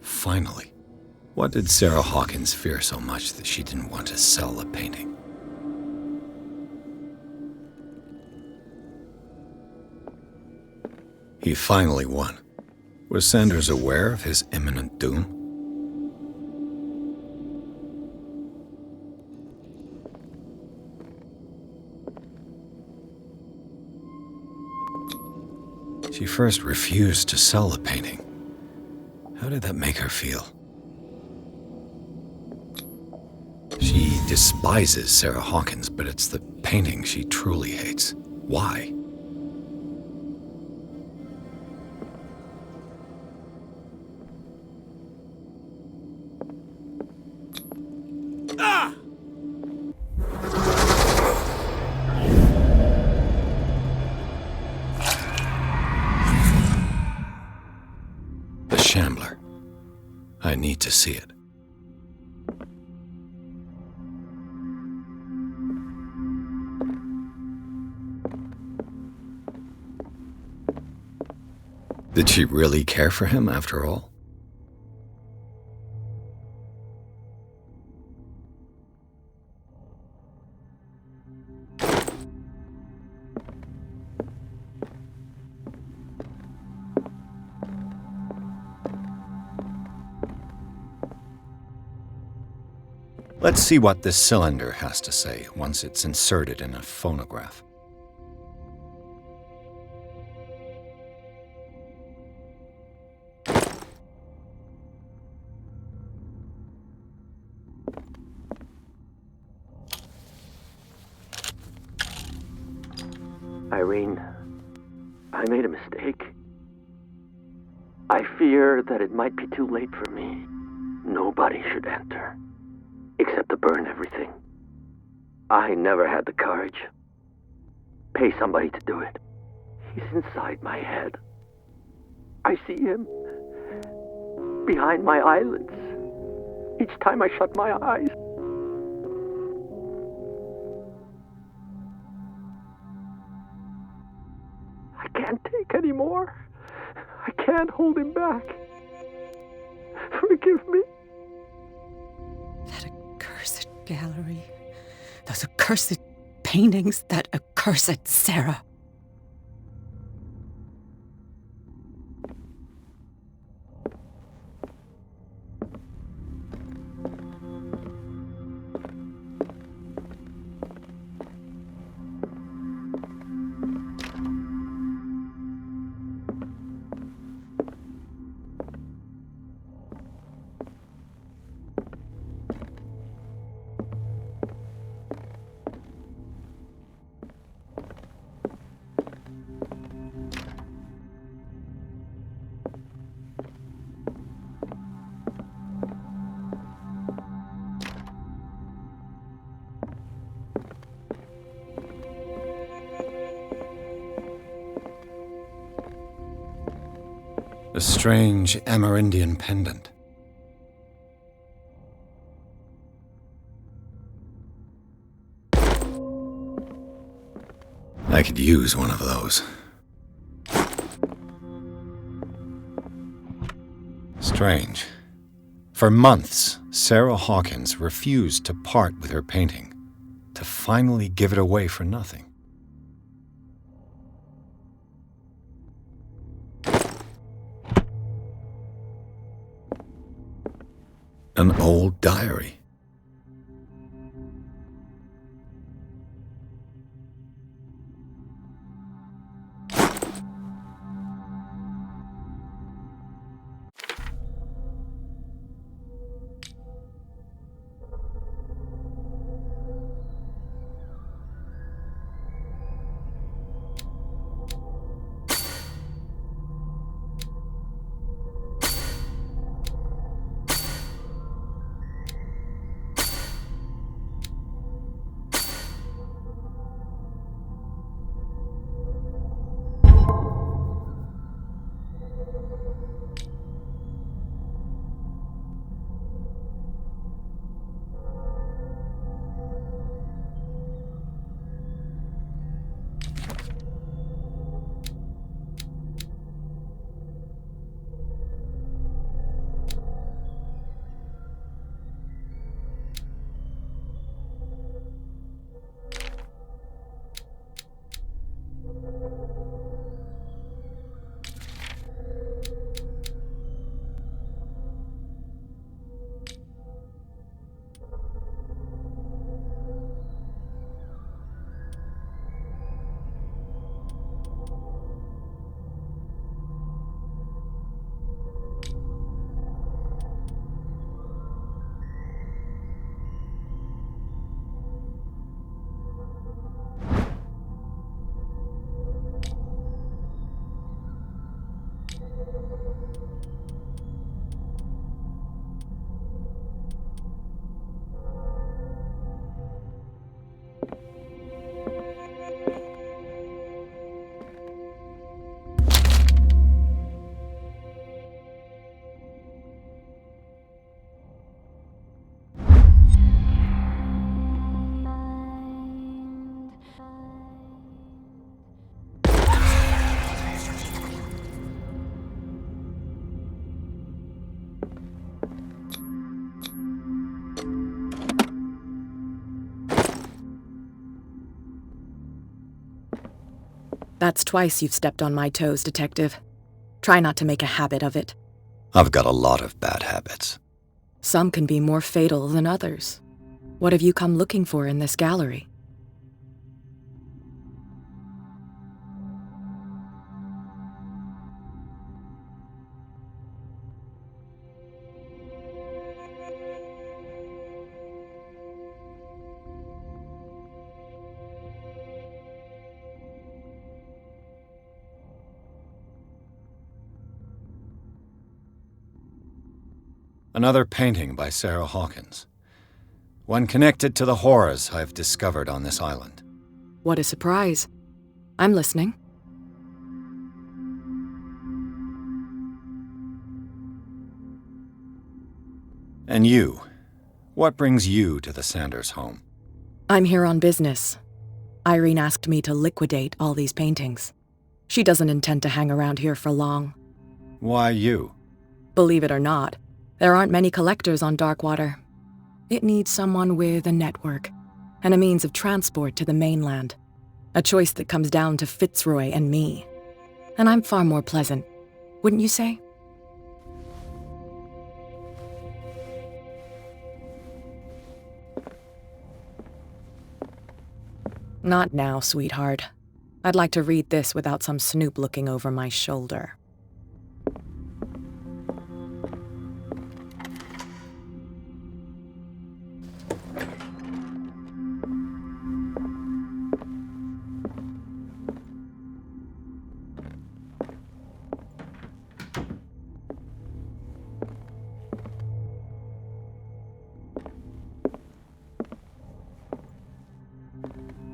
"Finally." What did Sarah Hawkins fear so much that she didn't want to sell the painting? He finally won. Was Sanders aware of his imminent doom? She first refused to sell the painting. How did that make her feel? She despises Sarah Hawkins, but it's the painting she truly hates. Why? The Shambler. I need to see it. Did she really care for him after all? Let's see what this cylinder has to say once it's inserted in a phonograph. Irene, I made a mistake. I fear that it might be too late for me. Nobody should enter, except to burn everything. I never had the courage. Pay somebody to do it. He's inside my head. I see him behind my eyelids each time I shut my eyes. I can't take any more. I can't hold him back. Forgive me. That accursed gallery. Those accursed paintings. That accursed Sarah. A strange Amerindian pendant. I could use one of those. Strange. For months, Sarah Hawkins refused to part with her painting, to finally give it away for nothing. An old diary. That's twice you've stepped on my toes, Detective. Try not to make a habit of it. I've got a lot of bad habits. Some can be more fatal than others. What have you come looking for in this gallery? Another painting by Sarah Hawkins. One connected to the horrors I've discovered on this island. What a surprise. I'm listening. And you? What brings you to the Sanders home? I'm here on business. Irene asked me to liquidate all these paintings. She doesn't intend to hang around here for long. Why you? Believe it or not, there aren't many collectors on Darkwater. It needs someone with a network and a means of transport to the mainland. A choice that comes down to Fitzroy and me. And I'm far more pleasant, wouldn't you say? Not now, sweetheart. I'd like to read this without some snoop looking over my shoulder.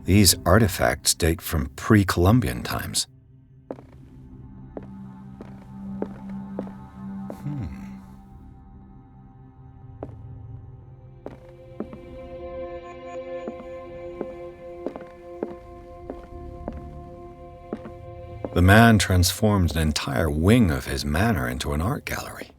These artifacts date from pre-Columbian times. The man transformed an entire wing of his manor into an art gallery.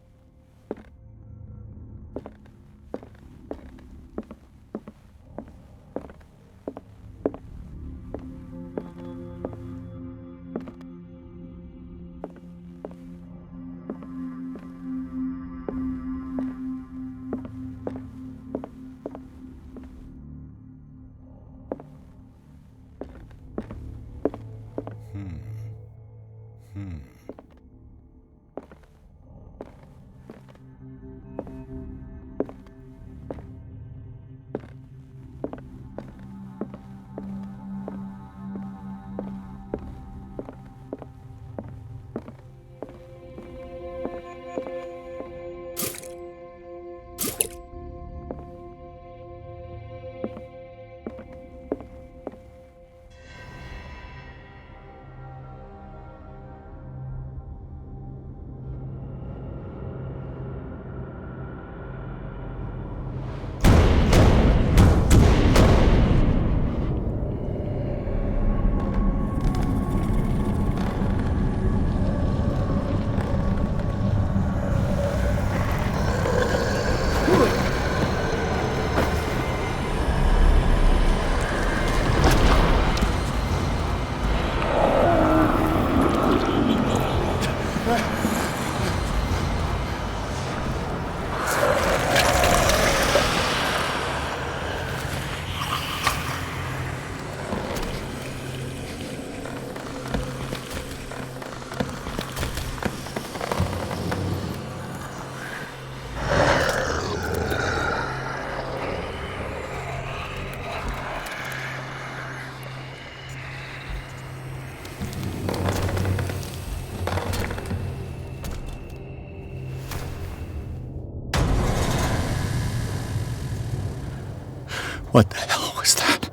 What the hell was that?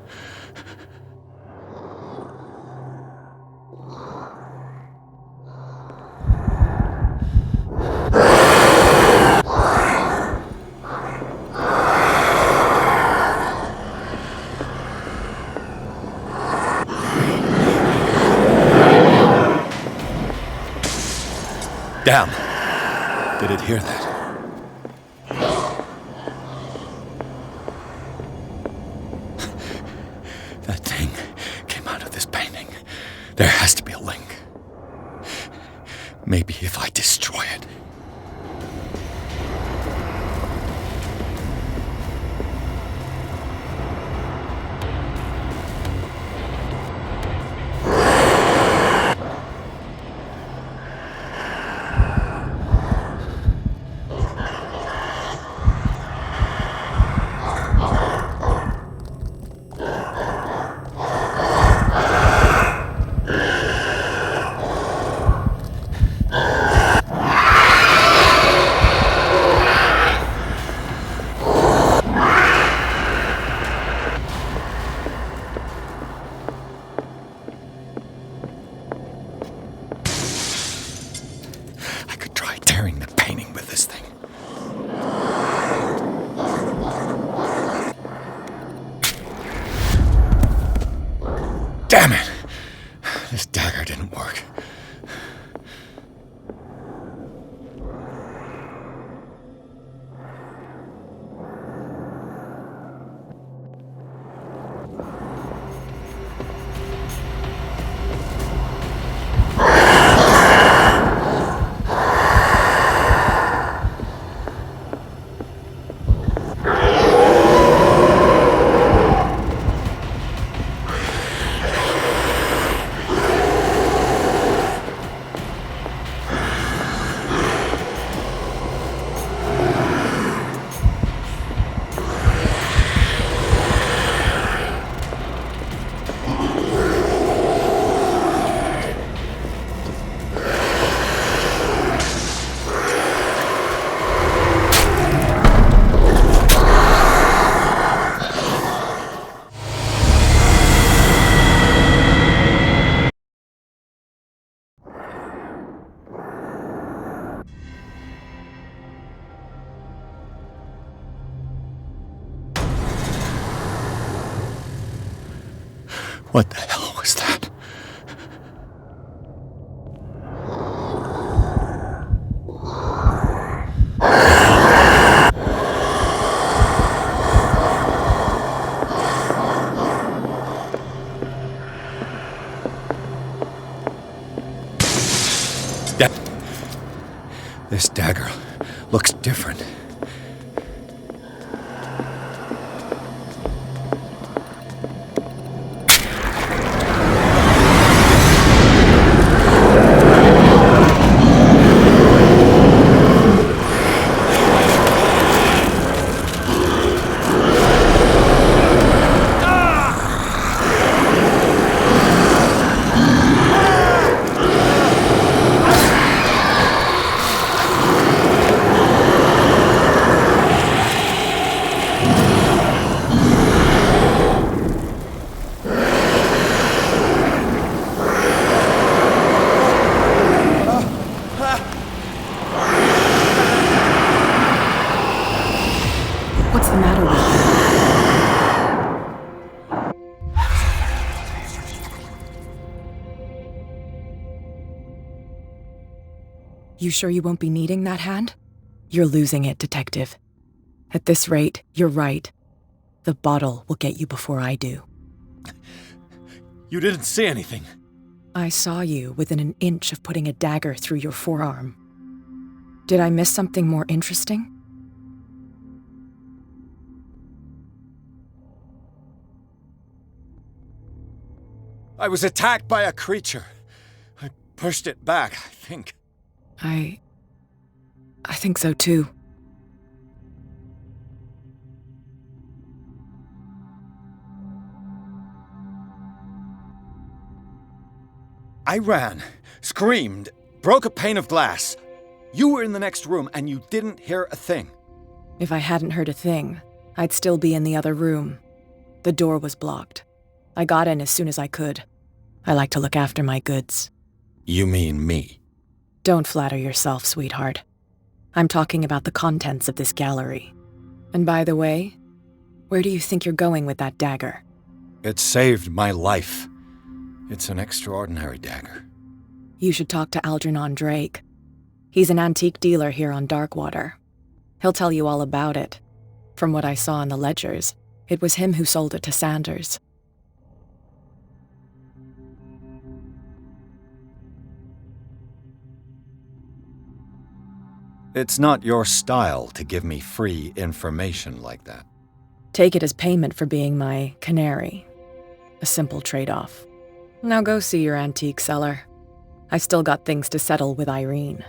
Damn! Did it hear that? That thing came out of this painting. There has to be Maybe if I destroy it. Tearing the painting with this thing. Damn it! This dagger didn't work. What the hell was that? This dagger looks different. What's the matter with you? You sure you won't be needing that hand? You're losing it, Detective. At this rate, you're right. The bottle will get you before I do. You didn't see anything. I saw you within an inch of putting a dagger through your forearm. Did I miss something more interesting? I was attacked by a creature. I pushed it back, I think. I think so too. I ran, screamed, broke a pane of glass. You were in the next room and you didn't hear a thing. If I hadn't heard a thing, I'd still be in the other room. The door was blocked. I got in as soon as I could. I like to look after my goods. You mean me? Don't flatter yourself, sweetheart. I'm talking about the contents of this gallery. And by the way, where do you think you're going with that dagger? It saved my life. It's an extraordinary dagger. You should talk to Algernon Drake. He's an antique dealer here on Darkwater. He'll tell you all about it. From what I saw in the ledgers, it was him who sold it to Sanders. It's not your style to give me free information like that. Take it as payment for being my canary. A simple trade-off. Now go see your antique seller. I've still got things to settle with Irene.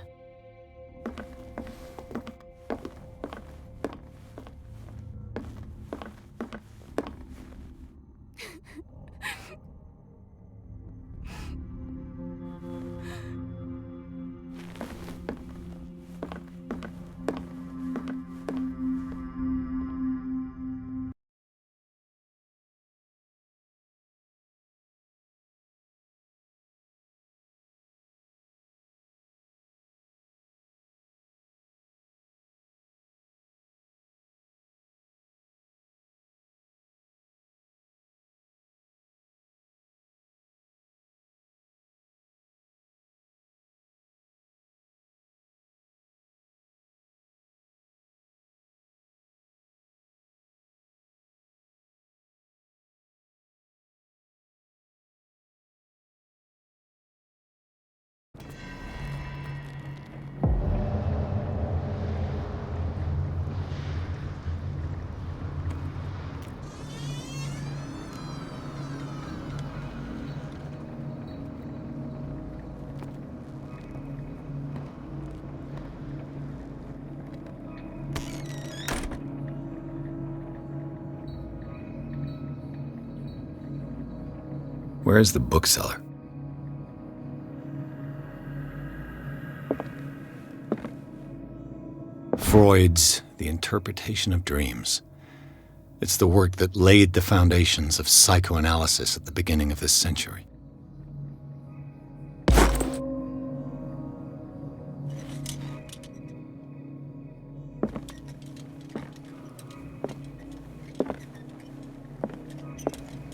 Where's the bookseller? Freud's The Interpretation of Dreams. It's the work that laid the foundations of psychoanalysis at the beginning of this century.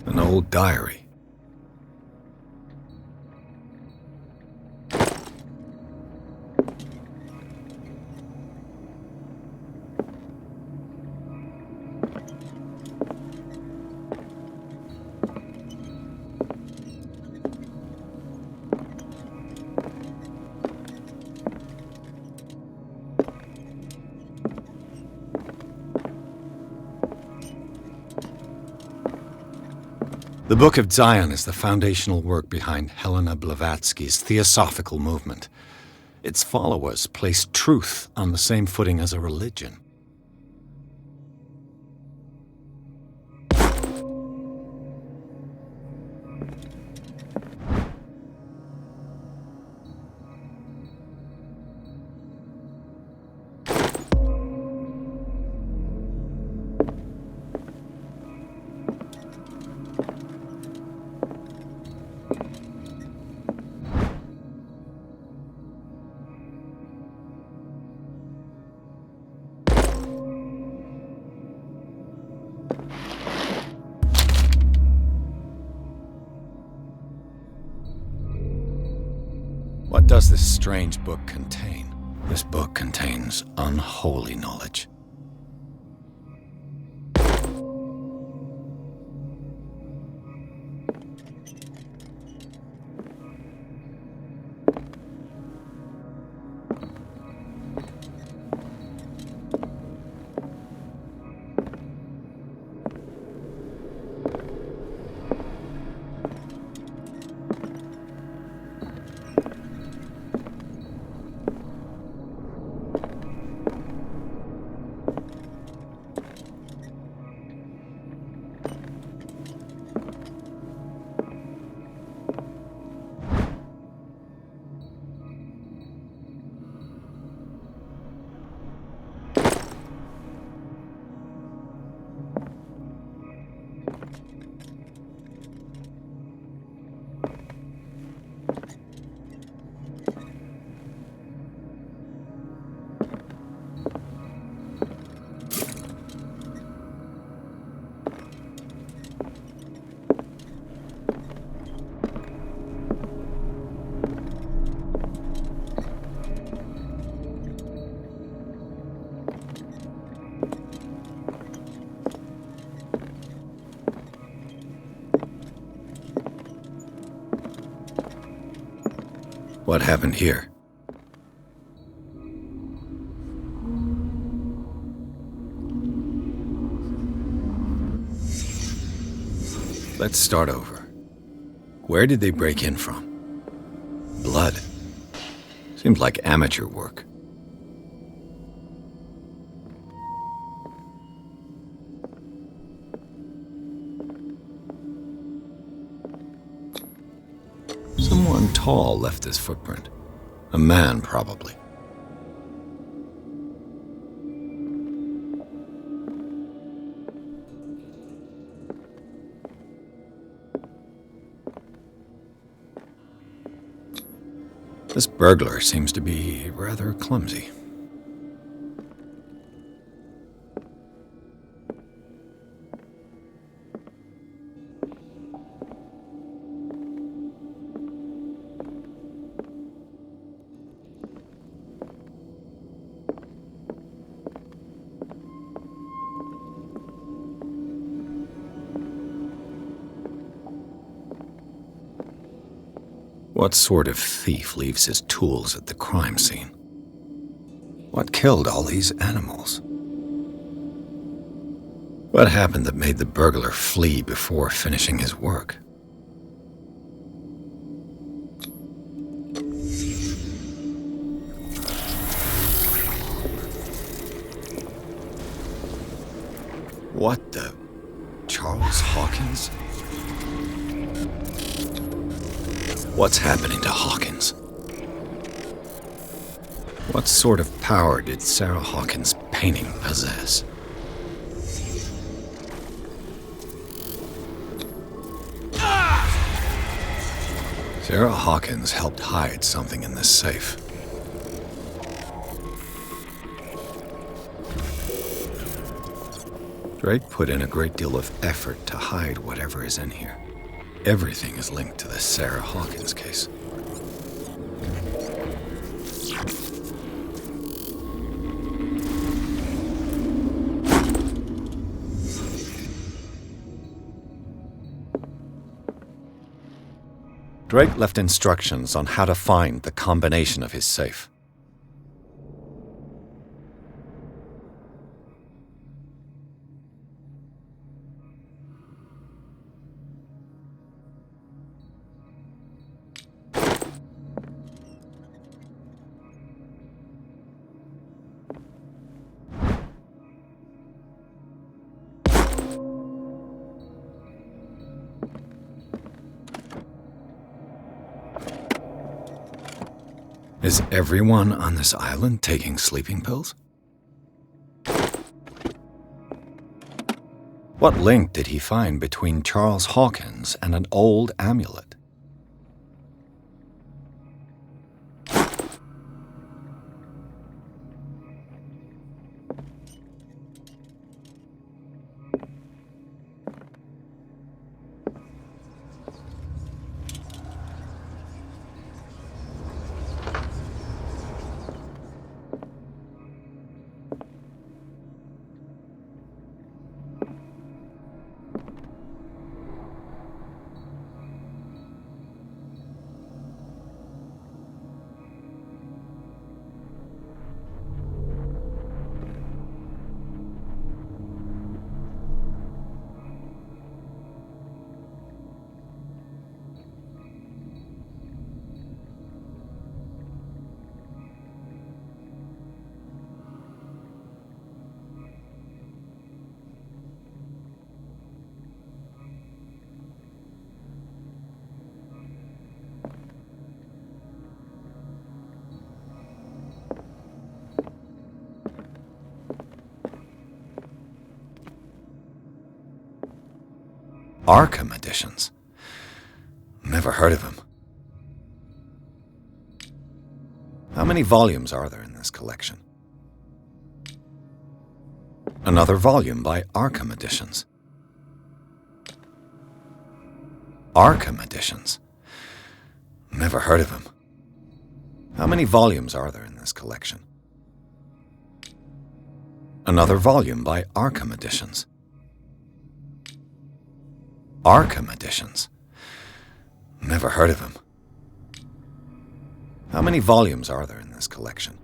An old diary. The Book of Zion is the foundational work behind Helena Blavatsky's Theosophical movement. Its followers placed truth on the same footing as a religion. What does this strange book contain? This book contains unholy knowledge. What happened here? Let's start over. Where did they break in from? Blood. Seems like amateur work. Someone tall left this footprint. A man, probably. This burglar seems to be rather clumsy. What sort of thief leaves his tools at the crime scene? What killed all these animals? What happened that made the burglar flee before finishing his work? What the... Charles Hawkins? What's happening to Hawkins? What sort of power did Sarah Hawkins' painting possess? Sarah Hawkins helped hide something in this safe. Drake put in a great deal of effort to hide whatever is in here. Everything is linked to the Sarah Hawkins case. Drake left instructions on how to find the combination of his safe. Is everyone on this island taking sleeping pills? What link did he find between Charles Hawkins and an old amulet? Arkham editions. Never heard of him. How many volumes are there in this collection? Another volume by Arkham Editions. Arkham Editions. Never heard of him. How many volumes are there in this collection? Another volume by Arkham Editions. Arkham Editions. Never heard of him. How many volumes are there in this collection?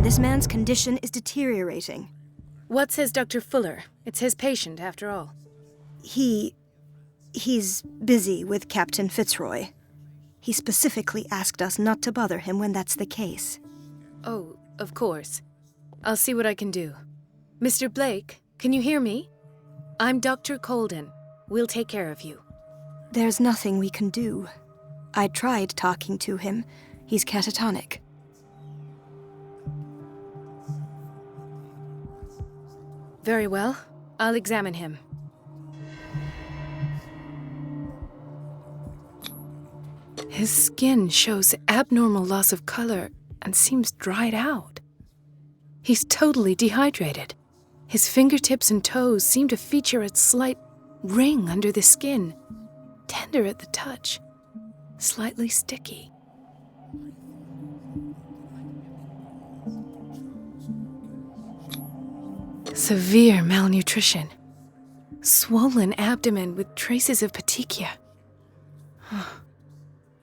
This man's condition is deteriorating. What says Dr. Fuller? It's his patient, after all. He's busy with Captain Fitzroy. He specifically asked us not to bother him when that's the case. Oh, of course. I'll see what I can do. Mr. Blake, can you hear me? I'm Dr. Colden. We'll take care of you. There's nothing we can do. I tried talking to him. He's catatonic. Very well. I'll examine him. His skin shows abnormal loss of color and seems dried out. He's totally dehydrated. His fingertips and toes seem to feature a slight ring under the skin, tender at the touch, slightly sticky. Severe malnutrition. Swollen abdomen with traces of petechia.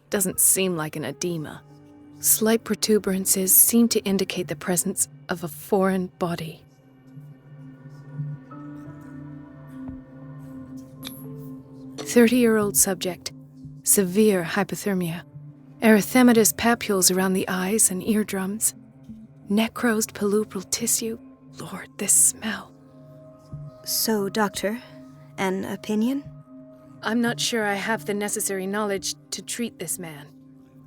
Doesn't seem like an edema. Slight protuberances seem to indicate the presence of a foreign body. "30-year-old subject. Severe hypothermia. Erythematous papules around the eyes and eardrums. Necrosed palpebral tissue. Lord, this smell." So, Doctor, an opinion? I'm not sure I have the necessary knowledge to treat this man.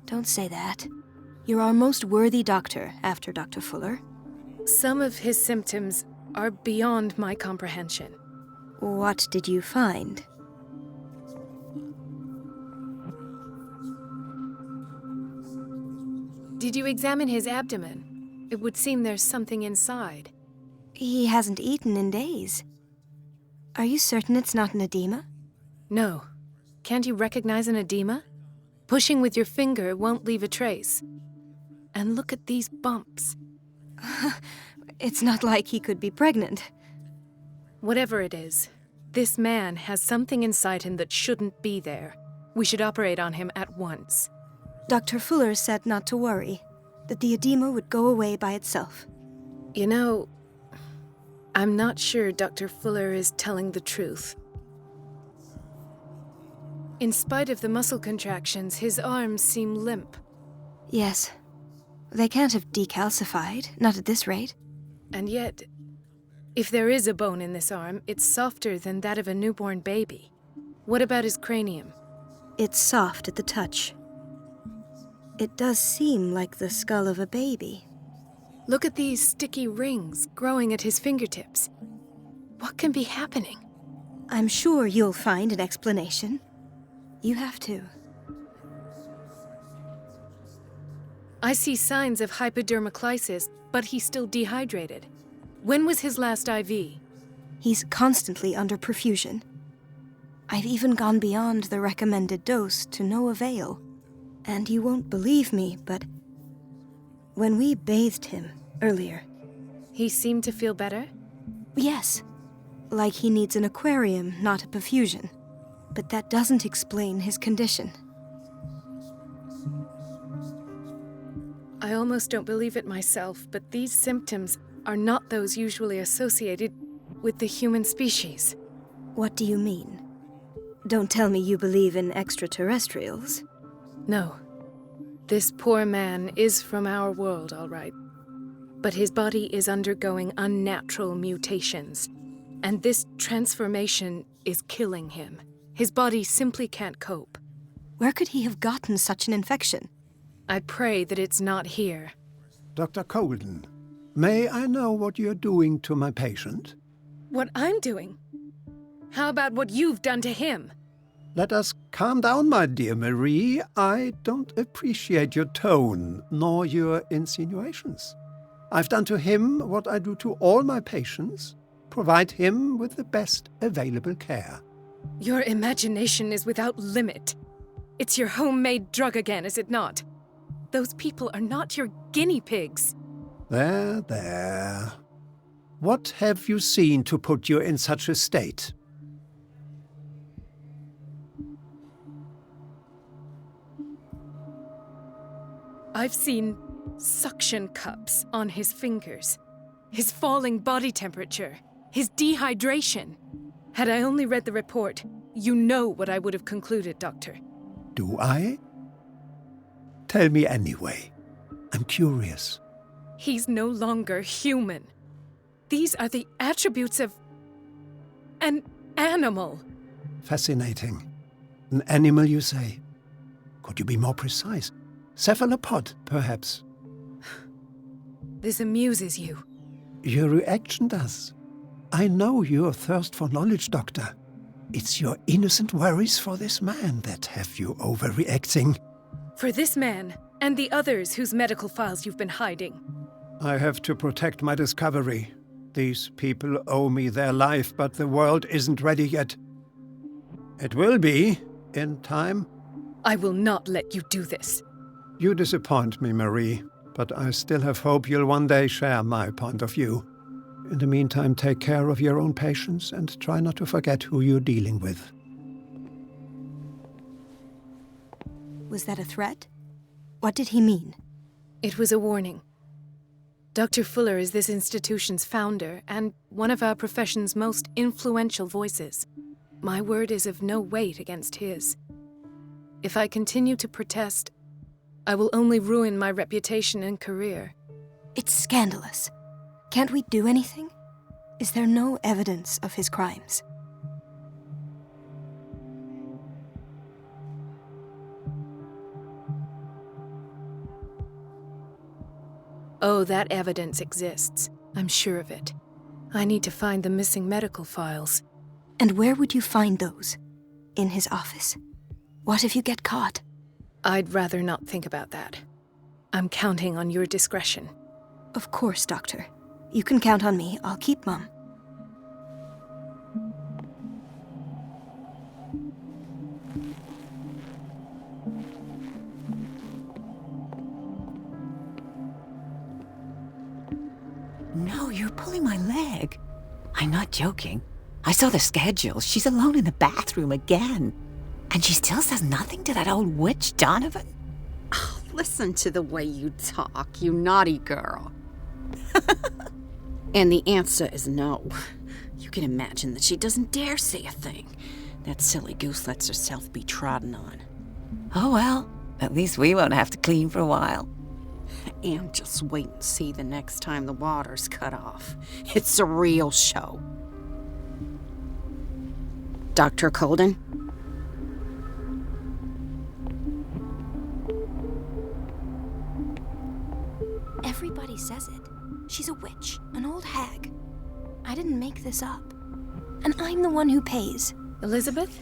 Don't say that. You're our most worthy doctor after Dr. Fuller. Some of his symptoms are beyond my comprehension. What did you find? Did you examine his abdomen? It would seem there's something inside. He hasn't eaten in days. Are you certain it's not an edema? No. Can't you recognize an edema? Pushing with your finger won't leave a trace. And look at these bumps. It's not like he could be pregnant. Whatever it is, this man has something inside him that shouldn't be there. We should operate on him at once. Dr. Fuller said not to worry, that the edema would go away by itself. You know, I'm not sure Dr. Fuller is telling the truth. In spite of the muscle contractions, his arms seem limp. Yes. They can't have decalcified, not at this rate. And yet, if there is a bone in this arm, it's softer than that of a newborn baby. What about his cranium? It's soft at the touch. It does seem like the skull of a baby. Look at these sticky rings growing at his fingertips. What can be happening? I'm sure you'll find an explanation. You have to. I see signs of hypodermoclysis, but he's still dehydrated. When was his last IV? He's constantly under perfusion. I've even gone beyond the recommended dose to no avail. And you won't believe me, but when we bathed him earlier... He seemed to feel better? Yes. Like he needs an aquarium, not a perfusion. But that doesn't explain his condition. I almost don't believe it myself, but these symptoms are not those usually associated with the human species. What do you mean? Don't tell me you believe in extraterrestrials. No. This poor man is from our world, all right. But his body is undergoing unnatural mutations, and this transformation is killing him. His body simply can't cope. Where could he have gotten such an infection? I pray that it's not here. Dr. Colden, may I know what you're doing to my patient? What I'm doing? How about what you've done to him? Let us calm down, my dear Marie. I don't appreciate your tone, nor your insinuations. I've done to him what I do to all my patients, provide him with the best available care. Your imagination is without limit. It's your homemade drug again, is it not? Those people are not your guinea pigs. There, there. What have you seen to put you in such a state? I've seen suction cups on his fingers, his falling body temperature, his dehydration. Had I only read the report, you know what I would have concluded, Doctor. Do I? Tell me anyway. I'm curious. He's no longer human. These are the attributes of an animal. Fascinating. An animal, you say? Could you be more precise? Cephalopod, perhaps? This amuses you. Your reaction does. I know your thirst for knowledge, Doctor. It's your innocent worries for this man that have you overreacting. For this man, and the others whose medical files you've been hiding. I have to protect my discovery. These people owe me their life, but the world isn't ready yet. It will be, in time. I will not let you do this. You disappoint me, Marie, but I still have hope you'll one day share my point of view. In the meantime, take care of your own patients and try not to forget who you're dealing with. Was that a threat? What did he mean? It was a warning. Dr. Fuller is this institution's founder and one of our profession's most influential voices. My word is of no weight against his. If I continue to protest, I will only ruin my reputation and career. It's scandalous. Can't we do anything? Is there no evidence of his crimes? Oh, that evidence exists. I'm sure of it. I need to find the missing medical files. And where would you find those? In his office? What if you get caught? I'd rather not think about that. I'm counting on your discretion. Of course, Doctor. You can count on me. I'll keep mum. No, you're pulling my leg. I'm not joking. I saw the schedule. She's alone in the bathroom again. And she still says nothing to that old witch, Donovan? Oh, listen to the way you talk, you naughty girl. And the answer is no. You can imagine that she doesn't dare say a thing. That silly goose lets herself be trodden on. Oh, well, at least we won't have to clean for a while. And just wait and see the next time the water's cut off. It's a real show. Dr. Colden? Everybody says it. She's a witch, an old hag. I didn't make this up. And I'm the one who pays. Elizabeth?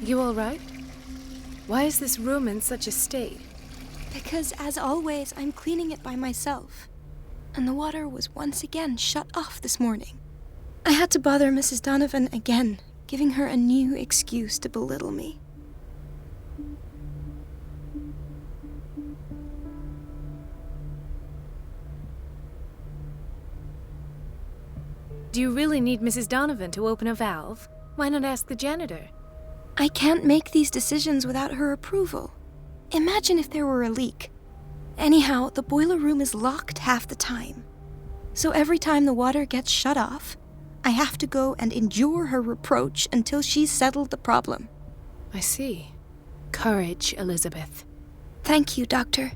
You all right? Why is this room in such a state? Because, as always, I'm cleaning it by myself. And the water was once again shut off this morning. I had to bother Mrs. Donovan again, giving her a new excuse to belittle me. Do you really need Mrs. Donovan to open a valve? Why not ask the janitor? I can't make these decisions without her approval. Imagine if there were a leak. Anyhow, the boiler room is locked half the time. So every time the water gets shut off, I have to go and endure her reproach until she's settled the problem. I see. Courage, Elizabeth. Thank you, Doctor.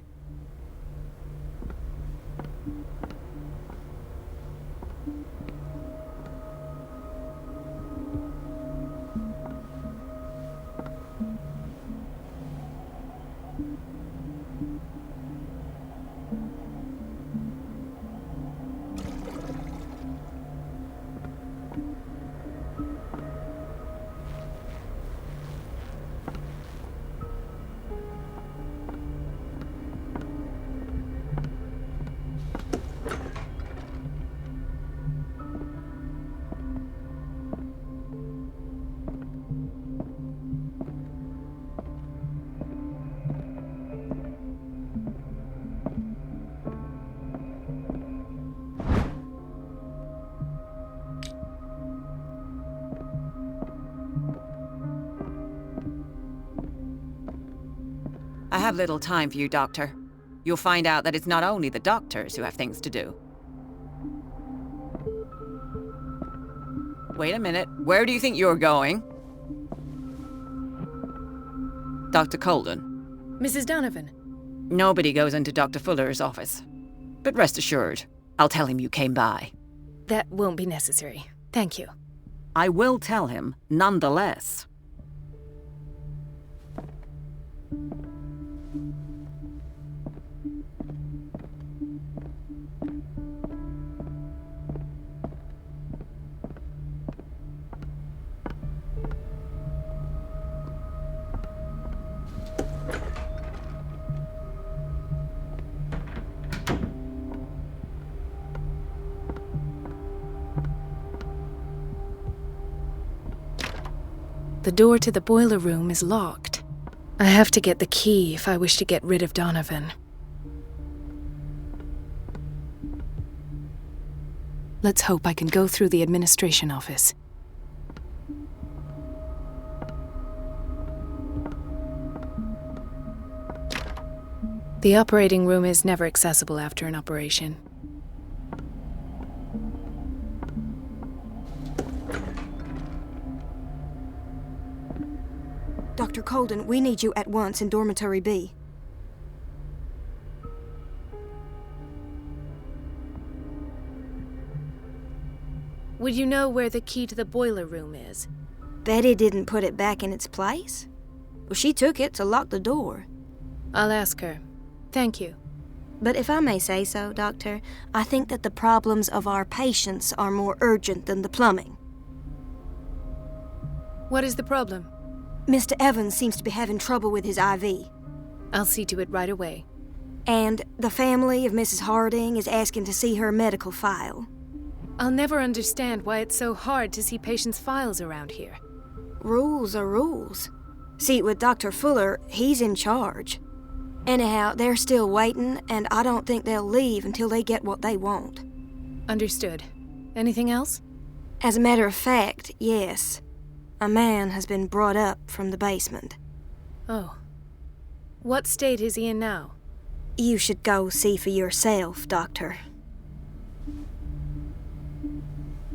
I have little time for you, Doctor. you'll find out that it's not only the doctors who have things to do. Wait a minute, where do you think you're going? Dr. Colden. Mrs. Donovan. Nobody goes into Dr. Fuller's office. But rest assured, I'll tell him you came by. That won't be necessary. Thank you. I will tell him, nonetheless. The door to the boiler room is locked. I have to get the key if I wish to get rid of Donovan. Let's hope I can go through the administration office. The operating room is never accessible after an operation. Dr. Colden, we need you at once in Dormitory B. Would you know where the key to the boiler room is? Betty didn't put it back in its place. Well, she took it to lock the door. I'll ask her. Thank you. But if I may say so, Doctor, I think that the problems of our patients are more urgent than the plumbing. What is the problem? Mr. Evans seems to be having trouble with his IV. I'll see to it right away. And the family of Mrs. Harding is asking to see her medical file. I'll never understand why it's so hard to see patients' files around here. Rules are rules. See, with Dr. Fuller, he's in charge. Anyhow, they're still waiting, and I don't think they'll leave until they get what they want. Understood. Anything else? As a matter of fact, yes. A man has been brought up from the basement. Oh. What state is he in now? You should go see for yourself, Doctor.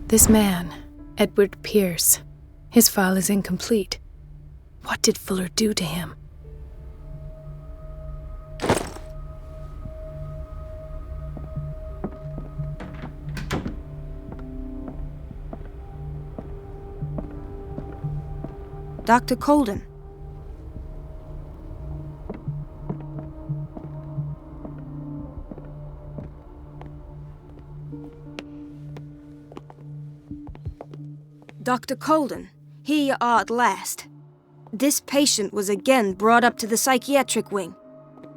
This man, Edward Pierce, his file is incomplete. What did Fuller do to him? Dr. Colden. Dr. Colden, here you are at last. This patient was again brought up to the psychiatric wing.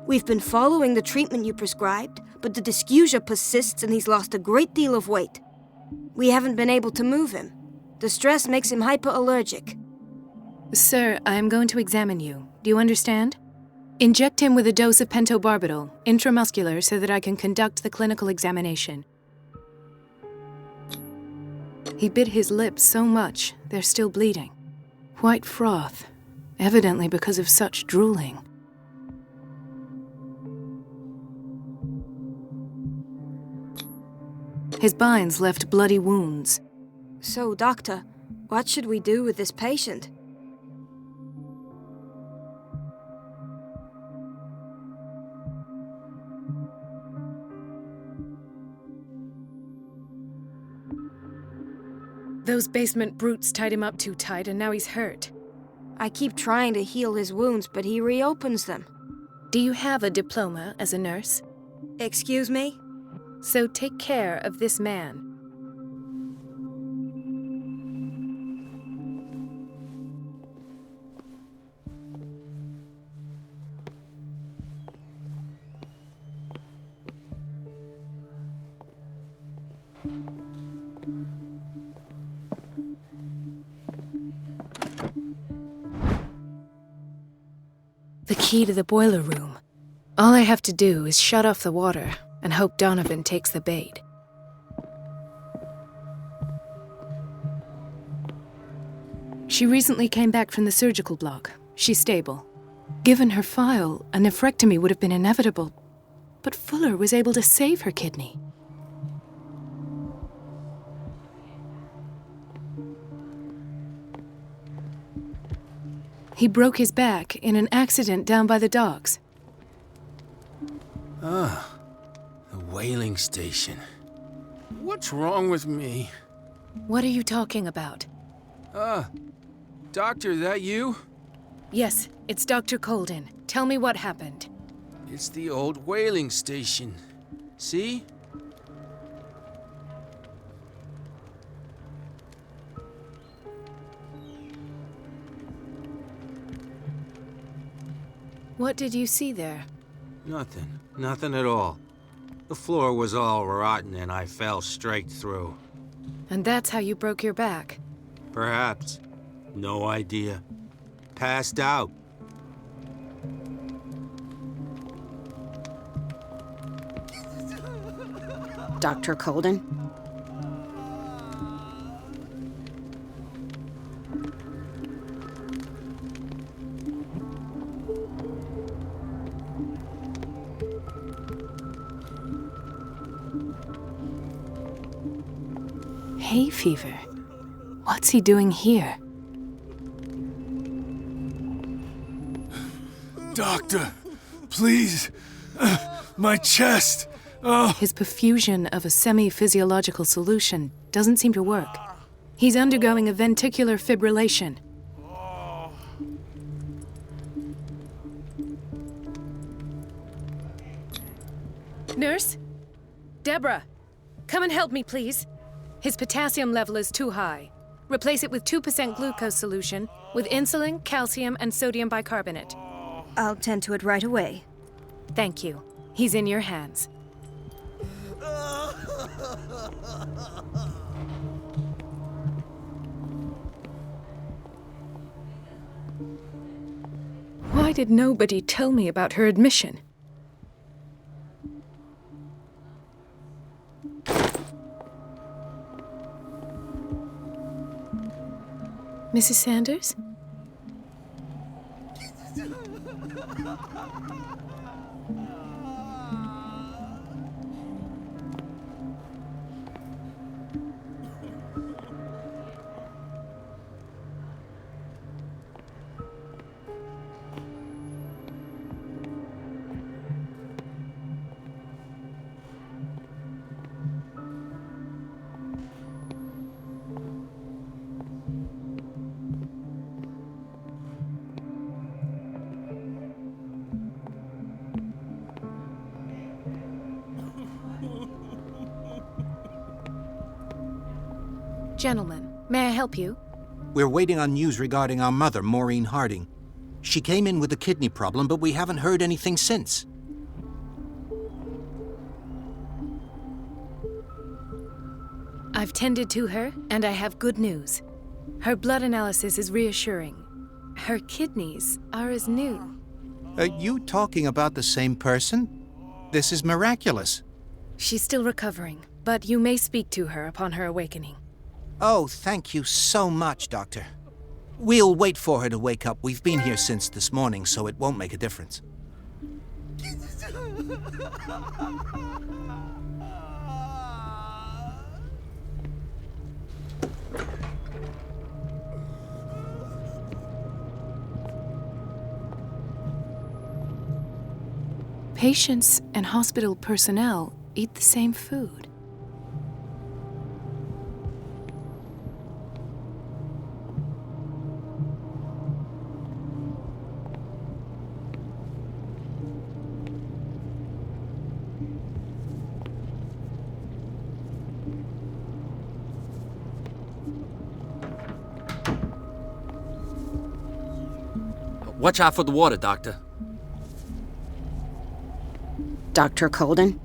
We've been following the treatment you prescribed, but the dysgeusia persists and he's lost a great deal of weight. We haven't been able to move him. The stress makes him hyperallergic. Sir, I am going to examine you. Do you understand? Inject him with a dose of pentobarbital, intramuscular, so that I can conduct the clinical examination. He bit his lips so much, they're still bleeding. White froth, evidently because of such drooling. His binds left bloody wounds. So, Doctor, what should we do with this patient? Those basement brutes tied him up too tight, and now he's hurt. I keep trying to heal his wounds, but he reopens them. Do you have a diploma as a nurse? Excuse me? So take care of this man. The key to the boiler room. All I have to do is shut off the water and hope Donovan takes the bait. She recently came back from the surgical block. She's stable. Given her file, a nephrectomy would have been inevitable. But Fuller was able to save her kidney. He broke his back in an accident down by the docks. Ah, the whaling station. What's wrong with me? What are you talking about? Doctor, that you? Yes, it's Dr. Colden. Tell me what happened. It's the old whaling station. See? What did you see there? Nothing. Nothing at all. The floor was all rotten and I fell straight through. And that's how you broke your back? Perhaps. No idea. Passed out. Dr. Colden? Hay fever. What's he doing here? Doctor, please. My chest. Oh. His perfusion of a semi-physiological solution doesn't seem to work. He's undergoing a ventricular fibrillation. Nurse? Deborah, come and help me, please. His potassium level is too high. Replace it with 2% glucose solution with insulin, calcium, and sodium bicarbonate. I'll tend to it right away. Thank you. He's in your hands. Why did nobody tell me about her admission? Mrs. Sanders? Gentlemen, may I help you? We're waiting on news regarding our mother, Maureen Harding. She came in with a kidney problem, but we haven't heard anything since. I've tended to her, and I have good news. Her blood analysis is reassuring. Her kidneys are as new. Are you talking about the same person? This is miraculous. She's still recovering, but you may speak to her upon her awakening. Oh, thank you so much, Doctor. We'll wait for her to wake up. We've been here since this morning, so it won't make a difference. Patients and hospital personnel eat the same food. Watch out for the water, Doctor. Dr. Colden?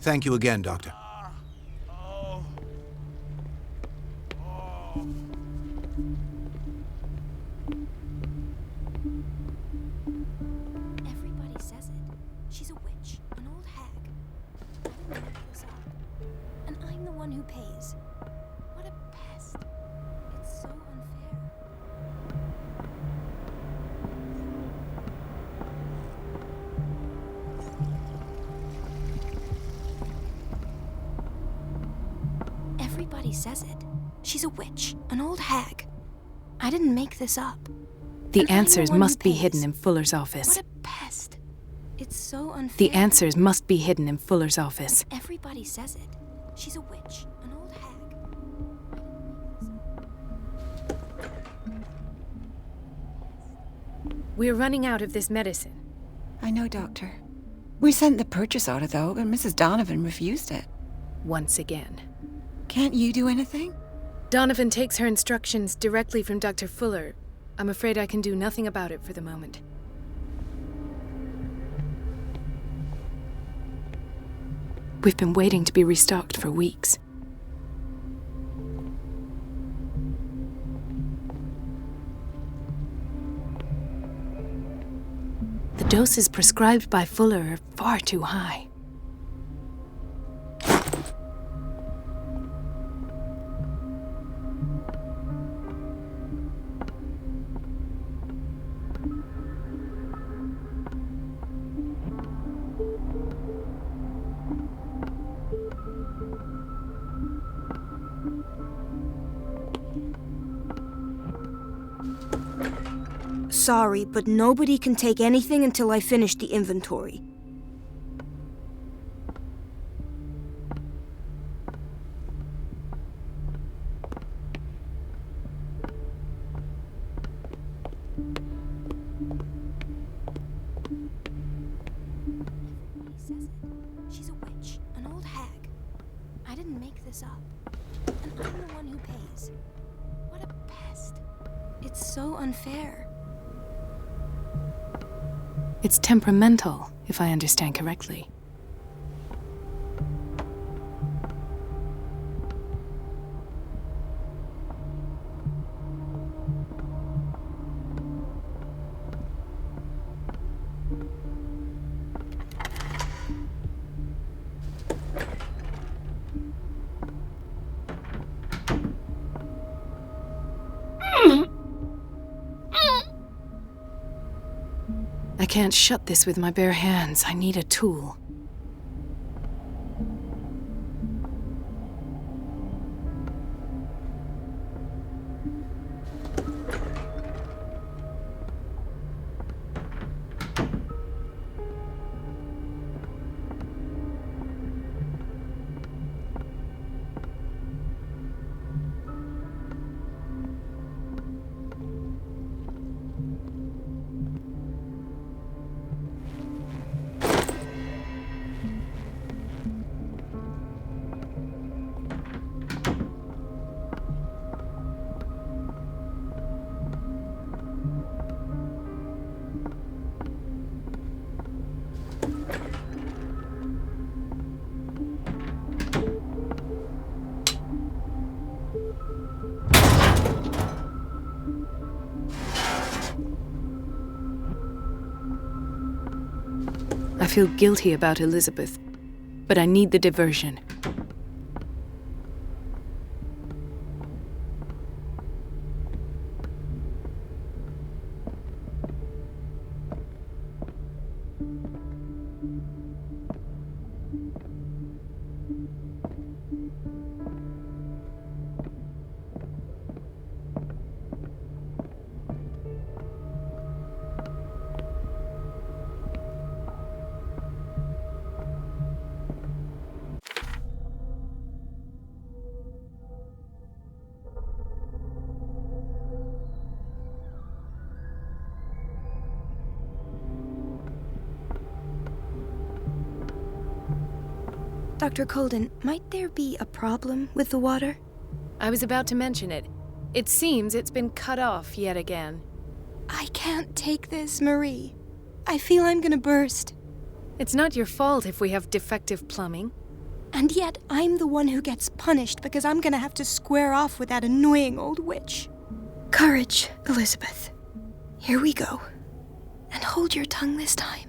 Thank you again, Doctor. Everybody says it. She's a witch, an old hag. I didn't make this up. And I'm the one who pays. What a pest. It's so unfair. Everybody says it. She's a witch, an old hag. I didn't make this up. The And I'm answers one who must be pays. hidden in Fuller's office. What a pest. It's so unfair. The answers must be hidden in Fuller's office. Everybody says it. She's a witch, an old hag. We're running out of this medicine. I know, Doctor. We sent the purchase order, though, but Mrs. Donovan refused it. Once again. Can't you do anything? Donovan takes her instructions directly from Dr. Fuller. I'm afraid I can do nothing about it for the moment. We've been waiting to be restocked for weeks. The doses prescribed by Fuller are far too high. Sorry, but nobody can take anything until I finish the inventory. Everybody says it. She's a witch, an old hag. I didn't make this up. And I'm the one who pays. What a pest. It's so unfair. It's temperamental, if I understand correctly. I can't shut this with my bare hands. I need a tool. I feel guilty about Elizabeth, but I need the diversion. Dr. Colden, might there be a problem with the water? I was about to mention it. It seems it's been cut off yet again. I can't take this, Marie. I feel I'm gonna burst. It's not your fault if we have defective plumbing. And yet I'm the one who gets punished because I'm gonna have to square off with that annoying old witch. Courage, Elizabeth. Here we go. And hold your tongue this time.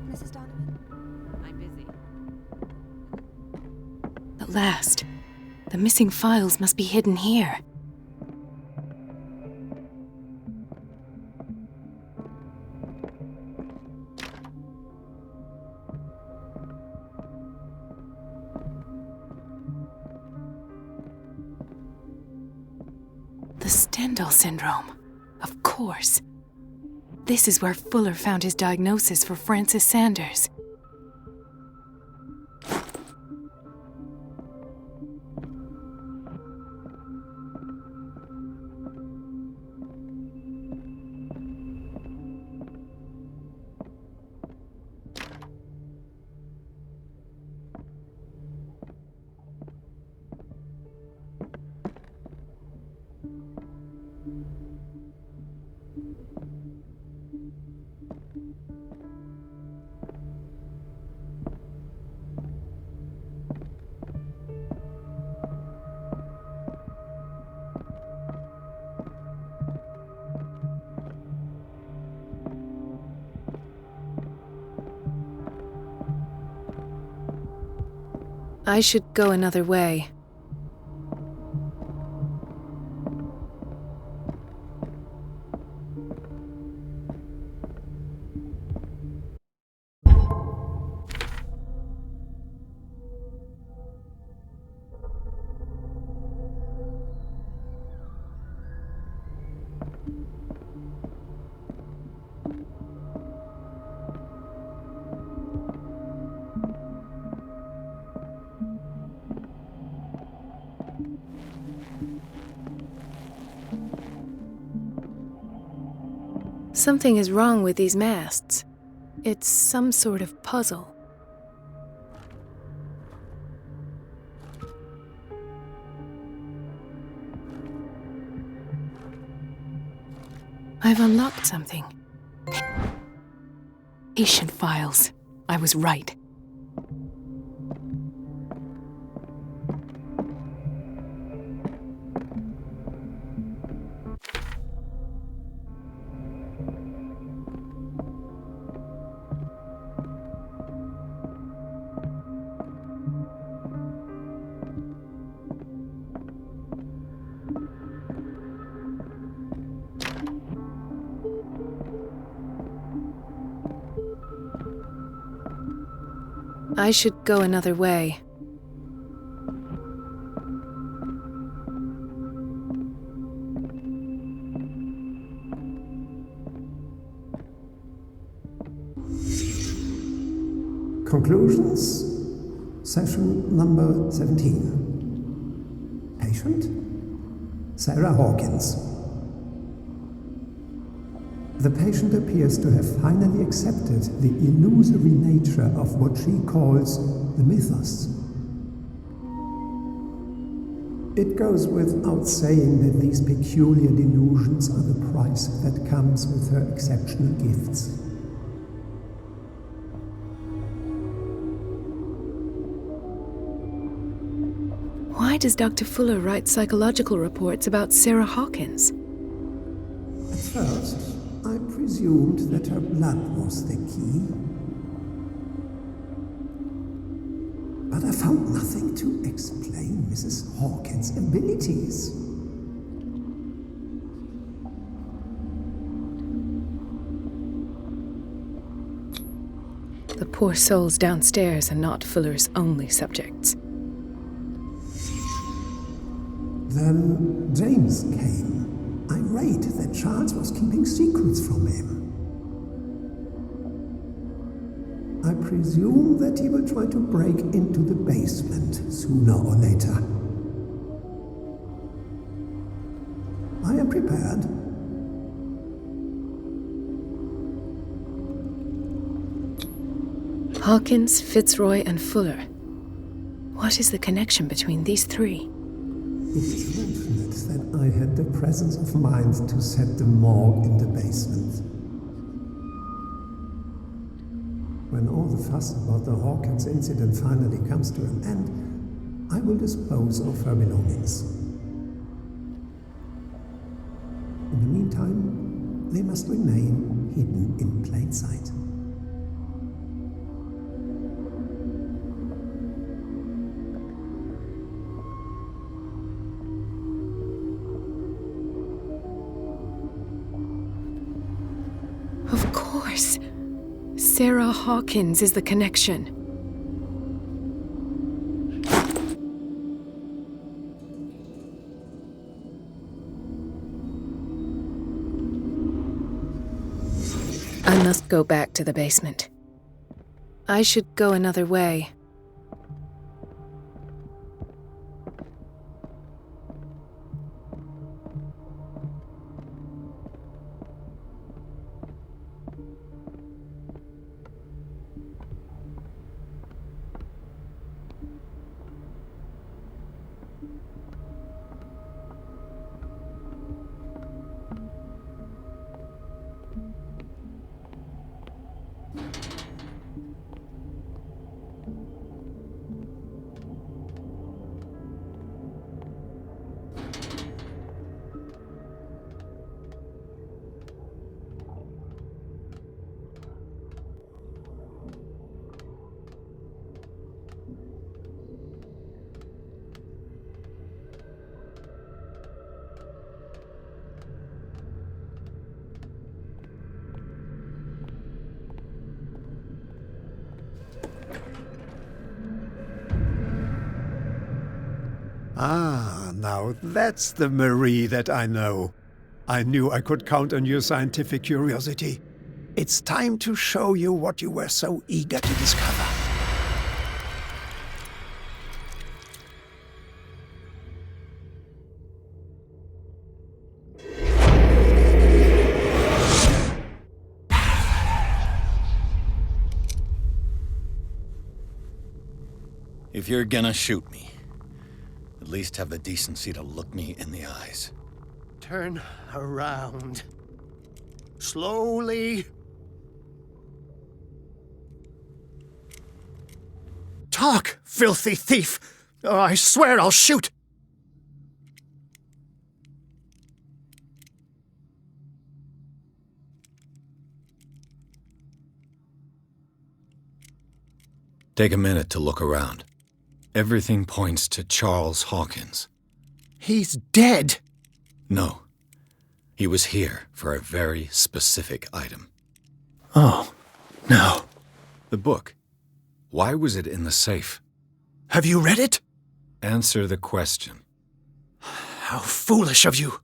Mrs. Donovan? I'm busy. At last. The missing files must be hidden here. The Stendhal syndrome. Of course. This is where Fuller found his diagnosis for Francis Sanders. I should go another way. Something is wrong with these masts. It's some sort of puzzle. I've unlocked something. Patient files. I was right. I should go another way. Conclusions? Session number 17. Patient? Sarah Hawkins. The patient appears to have finally accepted the illusory nature of what she calls the mythos. It goes without saying that these peculiar delusions are the price that comes with her exceptional gifts. Why does Dr. Fuller write psychological reports about Sarah Hawkins? At first, I presumed that her blood was the key. But I found nothing to explain Mrs. Hawkins' abilities. The poor souls downstairs are not Fuller's only subjects. Then James came, irate that Charles was keeping secrets from him. I presume that he will try to break into the basement sooner or later. I am prepared. Hawkins, Fitzroy, and Fuller. What is the connection between these three? It is fortunate that I had the presence of mind to set the morgue in the basement. When all the fuss about the Hawkins incident finally comes to an end, I will dispose of her belongings. In the meantime, they must remain hidden in plain sight. Of course. Sarah Hawkins is the connection. I must go back to the basement. I should go another way. Ah, now that's the Marie that I know. I knew I could count on your scientific curiosity. It's time to show you what you were so eager to discover. If you're gonna shoot me, at least have the decency to look me in the eyes. Turn around. Slowly. Talk, filthy thief! Or I swear I'll shoot! Take a minute to look around. Everything points to Charles Hawkins. He's dead! No. He was here for a very specific item. Oh, no. The book. Why was it in the safe? Have you read it? Answer the question. How foolish of you!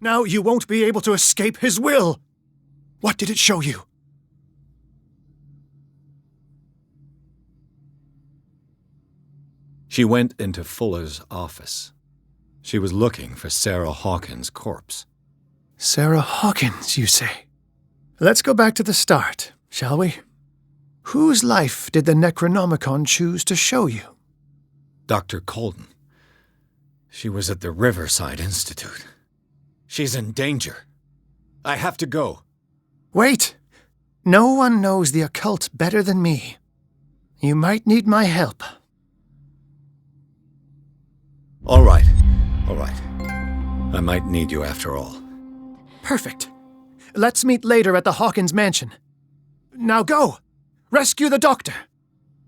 Now you won't be able to escape his will! What did it show you? She went into Fuller's office. She was looking for Sarah Hawkins' corpse. Sarah Hawkins, you say? Let's go back to the start, shall we? Whose life did the Necronomicon choose to show you? Dr. Colden. She was at the Riverside Institute. She's in danger. I have to go. Wait! No one knows the occult better than me. You might need my help. All right. I might need you after all. Perfect. Let's meet later at the Hawkins mansion. Now go! Rescue the doctor!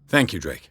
Thank you, Drake.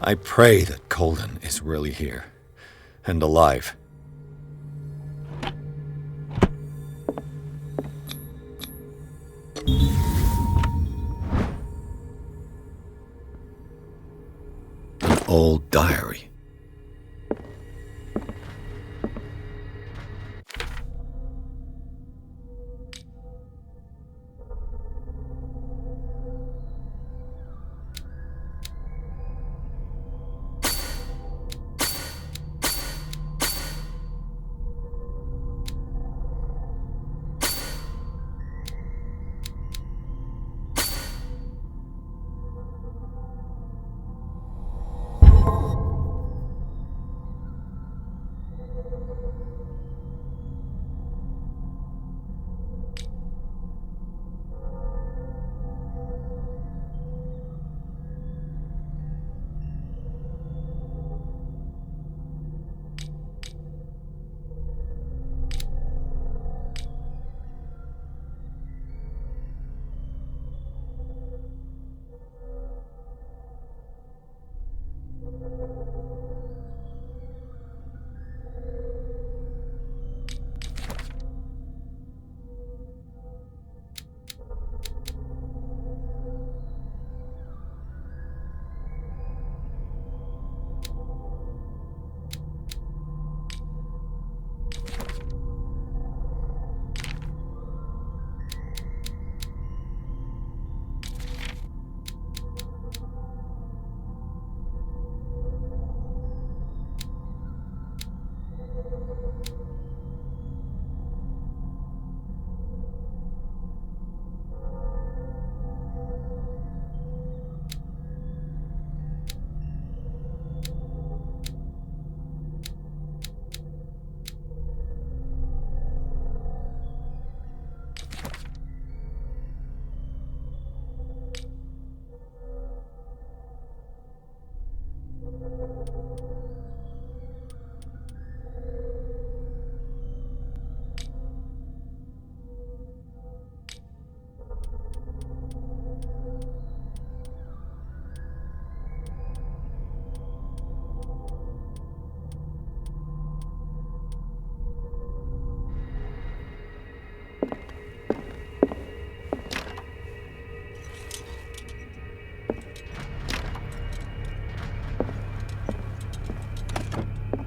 I pray that Colden is really here and alive. An old diary.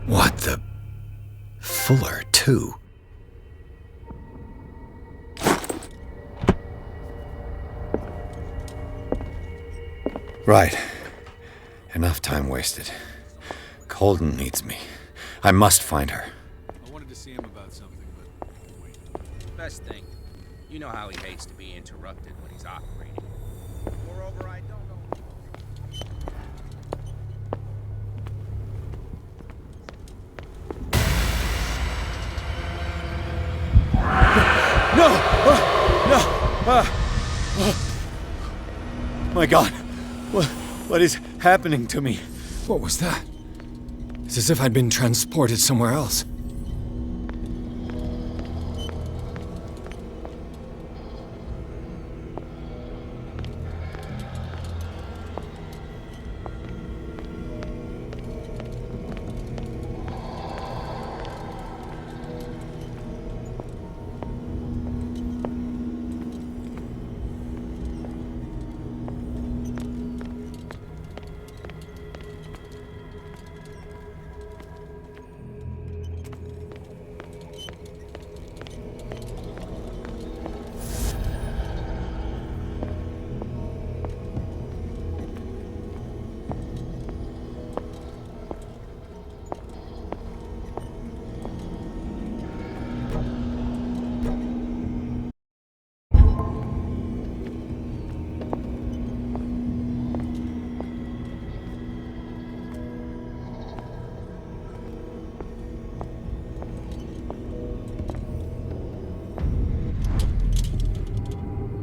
What the... Fuller, too. Right. Enough time wasted. Colden needs me. I must find her. I wanted to see him about something, but wait. Best thing. You know how he hates to be interrupted when he's operating. Moreover, I don't know. No! My God! What is happening to me? What was that? It's as if I'd been transported somewhere else.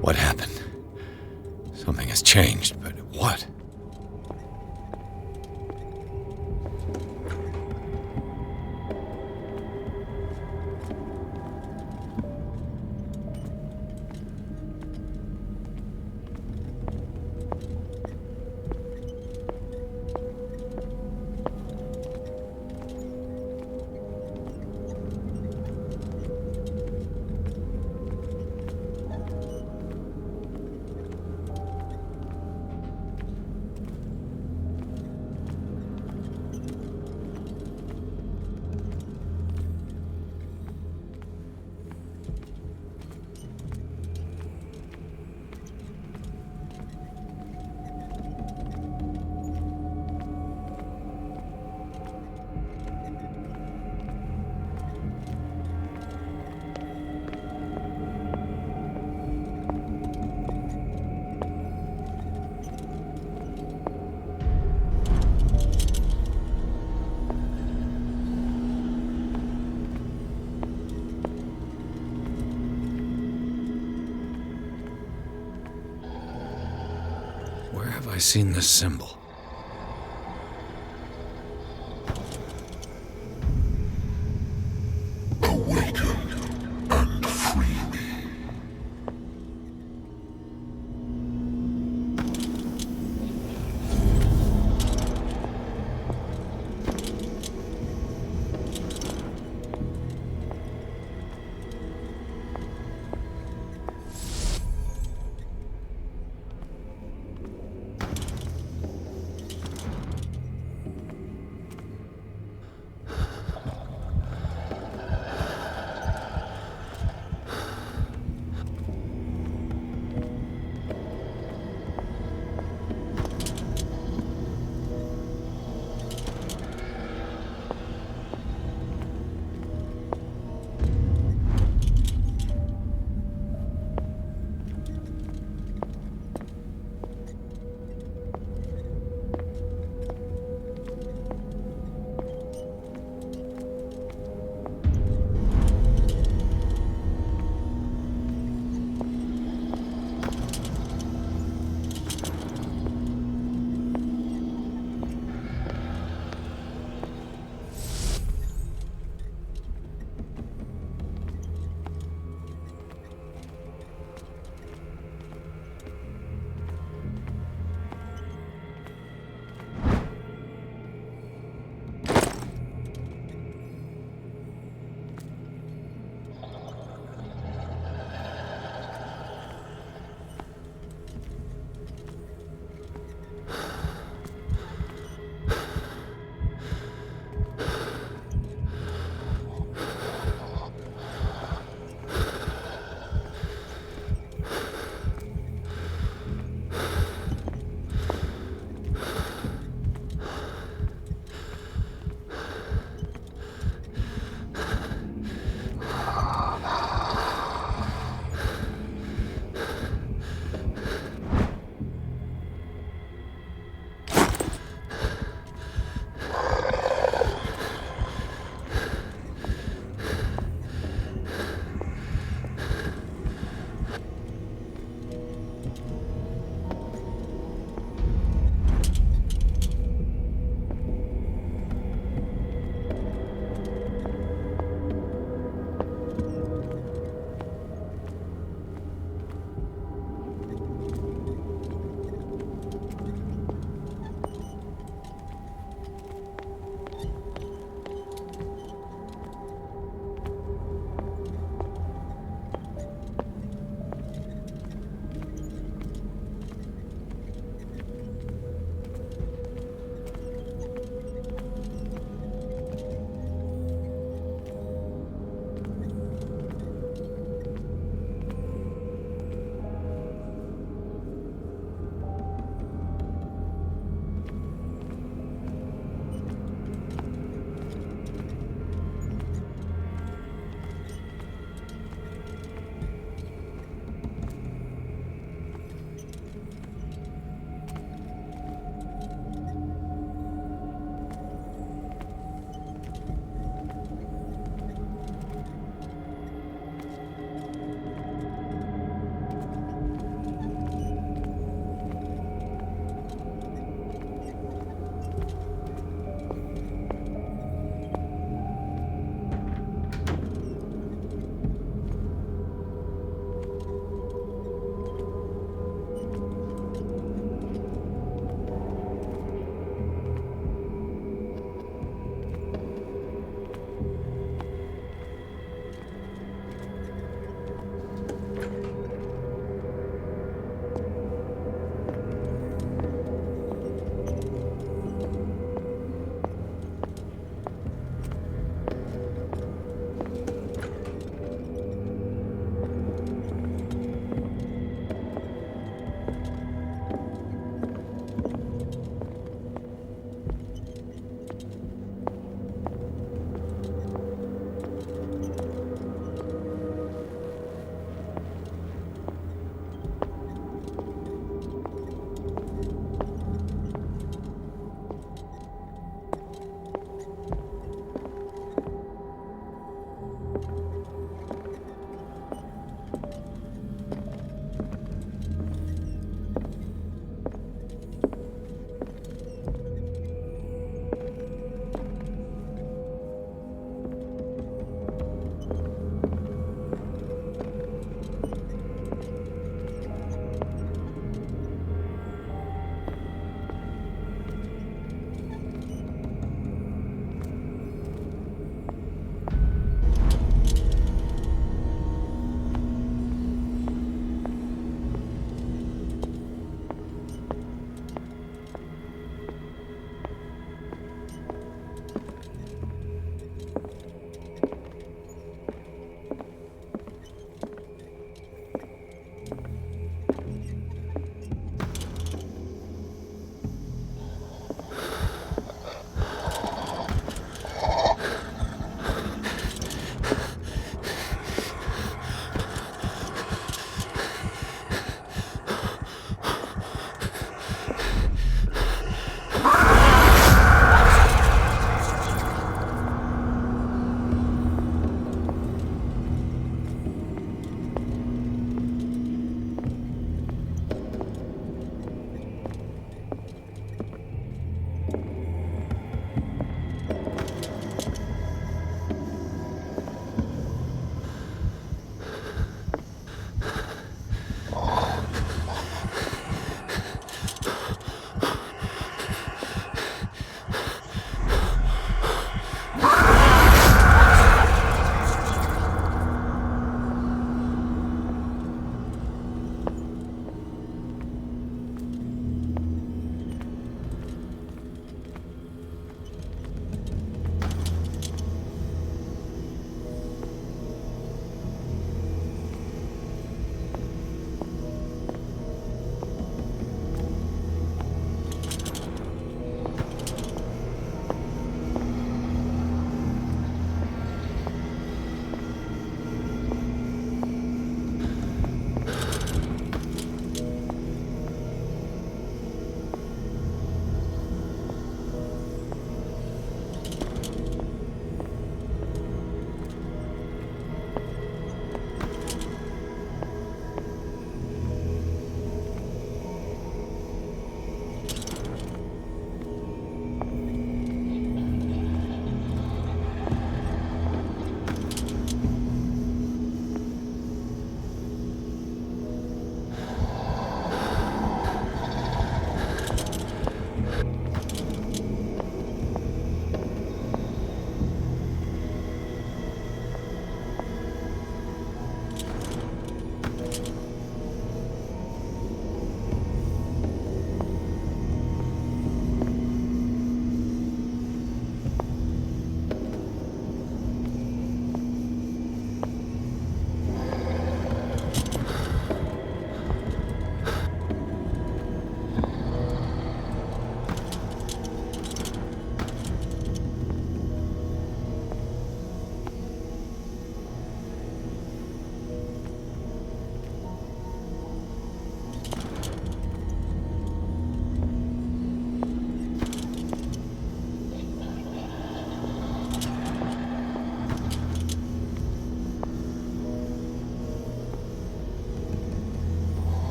What happened? Something has changed, but what? Where have I seen this symbol?